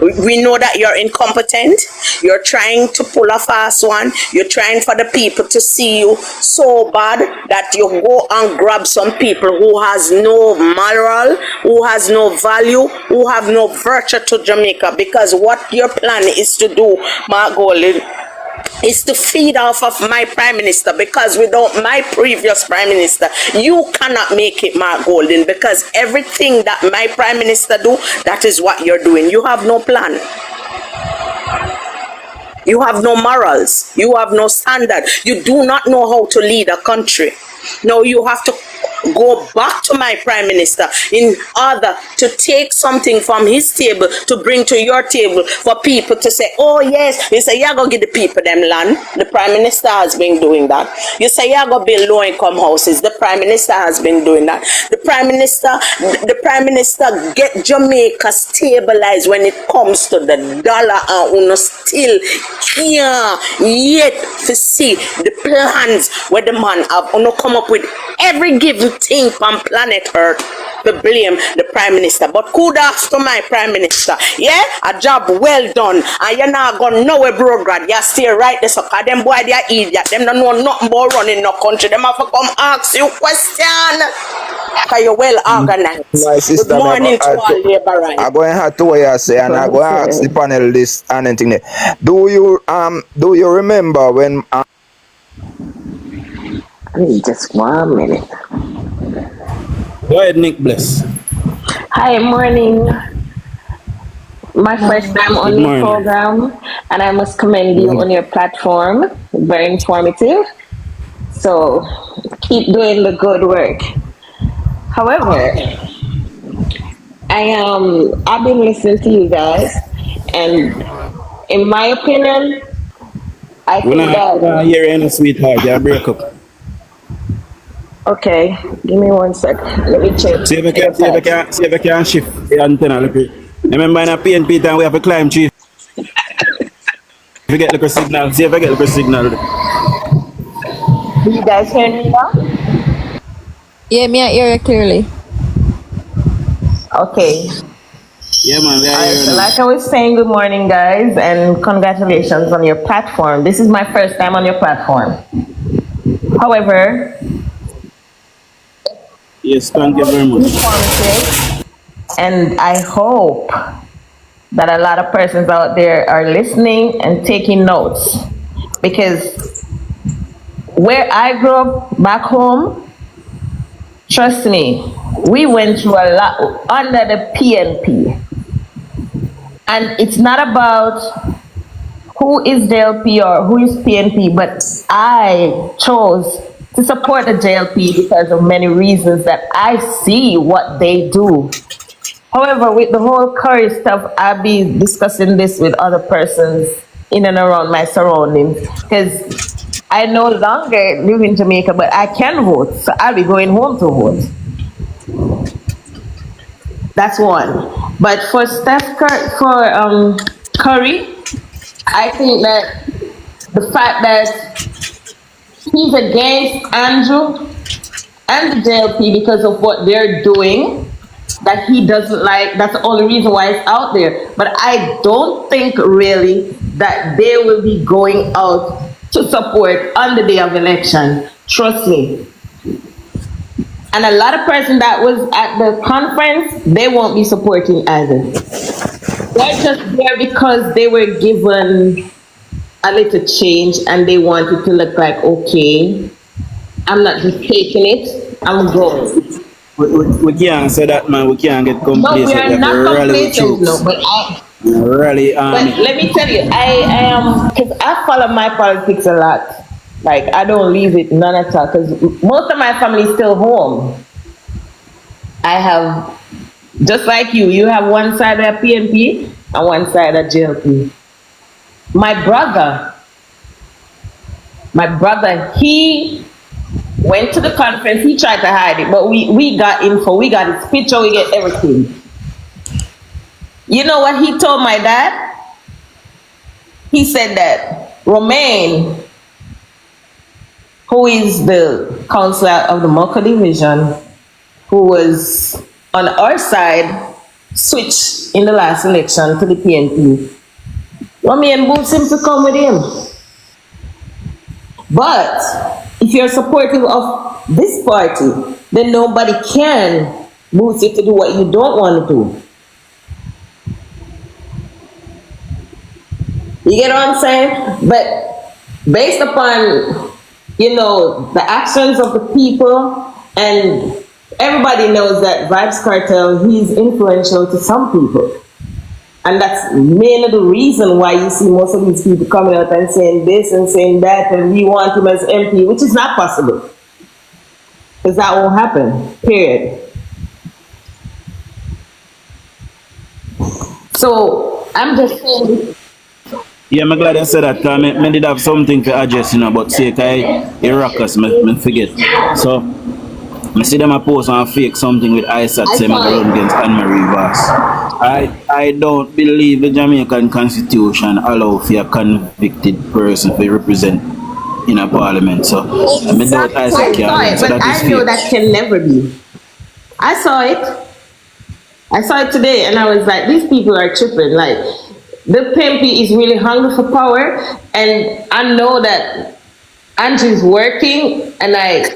We know that you're incompetent. You're trying to pull a fast one. You're trying for the people to see you so bad that you go and grab some people who has no moral, who has no value, who have no virtue to Jamaica. Because what your plan is to do, Mark Golden, is to feed off of my prime minister, because without my previous prime minister, you cannot make it, Mark Golden, because everything that my prime minister do, that is what you're doing. You have no plan. You have no morals. You have no standard. You do not know how to lead a country. No, you have to go back to my prime minister in order to take something from his table to bring to your table for people to say, oh yes, you say, yeah, go give the people them land. The prime minister has been doing that. You say, yeah, go build low income houses. The prime minister has been doing that. The prime minister get Jamaica stabilized when it comes to the dollar, and uno still can't yet to see the plans where the man have uno come up with every given thing on planet Earth to blame the Prime Minister. But kudos to my Prime Minister. Yeah, a job well done. And you're not going nowhere, bro, grad. You stay right there, so cause them boy, they are idiot. Them don't know nothing about running no country. Them have to come ask you question. Cause you're well organized. My sister, Good morning to all laborers. I'm going to have to what you say, and I'm going to ask the panel this and anything there. Do you remember when just 1 minute. Go ahead, Nick Bless. Hi, morning. My first time on your program, and I must commend you on your platform. Very informative. So keep doing the good work. However, I've been listening to you guys, and in my opinion, I think that. We're not hearing you, sweetheart. You break up. Okay, give me 1 sec. Let me check. See if I can shift the antenna. Look. Remember in a PNP time we have to climb tree. If you get the signal, see if I get the signal. Do you guys hear me now? Yeah, me I hear you clearly. Okay. Yeah, man. So like I was saying, good morning, guys, and congratulations on your platform. This is my first time on your platform. However, yes, thank you very much. And I hope that a lot of persons out there are listening and taking notes, because where I grew up back home, trust me, we went through a lot under the PNP. And it's not about who is JLP or who is PNP, but I chose to support the JLP because of many reasons that I see what they do. However, with the whole Currie stuff, I'll be discussing this with other persons in and around my surroundings, because I no longer live in Jamaica, but I can vote, so I'll be going home to vote. That's one. But for Currie, I think that the fact that he's against Andrew and the JLP because of what they're doing, that he doesn't like, that's the only reason why it's out there. But I don't think really that they will be going out to support on the day of election. Trust me. And a lot of persons that was at the conference, they won't be supporting either. They're just there because they were given a little change and they wanted to look like, okay, I'm not just taking it, I'm going. We can't say that, man. We can't get complacent. No, we are not complacent, no, but but let me tell you, I am, because I follow my politics a lot. Like, I don't leave it none at all, because most of my family is still home. I have, just like you have one side of PNP and one side of JLP. My brother, he went to the conference, he tried to hide it, but we got info, we got his picture, we get everything. You know what he told my dad? He said that Romaine, who is the councillor of the Mocha division, who was on our side, switched in the last election to the PNP. Romaine boots him to come with him. But if you're supportive of this party, then nobody can boost you to do what you don't want to do. You get what I'm saying? But based upon, the actions of the people, and everybody knows that Vibes Cartel, he's influential to some people. And that's mainly the reason why you see most of these people coming out and saying this and saying that, and we want him as MP, which is not possible. Because that won't happen, period. So, I'm just saying. Yeah, I'm glad I said that, because I did have something to address, but say, because I ruckus, I forget. So, I see them a post on fake something with Isaac saying Maroon against Anne-Marie Voss. I don't believe the Jamaican Constitution allow for a convicted person to represent in a parliament. So I mean doubt I Isaac saw can win. it, So but that is I know fair. that can never be. I saw it. I saw it today, and I was like, these people are tripping. Like, the PMP is really hungry for power, and I know that Andrew's working, and I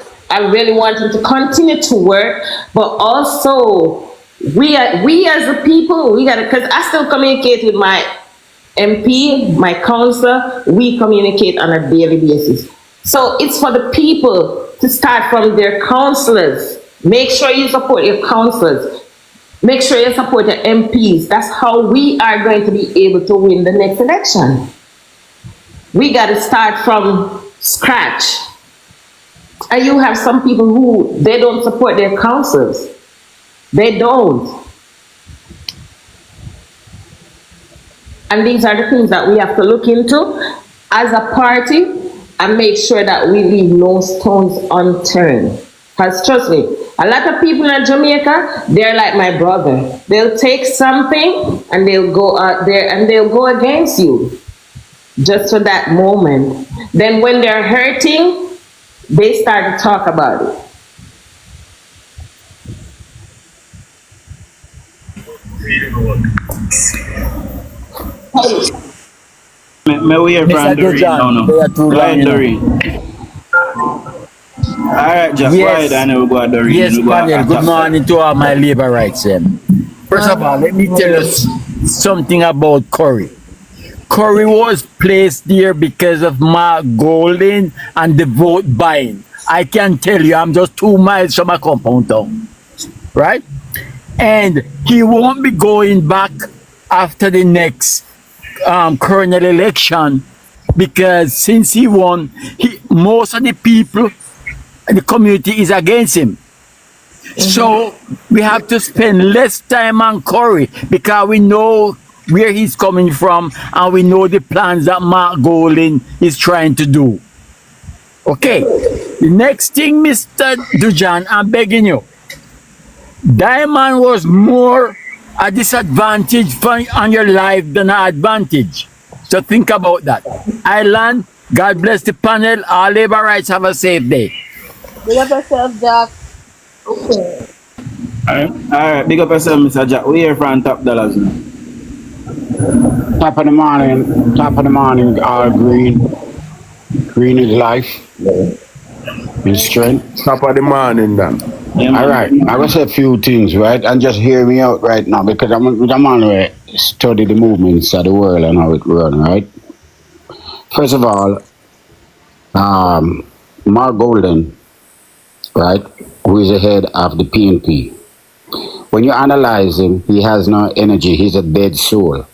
really want him to continue to work, but also we as a people, we gotta, because I still communicate with my MP, my councillor, we communicate on a daily basis. So it's for the people to start from their councillors. Make sure you support your councillors. Make sure you support your MPs. That's how we are going to be able to win the next election. We got to start from scratch. And you have some people who, they don't support their councillors. They don't. And these are the things that we have to look into as a party and make sure that we leave no stones unturned. Because trust me, a lot of people in Jamaica, they're like my brother. They'll take something and they'll go out there and they'll go against you just for that moment. Then when they're hurting, they start to talk about it. May we hear from Doreen now, no? Go ahead, Doreen. Alright, Jack, go ahead and we'll go to Doreen. Yes, We'll go panel. Good after. morning to all my labor rights. First of all, let me tell you something about Currie. Currie was placed there because of Mark Golden and the vote buying. I can tell you, I'm just 2 miles from a compound town, right? And he won't be going back after the next colonel election because since he won, most of the people in the community is against him. So we have to spend less time on Currie because we know where he's coming from and we know the plans that Mark Golden is trying to do. Okay, the next thing, Mr. DUJON, I'm begging you. Diamond was more a disadvantage on your life than an advantage. So think about that. Island, God bless the panel. All labor rights have a safe day. Big up yourself, Jack. Okay. Alright, big up yourself, Mr. Jack. We here from Top Dollars now. Top of the morning, all green. Green is life. Is strength. Top of the morning, then. Yeah, all right, I will say a few things, right? And just hear me out right now because I'm on to study the movements of the world and how it runs, right? First of all, Mark Golden, right, who is the head of the PNP. When you analyze him, he has no energy. He's a dead soul.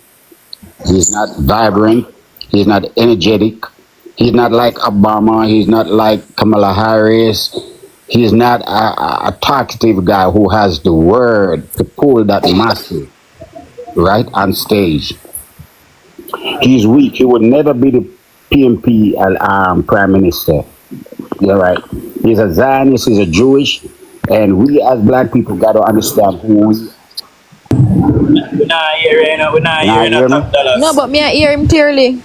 He's not vibrant. He's not energetic. He's not like Obama. He's not like Kamala Harris. He's not a talkative guy who has the word to pull that massive, right, on stage. He's weak. He would never be the PNP prime minister. You're right. He's a Zionist. He's a Jewish. And we as black people got to understand who we We're not hearing Top Dollars. No, but me I hear him clearly.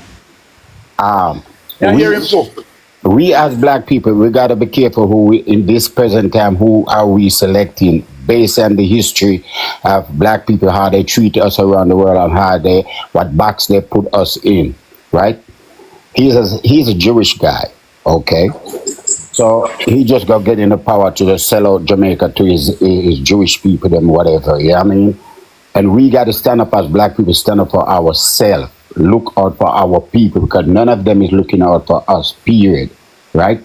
We as black people, we gotta be careful who we, in this present time, who are we selecting based on the history of black people, how they treat us around the world and how what box they put us in, right? He's a Jewish guy, okay? So he just got getting the power to just sell out Jamaica to his Jewish people and whatever, you know what I mean? And we got to stand up as black people, stand up for ourselves, look out for our people, because none of them is looking out for us, period, right?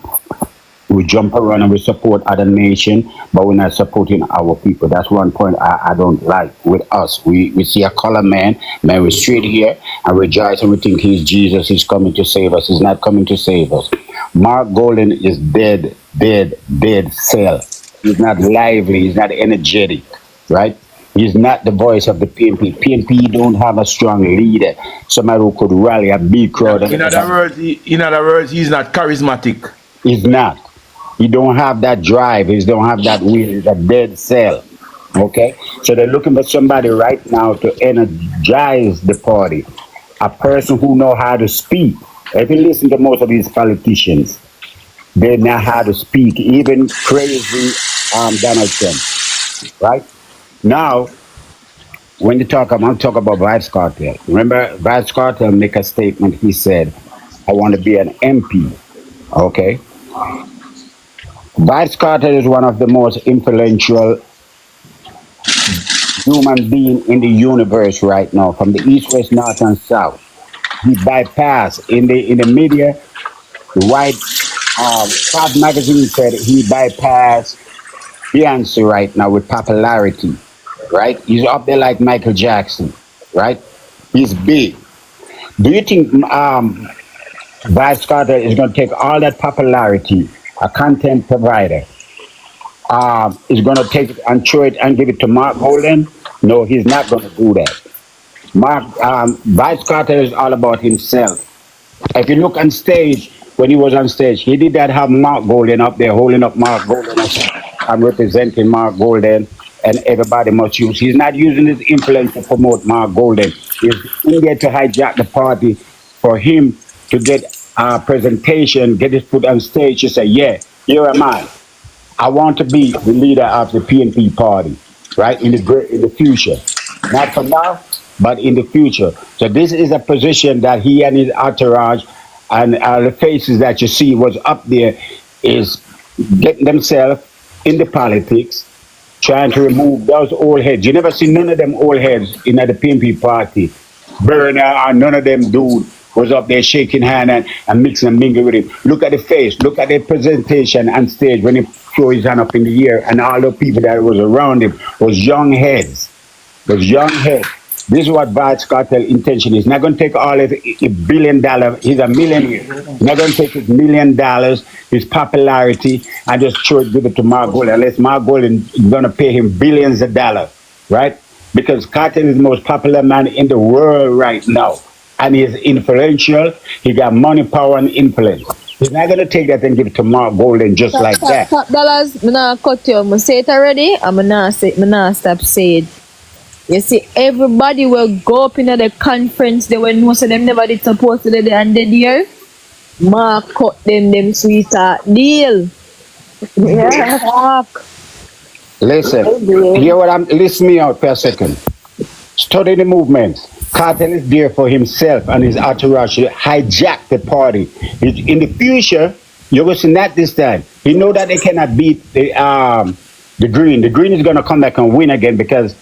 We jump around and we support other nations, but we're not supporting our people. That's one point I don't like with us. We see a color man, we're straight here, and rejoice and we think he's Jesus, he's coming to save us. He's not coming to save us. Mark Golden is dead cell. He's not lively, he's not energetic, right? He's not the voice of the PNP. PNP don't have a strong leader, somebody who could rally a big crowd. In other words, he's not charismatic. He's not. He don't have that drive. He don't have that will. He's a dead cell. Okay? So they're looking for somebody right now to energize the party. A person who know how to speak. If you listen to most of these politicians, they know how to speak, even crazy Donald Trump, right? Now, when you talk, I'm going to talk about Vybz Cartel. Remember, Vybz Cartel make a statement. He said, I want to be an MP, okay? Vybz Cartel is one of the most influential human being in the universe right now, from the east, west, north, and south. He bypassed in the media. The white Fab magazine said he bypassed Beyonce right now with popularity, right? He's up there like Michael Jackson, right? He's big. Do you think Vybz Cartel is going to take all that popularity, a content provider, is going to take it and throw it and give it to Mark Golden? No, he's not going to do that. Vybz Cartel is all about himself. If you look on stage, when he was on stage, he did not have Mark Golden up there holding up Mark Golden and representing Mark Golden, and everybody must use. He's not using his influence to promote Mark Golden. He's in there to hijack the party for him to get a presentation, get his foot on stage to say, yeah, here am I. I want to be the leader of the PNP party, right, in the future. Not for now, but in the future. So this is a position that he and his entourage and the faces that you see was up there is getting themselves into politics, trying to remove those old heads. You never see none of them old heads in the PNP party. Burner and none of them dude was up there shaking hand and mixing and mingling with him. Look at the face, look at the presentation on stage when he threw his hand up in the air, and all the people that was around him was young heads. Those young heads. This is what Vybz Cartel intention is. Not going to take all his $1 billion. He's a millionaire. Not going to take his $1 million, his popularity, and just give it to Mark Golden. Unless Mark Golden is going to pay him billions of dollars, right? Because Cartel is the most popular man in the world right now, and he's influential. He got money, power, and influence. He's not going to take that and give it to Mark Golden just like that. Top dollars, I'm not cut you. I say it already. I'm not stop saying it. You see, everybody will go up in the conference. They will know so them never did support to the and then here. Mark cut them sweetheart deal. Yeah. Fuck. Listen, hear what listen me out for a second. Study the movement. Cartel is there for himself and his entourage to hijack the party. In the future, you're going to see that this time. You know that they cannot beat the Green. The Green is going to come back and win again because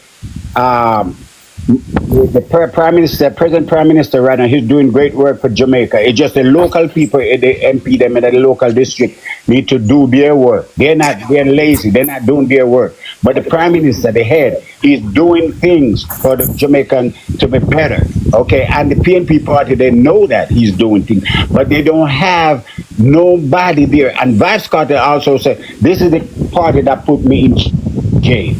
the present prime minister right now, he's doing great work for Jamaica. It's just the local people, the MP, them in the local district need to do their work. They're lazy. They're not doing their work. But the prime minister, the head, is doing things for the Jamaican to be better. Okay, and the PNP party, they know that he's doing things, but they don't have nobody there. And Vybz Cartel also said, this is the party that put me in jail.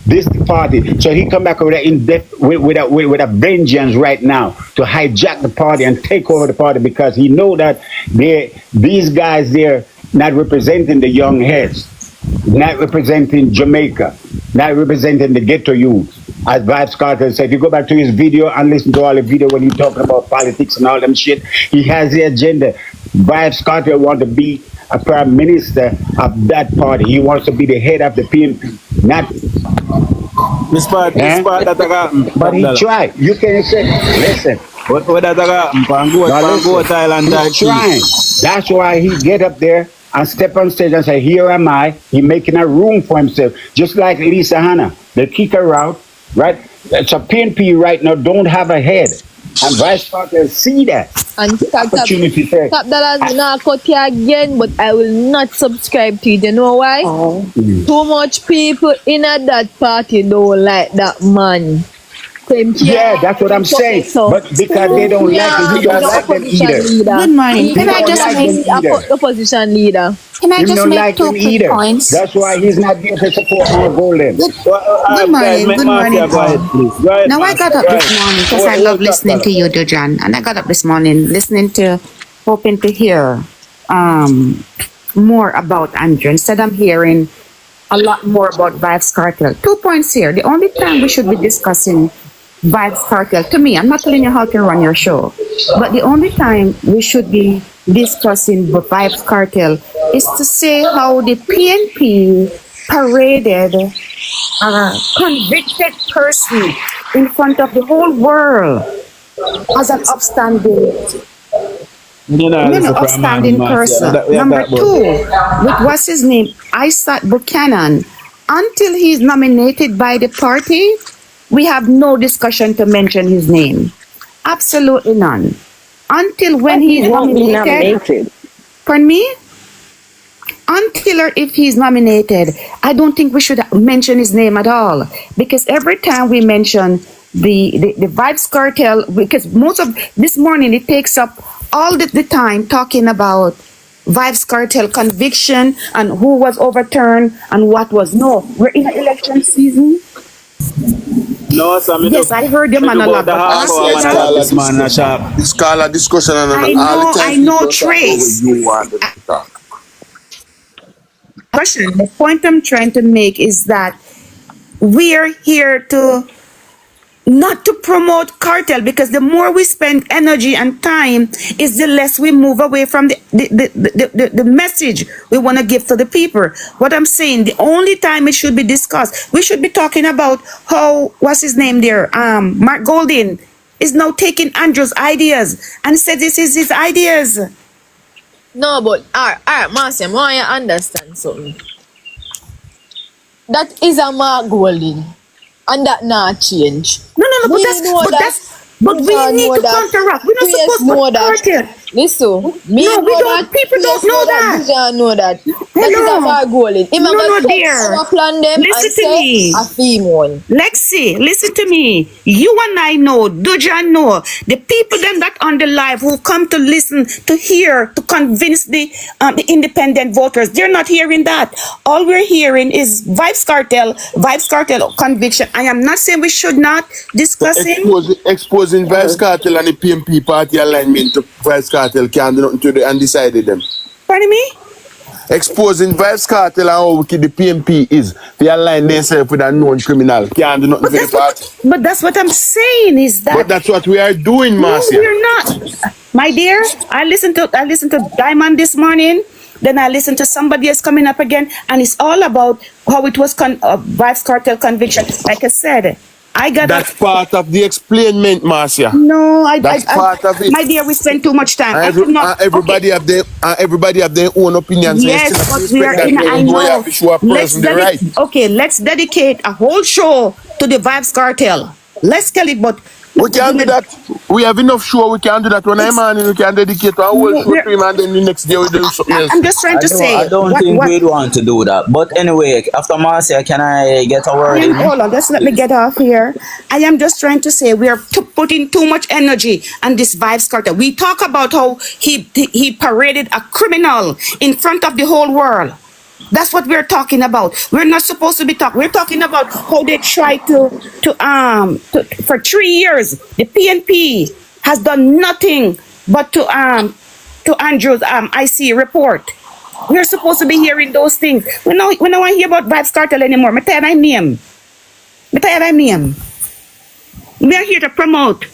This party, so he come back with a vengeance right now to hijack the party and take over the party because he know that these guys there not representing the young heads, not representing Jamaica, not representing the ghetto youth. As Vybz Cartel said, if you go back to his video and listen to all the video when he's talking about politics and all them shit, he has the agenda. Vybz Cartel want to be a prime minister of that party. He wants to be the head of the PNP, not. But he tried. You can say, listen. He's trying. That's why he get up there and step on stage and say, here am I. He making a room for himself. Just like Lisa Hanna. They kick her out, right? So PNP right now don't have a head. And Vybz Cartel see that. And top dollars will not cut you again, but I will not subscribe to it. You know why? Too much people in that party don't like that man. Yeah, that's what I'm saying. But because they don't like him, he don't like them either. Good morning. Can I just make opposition leader? Can I just make two quick points? That's why he's not there to support Mark Golden. Good morning. Good morning. Now I got up this morning because I love listening to you, DUJON, and I got up this morning hoping to hear more about Andrew. Instead, I'm hearing a lot more about Vybz Cartel. 2 points here. The only time we should be discussing Vybz Cartel, to me, I'm not telling you how to run your show. But the only time we should be discussing the Vibes Cartel is to say how the PNP paraded a convicted person in front of the whole world as an upstanding upstanding person. Number two, with what's his name, Isaac Buchanan. Until he's nominated by the party, we have no discussion to mention his name. Absolutely none. Until when he's nominated. Pardon me? Until or if he's nominated, I don't think we should mention his name at all. Because every time we mention the Vibes Cartel, because most of this morning it takes up all the time talking about Vibes Cartel conviction and who was overturned and what was. No, we're in an election season. No, sir, yes, I heard the monologue. This call a discussion and I know Trace. Question. The point I'm trying to make is that we're here to not to promote cartel, because the more we spend energy and time is the less we move away from the message we want to give to the people. What I'm saying, the only time it should be discussed, we should be talking about how, what's his name there, Mark Goldin is now taking Andrew's ideas and said this is his ideas. No, but alright, Marcia, I want you to understand something. That is a Mark Goldin. And that not change. No, but we need to counteract. We're not supposed to know that. Listen, people don't know that. DUJON know that. That is a Mark Goldin. No, dear. Plan them listen to me. A female. Lexi, listen to me. You and I know, DUJON know. The people them that on the live who come to listen, to hear, to convince the independent voters, they're not hearing that. All we're hearing is Vibes Cartel conviction. I am not saying we should not discuss it. Exposing Vibes Cartel and the PMP party alignment to Vibes Cartel can't do nothing to the undecided them. Pardon me? Exposing Vibes Cartel and how wicked the PMP is. They align themselves with a known criminal. Can't do nothing for the party. But that's what I'm saying is that. But that's what we are doing, Marcia. No, we're not. My dear, I listened to Diamond this morning. Then I listened to somebody else coming up again, and it's all about how it was Vibes Cartel conviction. Like I said, that's part of the explainment, Marcia. No, that's part of it. My dear, we spend too much time. Everybody have their own opinions. Yes, but we are in. I know. Let's dedicate a whole show to the Vibes Cartel. Let's kill it, but we can't do that. We have enough show. We can't do that. When I'm on, we can dedicate a whole show to him, and then the next day we do something else. I'm just trying to say. I don't think we'd want to do that. But anyway, after Marcia, can I get a word in? Hold on, just let me get off here. I am just trying to say we are putting too much energy on this Vibes Cartel. We talk about how he paraded a criminal in front of the whole world. That's what we're talking about. We're not supposed to be talking. We're talking about how they tried to for 3 years. The PNP has done nothing but to Andrew's IC report. We're supposed to be hearing those things. We don't want to hear about Vibes Cartel anymore. I'm tired of him. We're here to promote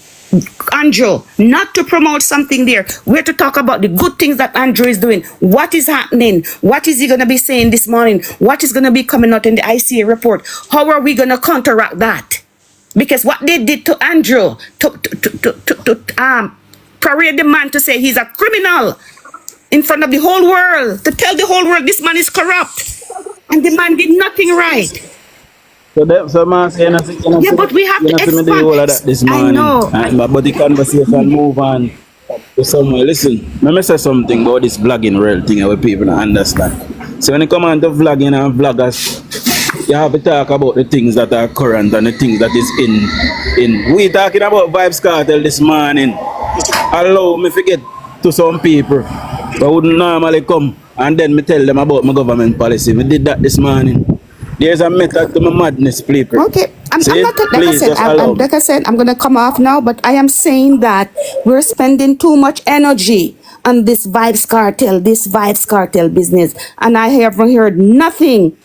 Andrew, not to promote something there. We're to talk about the good things that Andrew is doing. What is happening? What is he going to be saying this morning? What is going to be coming out in the ICA report? How are we going to counteract that? Because what they did to Andrew, to parade the man to say he's a criminal in front of the whole world, to tell the whole world this man is corrupt, and the man did nothing right. So man, but we have to expand. This morning. I know. But the conversation move on to somewhere. Listen, let me say something about this vlogging real thing where people don't understand. So when you come on to vlogging and vloggers, you have to talk about the things that are current and the things that is in. We talking about Vibes Cartel this morning. Allow me to get to some people that wouldn't normally come and then me tell them about my government policy. We did that this morning. There's a method to my madness, please. Okay, I'm not like I said, I'm gonna come off now, but I am saying that we're spending too much energy on this Vibes Cartel business, and I haven't heard nothing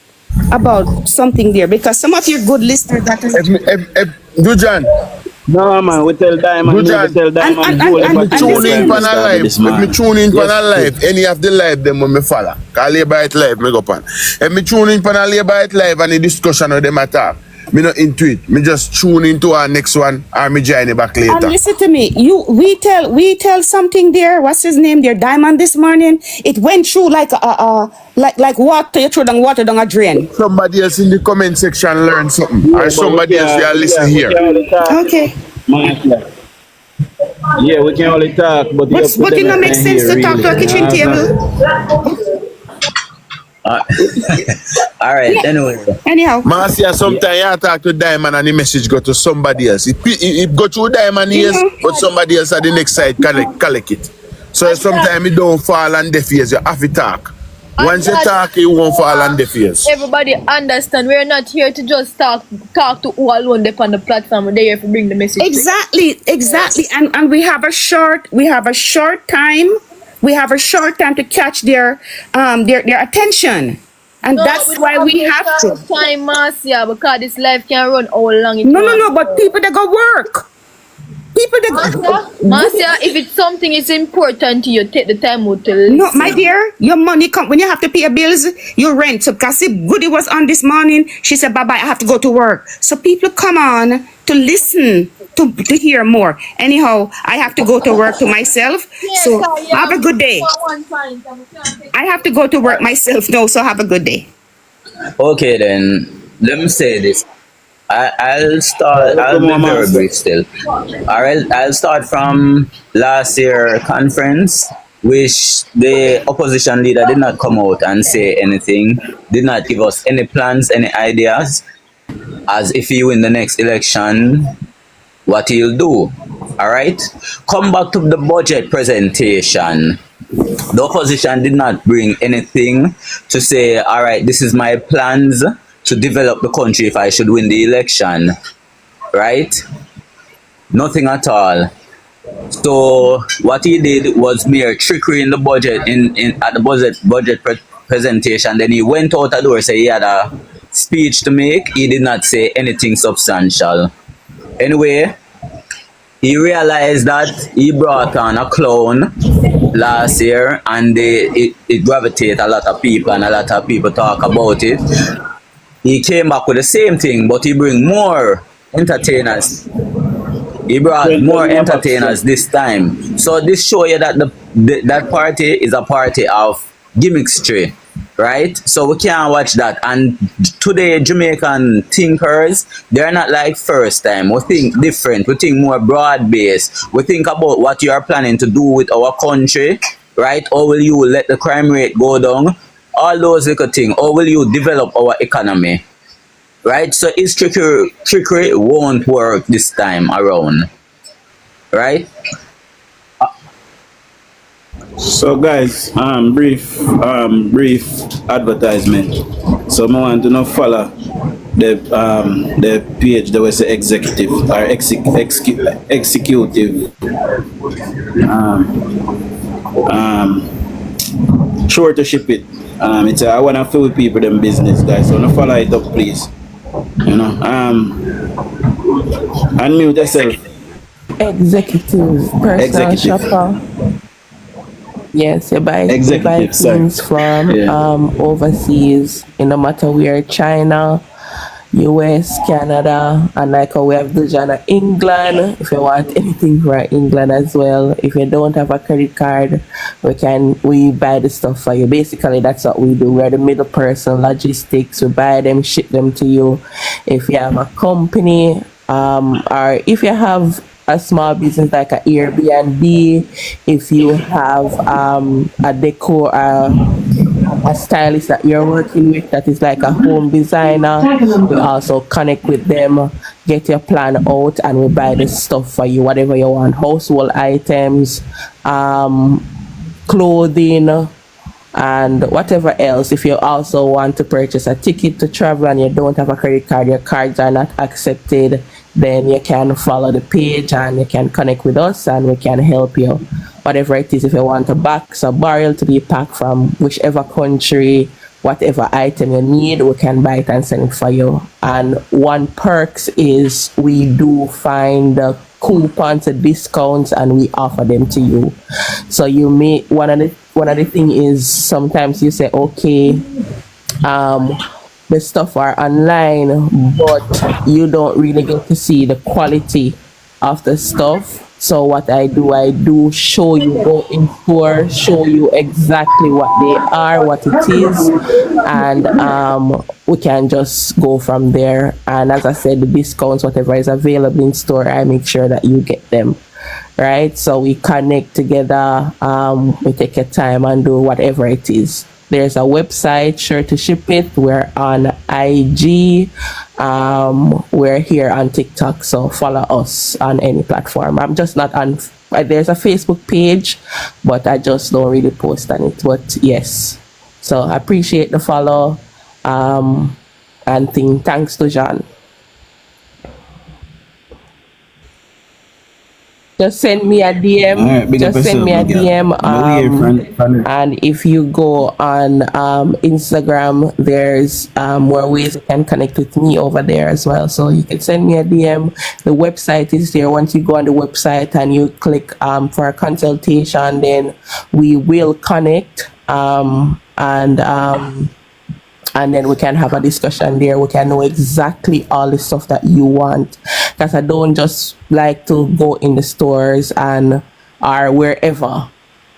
about something there because some of your good listeners that DUJON, No man, we tell Diamond, we Dujan, tell Diamond goal if me if I tune in prime pan a minister live, this if me man. tune in pan Yes, a live, any of the live them when me follow. Cause Labour It Live, me go pan. If me tune in pan a Labour It Live and the discussion of them attack, me not into it. Me just tune into our next one or me join it back And later. listen to me, we tell something there. What's his name there? Diamond this morning. It went through like like water. You throw down water down a drain. Somebody else in the comment section learn something. Yeah, Or but somebody else they are listening here. we can only talk. Okay. Man, yeah, we can only talk, but you have to But it them don't make in sense here to talk really. to a kitchen table. All right. Anyway. Anyhow. Marcia, sometimes you talk to Diamond and the message go to somebody else. It go through Diamond ears, but somebody else at the next side collect it. So sometimes it don't fall on deaf ears. You have to talk. Once you talk, it won't fall on deaf ears. Everybody understand. We're not here to just talk to who alone up on the platform. We're here to bring the message. Exactly. And we have a short time. We have a short time to catch their attention. And No, that's we why don't we have have to. time, Marcia, because this life can run how long it No, but people that go work. People that Marcia, if it's something is important to you, take the time out to listen. No, my dear, your money come when you have to pay your bills, your rent. So because if Goody was on this morning, she said, bye-bye, I have to go to work. So people come on to listen, to hear more. Anyhow, I have to go to work to myself. So have a good day. I have to go to work myself now, so have a good day. Okay then, let me say this. I'll be very brief still. Alright, I'll start from last year conference, which the opposition leader did not come out and say anything, did not give us any plans, any ideas, as if he win the next election, what he'll do. Alright? Come back to the budget presentation. The opposition did not bring anything to say, alright, this is my plans to develop the country if I should win the election, right? Nothing at all. So what he did was mere trickery in the budget, at the budget presentation. Then he went out the door, say he had a speech to make. He did not say anything substantial. Anyway, he realized that he brought on a clown last year, and it gravitated a lot of people, and a lot of people talk about it. He came back with the same thing, but he bring more entertainers. He brought more entertainers this time. So this show you that that party is a party of gimmickry, right? So we can't watch that. And today, Jamaican thinkers, they're not like first time. We think different. We think more broad-based. We think about what you are planning to do with our country, right? Or will you let the crime rate go down? All those little things. Or will you develop our economy? Right? So his trickery won't work this time around. Right? So guys, brief advertisement. So I want to know follow the page that was executive or executive sure to ship it. It's I wanna fill people them business, guys. So no follow it up, please. You know, unmute yourself. Executive personal shopper. Yes, you buy things from overseas, no matter where, China, US, Canada, and like how we have DUJON England. If you want anything from England as well, if you don't have a credit card, we buy the stuff for you. Basically, that's what we do. We're the middle person, logistics. We buy them, ship them to you. If you have a company, or if you have a small business like an Airbnb, if you have a decor, a stylist that you're working with that is like a home designer, we also connect with them, get your plan out, and we buy the stuff for you, whatever you want, household items, clothing, and whatever else. If you also want to purchase a ticket to travel and you don't have a credit card, your cards are not accepted, then you can follow the page and you can connect with us and we can help you. Whatever it is, if you want a box or barrel to be packed from whichever country, whatever item you need, we can buy it and send it for you. And one perks is we do find the coupons and discounts and we offer them to you. So you may one of the thing is sometimes you say, okay, the stuff are online, but you don't really get to see the quality of the stuff. So what I do show you, go in store, show you exactly what they are, what it is, and we can just go from there. And as I said, the discounts, whatever is available in store, I make sure that you get them. Right? So we connect together, we take a time and do whatever it is. There's a website, Sure to Ship It. We're on IG. We're here on TikTok. So follow us on any platform. I'm just not on. There's a Facebook page, but I just don't really post on it. But yes, so I appreciate the follow. And thanks to John. Just send me a DM. Right, just send me a DM. And if you go on Instagram, there's more ways you can connect with me over there as well. So you can send me a DM. The website is there. Once you go on the website and you click for a consultation, then we will connect. And then we can have a discussion there. We can know exactly all the stuff that you want. Because I don't just like to go in the stores and or wherever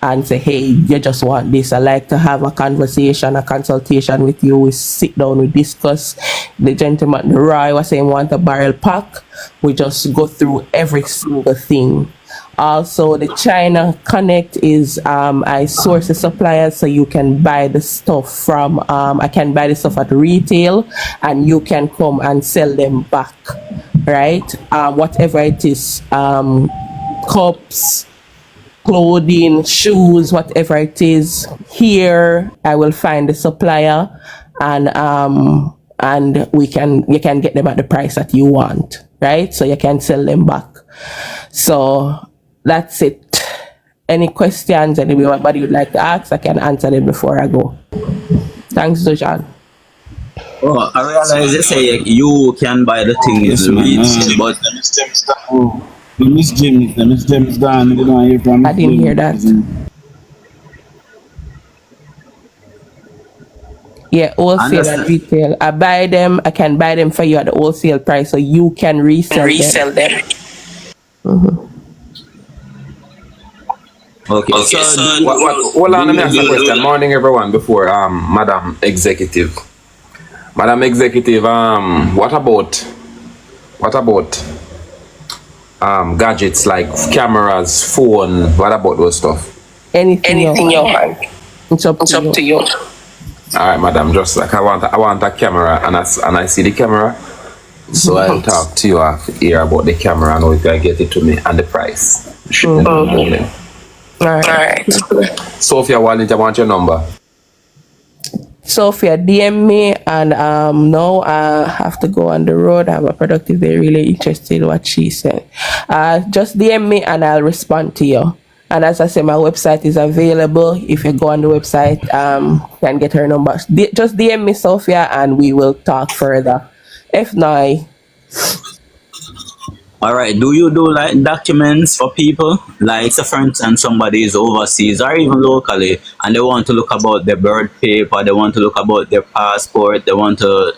and say, hey, you just want this. I like to have a conversation, a consultation with you. We sit down, we discuss. The gentleman, the Roy was saying want a barrel pack. We just go through every single thing. Also, the China Connect is I source the suppliers so you can buy the stuff from I can buy the stuff at retail and you can come and sell them back, right? Whatever it is, cups, clothing, shoes, whatever it is. Here, I will find the supplier and you can get them at the price that you want, right? So you can sell them back. So that's it. Any questions anybody would like to ask, I can answer them before I go. Thanks, Dujan. Oh, I realize they say you can buy the thing is retail, but Miss James gone. You don't hear from I didn't hear that. Yeah, wholesale and retail. I can buy them for you at the wholesale price so you can resell them. Mm-hmm. Okay, so hold on, let me ask a question. Morning, everyone. Before Madam Executive, what about gadgets like cameras, phone? What about those stuff? Anything you want. It's up to you. All right, madam. Just like I want a camera, and I see the camera, so I'll talk to you here about the camera and how you can get it to me and the price. All right. Sophia, I want your number. Sophia, DM me, and no, I have to go on the road. I have a productive day. Really interested in what she said. Just DM me, and I'll respond to you. And as I said, my website is available. If you go on the website, you can get her number. Just DM me, Sophia, and we will talk further. If not, all right, do you do like documents for people? Like, say for instance, somebody is overseas or even locally and they want to look about their birth paper, they want to look about their passport, they want to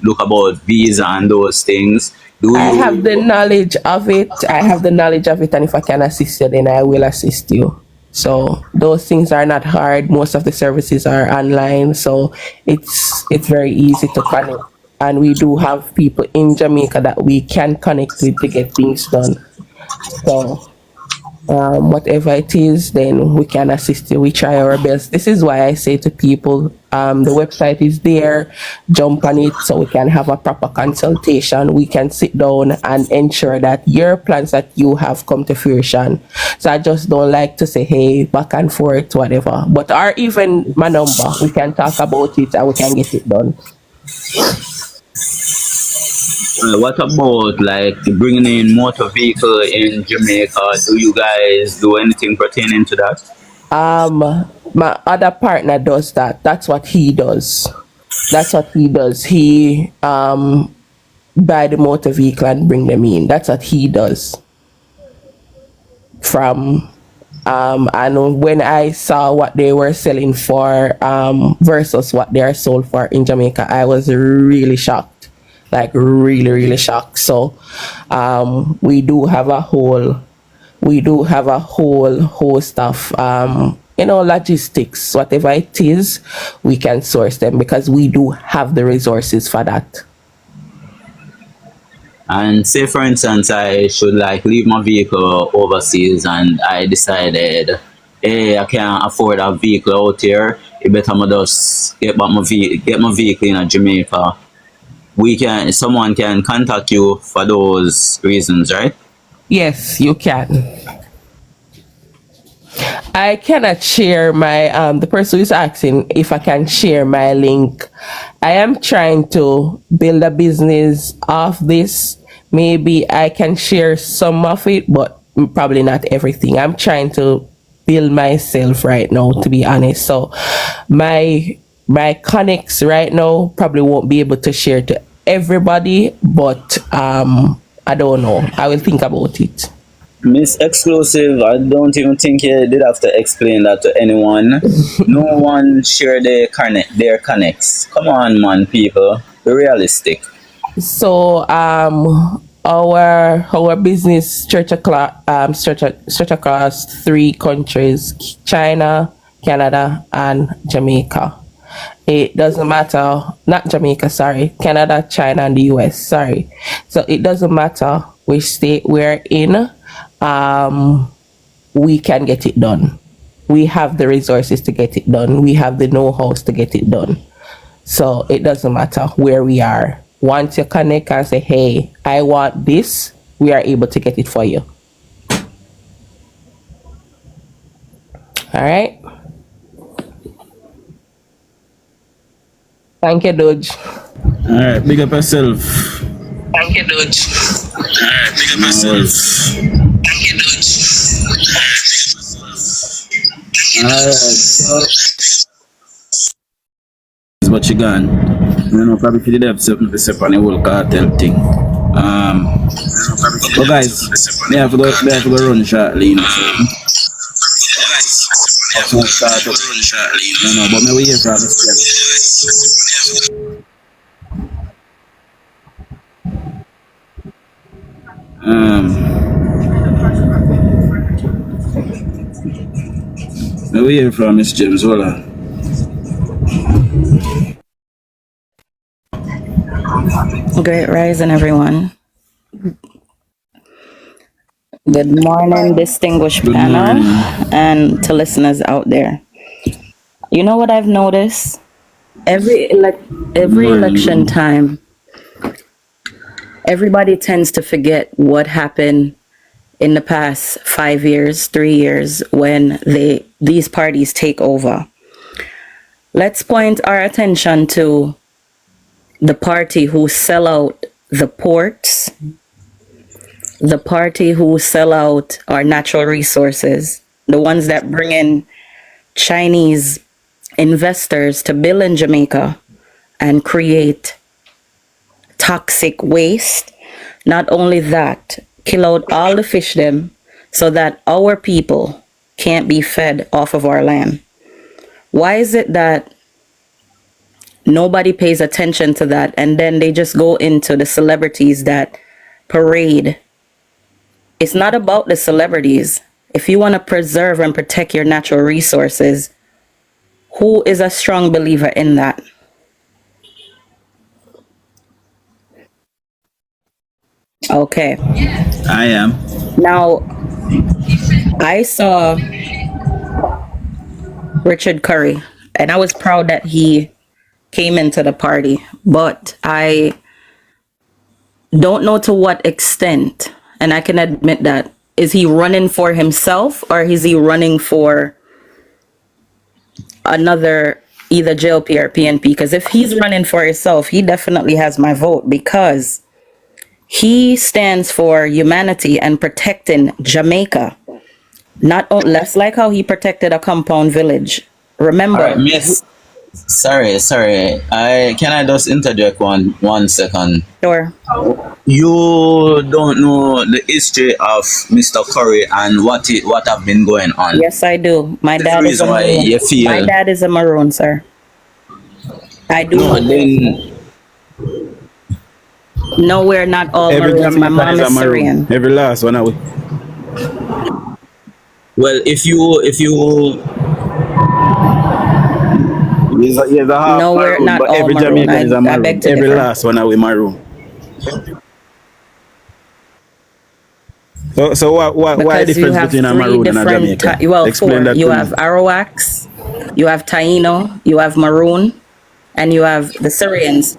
look about visa and those things. I have the knowledge of it. And if I can assist you, then I will assist you. So those things are not hard. Most of the services are online, so it's very easy to connect. And we do have people in Jamaica that we can connect with to get things done. So whatever it is, then we can assist you. We try our best. This is why I say to people, the website is there, jump on it so we can have a proper consultation. We can sit down and ensure that your plans that you have come to fruition. So I just don't like to say, hey, back and forth, whatever. But or even my number, we can talk about it and we can get it done. What about like bringing in motor vehicle in Jamaica? Do you guys do anything pertaining to that? My other partner does that. That's what he does. That's what he does. He buy the motor vehicle and bring them in. That's what he does. From and when I saw what they were selling for versus what they are sold for in Jamaica, I was really shocked. Like really shocked. So we do have a whole host of logistics, whatever it is, we can source them because we do have the resources for that. And say for instance, I should like leave my vehicle overseas and I decided, hey, I can't afford a vehicle out here. You better me just get my vehicle in Jamaica. Someone can contact you for those reasons, right? Yes, you can. I cannot share my the person who is asking if I can share my link. I am trying to build a business off this. Maybe I can share some of it, but probably not everything. I'm trying to build myself right now, to be honest. So my connects right now probably won't be able to share to everybody, but I don't know. I will think about it. Miss Exclusive, I don't even think you did have to explain that to anyone. No one share their connects. Come on, man, people. Be realistic. So our business stretch across 3 countries: China, Canada, and Jamaica. It doesn't matter, not Jamaica, sorry, Canada, China, and the US, sorry. So it doesn't matter which state we're in, we can get it done. We have the resources to get it done. We have the know-how to get it done. So it doesn't matter where we are. Once you connect and say, hey, I want this, we are able to get it for you. All right. Thank you, Doge. All right, big up yourself. Thank you, Doge. All right, big up yourself. Thank you, Doge. All right, so but you gone. You know, probably if you did have something to say on the whole cartel thing. But guys, they have to go run shortly, you know. So start up. You know, but maybe hear from this. Maybe hear from Miss James. Hold on. Great rising, everyone. Good morning, distinguished panel, and to listeners out there. You know what I've noticed? Every election time, everybody tends to forget what happened in the past 5 years, 3 years, when these parties take over. Let's point our attention to the party who sell out the ports, the party who sell out our natural resources, the ones that bring in Chinese investors to build in Jamaica and create toxic waste. Not only that, kill out all the fish them so that our people can't be fed off of our land. Why is it that nobody pays attention to that, and then they just go into the celebrities that parade? It's not about the celebrities. If you want to preserve and protect your natural resources, who is a strong believer in that? Okay. I am. Now, I saw Richard Currie, and I was proud that he came into the party, but I don't know to what extent, and I can admit that. Is he running for himself, or is he running for another, either JLP or PNP? Because if he's running for himself, he definitely has my vote, because he stands for humanity and protecting Jamaica. Not less like how he protected a compound village Remember, Alright, miss. Sorry. Can I just interject 1 second? Sure. You don't know the history of Mr. Currie and what have been going on. Yes, I do. My That's the dad is a reason why Maroon. you feel. My dad is a Maroon, sir. I do. No, then. No, we're not all Every Maroons. My Jamaican mom is a is Maroon. Syrian. Every last one of it. Well, if you he's a half No, we're Maroon, not but all every Maroon. Jamaican is a I Maroon. beg to Every differ. last one of we Maroon. So why Because you difference have between a three Maroon and a different, Jamaican? well, Explain four. that You to have me. Arawaks, you have Taino, you have Maroon, and you have the Syrians.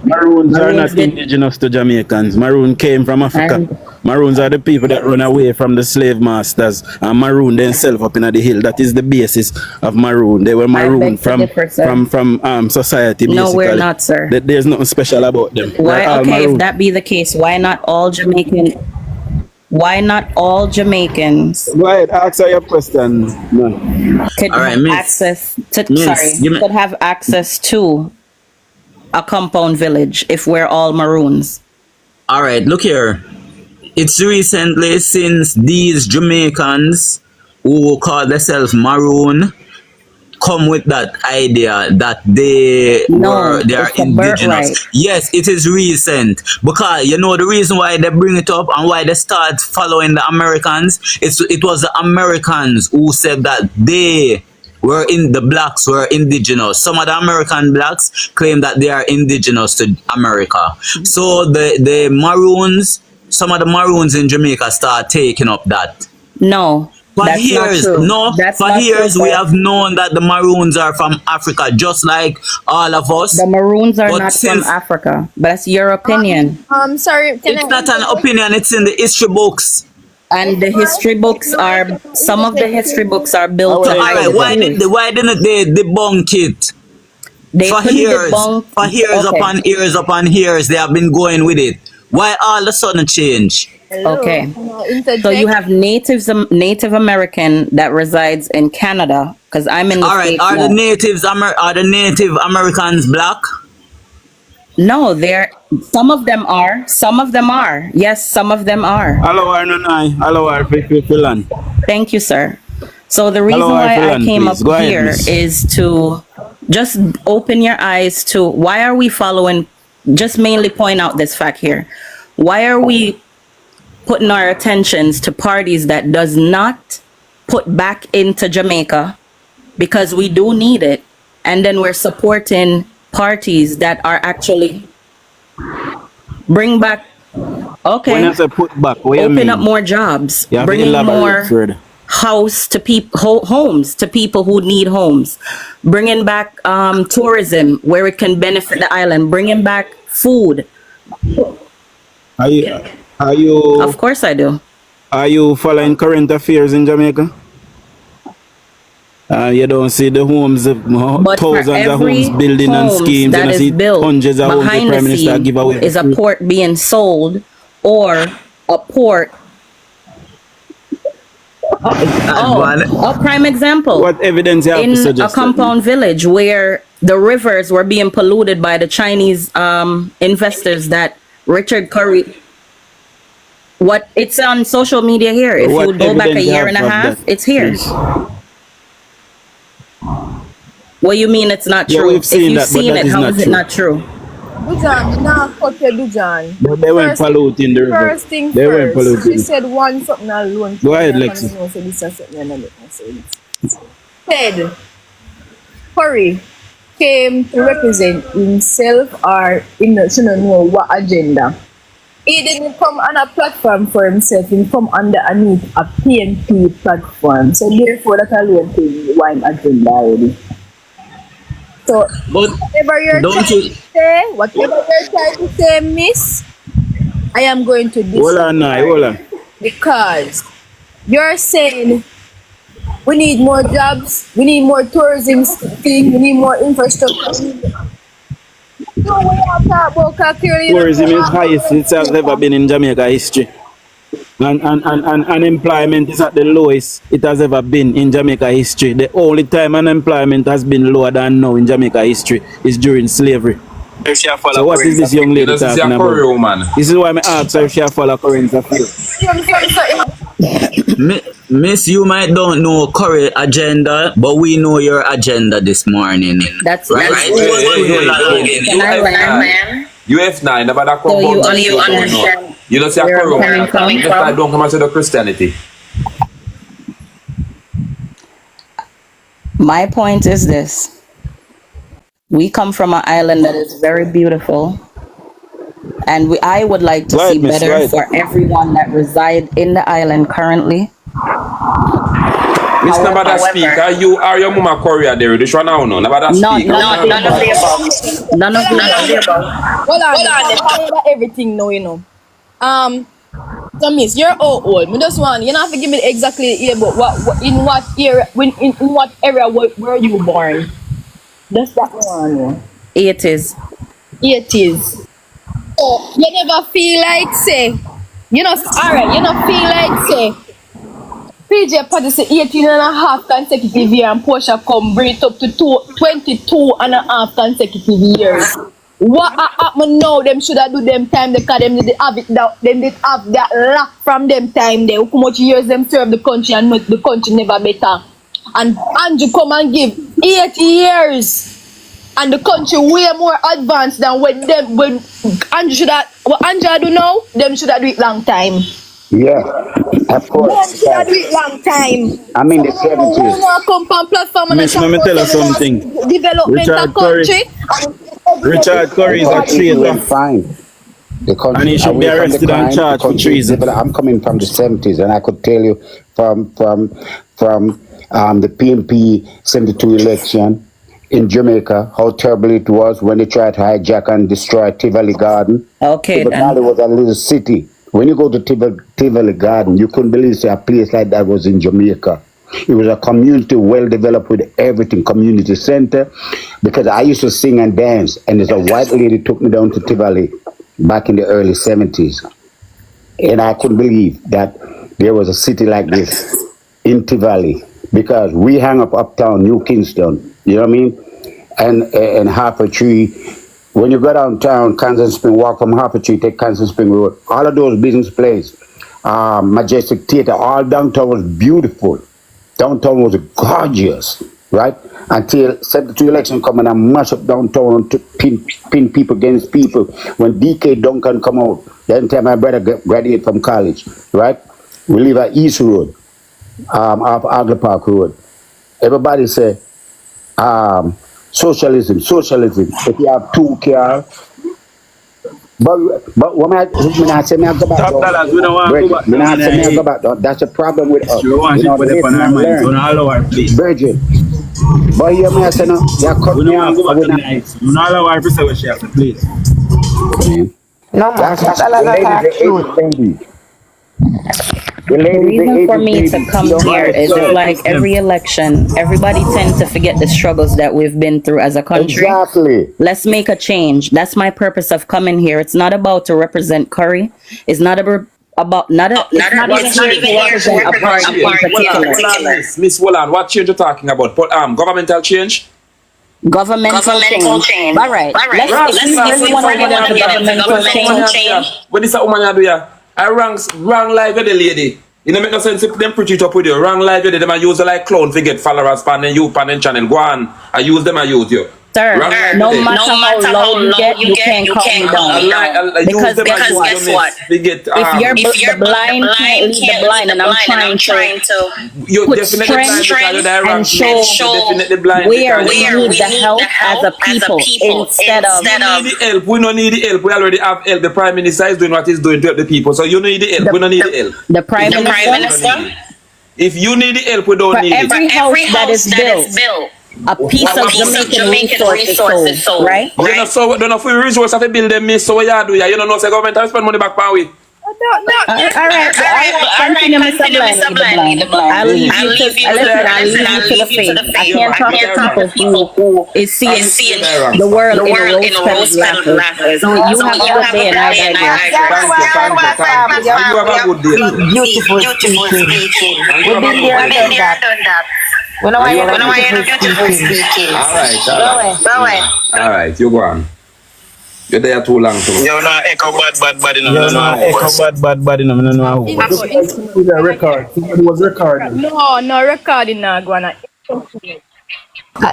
Maroons are Maroons not did, indigenous to Jamaicans. Maroon came from Africa. and Maroons are the people that run away from the slave masters and maroon themselves up in the hill. That is the basis of Maroon. They were I maroon beg to differ, sir. from society No, basically. we're not, sir. There's nothing special about them. They're Why? all Okay, if maroon. that be the case, why not all Jamaican? Why not all Jamaicans Go ahead, answer your question. No. could All right, have miss. access to? Miss, Sorry, give me. could have access to a compound village if we're all Maroons. All right, look here. It's recently since these Jamaicans who call themselves Maroon come with that idea that they No, are it's a indigenous. birthright. Yes, it is recent because you know the reason why they bring it up and why they start following the Americans. It was the Americans who said that the blacks were indigenous. Some of the American blacks claim that they are indigenous to America. So the Maroons, some of the Maroons in Jamaica start taking up that. No, For that's not years, true. no, That's for not true, years we sir. have known that the Maroons are from Africa, just like all of us. The Maroons are But not from since Africa. That's your opinion. Sorry, can it's I not an interject? opinion, it's in the history books. And the history books are, some of the history books are built So, to all hide right, the truth. why didn't they debunk it? They For couldn't years, debunk. Okay. upon years, they have been going with it. Why all of a sudden change? Hello, Okay. can I So you interject? have Native American that resides in Canada, because I'm in the All right, States are now. the Native Americans black? No, some of them are. Some of them are. Yes, some of them are. Hello, Filan. Thank you, sir. So the reason Hello, why I Filan, came please. up Go ahead, here miss. is to just open your eyes to why are we following, just mainly point out this fact here. Why are we putting our attentions to parties that does not put back into Jamaica, because we do need it, and then we're supporting parties that are actually bring back, When okay, I say put back, what you open mean? up more jobs, You have to bringing elaborate more further. homes to people who need homes, bringing back tourism where it can benefit the island, bringing back food. Are you Of course I do. Are you following current affairs in Jamaica? You don't see the homes, But for thousands of every homes building and homes schemes, that and I is see built hundreds of homes the behind the Prime Minister scene give away. is a port being sold, or a port. A prime example. What evidence you have to In a suggest that? compound village where the rivers were being polluted by the Chinese investors that Richard Currie. What it's on social media here. If What you go back a evidence you year and a have of half, that, it's here. please? What you mean it's not Yeah, true? we've seen If you've that, but seen that it, is how not is it true. not true? Dujan, nah, cut your Dujan. But they weren't polluting the river. First thing They weren't first. She polluting. said one something alone. Go ahead, I Lexi. know, so this is something I know, so this. Said, Currie came to represent himself or he shouldn't know what agenda. He didn't come on a platform for himself, he come underneath a PNP platform. So therefore that alone thing wine agenda already. So whatever you're trying to say, miss, I am going to Hold on now, hold on. because you're saying we need more jobs, we need more tourism thing, we need more infrastructure. No, we are talking about Currie. Tourism is highest it has ever been in Jamaica history. And unemployment is at the lowest it has ever been in Jamaica history. The only time unemployment has been lower than now in Jamaica history is during slavery. So what is this young lady talking about? This is why I asked her if she follow current affairs. Miss, you might don't know Currie agenda, but we know your agenda this morning. That's right. You F9, never that come So you about you understand You don't say a where I'm Currie. coming If I don't come and say the Christianity. My point is this. We come from an island that is very beautiful. And I would like to see better for everyone that reside in the island currently. Miss number that speak. Are your mama Korea there? This one now no. Never that speak. None of the above. None of the above. Hold on. Everything now, you know. So miss, you're all old. Me just want you don't have to give me exactly the year, but what in what area in what area were you born? That's that one. 80s. 80s. Oh, you never feel like say, you know, alright, you don't feel like say PJ Patty say 18 and a half consecutive years and Portia come bring it up to 22 and a half consecutive years. What happened now? Them should have do them time because them did have it that them did have that lack from them time there. How much years them serve the country and make the country never better. And Andrew come and give 8 years. And the country way more advanced than when Andrew should have what Andrew do now, them should have do it long time. Yeah, of course. Them should have do it long time. I'm in the 70s. You know, come on platform and Miss, let me tell you something. Development of country. Richard Currie is a traitor. Fine. And he should be arrested and charged for treason. I'm coming from the 70s, and I could tell you from the PNP 72 election in Jamaica how terrible it was when they tried to hijack and destroy Tivoli Garden. Okay, Tivoli was a little city. When you go to Tivoli Garden, you couldn't believe a place like that was in Jamaica. It was a community well developed with everything, community center, because I used to sing and dance, and there's a white lady took me down to Tivoli back in the early 70s. And I couldn't believe that there was a city like this in Tivoli, because we hang up uptown New Kingston, you know what I mean? And Harper Tree. When you go downtown, Kansas Spring, walk from Harper Tree, take Kansas Spring Road, all of those business places, Majestic Theater, all downtown was beautiful. Downtown was gorgeous, right? Until 72 election come and I mash up downtown to pin people against people. When DK Duncan come out, then time my brother graduated from college, right? We live at East Road, off Agler Park Road. Everybody say, socialism. If you have 2 cars, but when I say me I go back, Top dollars, we don't want to go back. when I say me I go back, that's the problem with us. You want to put it on our mind, so not allow our please. Virgin, but you me I say no, you cut We me don't want off. to go back to the night. We not allow our to say what she has to please. No, That's that's the lady. The reason for me to come here is that, like every election, everybody tends to forget the struggles that we've been through as a country. Exactly. Let's make a change. That's my purpose of coming here. It's not about to represent Currie. It's not about not even here to represent a party in particular. Miss Wolan, what change you talking about? Governmental change? Governmental change. All right. Let's see if we want to get into governmental change. What is that woman do ya? I wrong live with the lady. You know, make no sense if them preach it up with you. Wrong live with them, I use it like clown to get followers pan and you pan and channel. Go on. I use them, I use you. Sir, no matter how low you get, you can't calm me down. Because guess what? If you're the blind can't lead the blind, and I'm trying to put strength and show where we need the help as a people instead of... We don't need the help. We already have help. The Prime Minister is doing what he's doing to help the people. So you need the help. We don't need the help. The Prime Minister? If you need the help, we don't need it. For every house that is built, a piece of Jamaican resources sold, right? You know, so don't know if we resource have to build them, miss, so what you do, you don't know, say government have spend money back for we. All right, continue, Mr. Blind. I'll leave you to the faith. I can't talk to people who is seeing the world in rose-colored glasses. So you have a good day and I digress. You have a good day. Beautiful speaking. We've been there and done that. We know why you're beautiful speaking. All right, you go on. You're there too long. You're not echo bad, no. You're not echo bad, no. I don't know who. Record. Somebody was recording. No recording now, Gwana.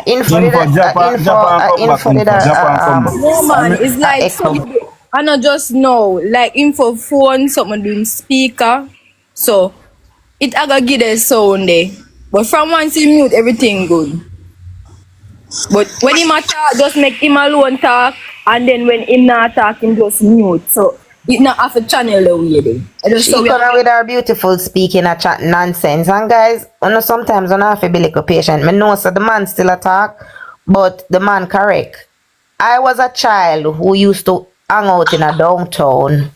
Info. No man, it's like somebody, I not just know, like info phone, someone doing speaker, so it aga give the sound there. But from once he mute, everything good. But when him talk, just make him alone talk, and then when him not talking, just mute. So it not have a channel the way there. She come with her beautiful speaking a chat nonsense. And guys, I know sometimes I have to be like a patient. I know so the man still a talk, but the man correct. I was a child who used to hang out in a downtown.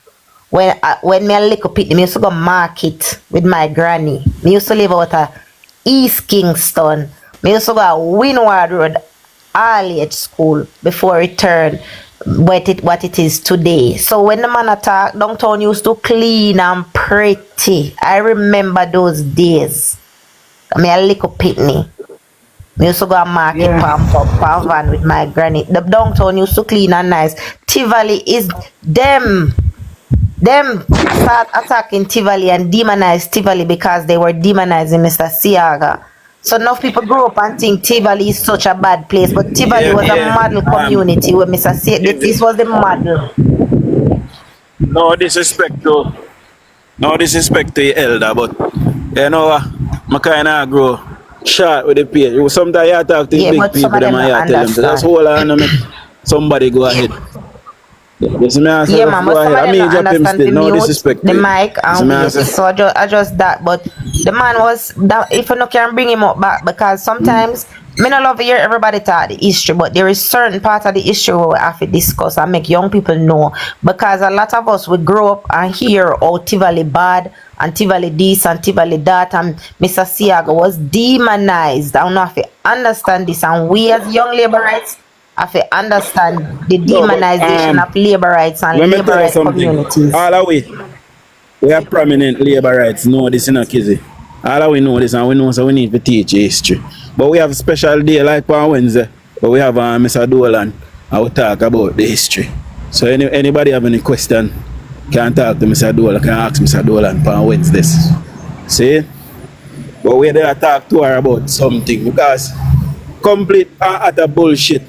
When me a little pit, me used to go market with my granny. Me used to live out of East Kingston. Me used to go to Windward Road, all-age school before it turned what it is today. So when the man attack, downtown used to clean and pretty. I remember those days. Me a little pitney. Me used to go to market palm van with my granny. The downtown used to clean and nice. Tivoli is them start attacking Tivoli and demonize Tivoli because they were demonizing Mr. Siaga. So enough people grew up and think Tivoli is such a bad place, but Tivoli was a model community where Mr. Siaga, this was the model. No disrespect to the elder, but you know, I kind of grow short with the page. Sometimes you talk to the big people and you tell them, just hold on a minute, somebody go ahead. Yes, man, but I mean, understand the no mute, disrespect. the mic, and so I just that. But the man was that. If you can bring him up back, because sometimes me no love to hear everybody talk the history, but there is certain part of the history where we have to discuss and make young people know, because a lot of us we grow up and hear oh Tivoli bad and Tivoli this and Tivoli that, and Mr. Siaga was demonized. I don't know if you understand this, and we as young labor rights have to understand the demonization of labor rights and labor rights communities. All of we are prominent labor rights know this in a kizzy. All of we know this, and we know so we need to teach history. But we have a special day like on Wednesday, but we have Mr. Dolan and we talk about the history. So anybody have any question can talk to Mr. Dolan, can ask Mr. Dolan on Wednesdays. See? But we there talk to her about something, because complete and utter bullshit.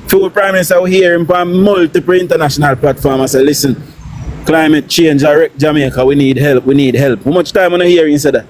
Full Prime Minister we hear him on multiple international platforms and say, listen, climate change, Jamaica, we need help. How much time on hear you say that?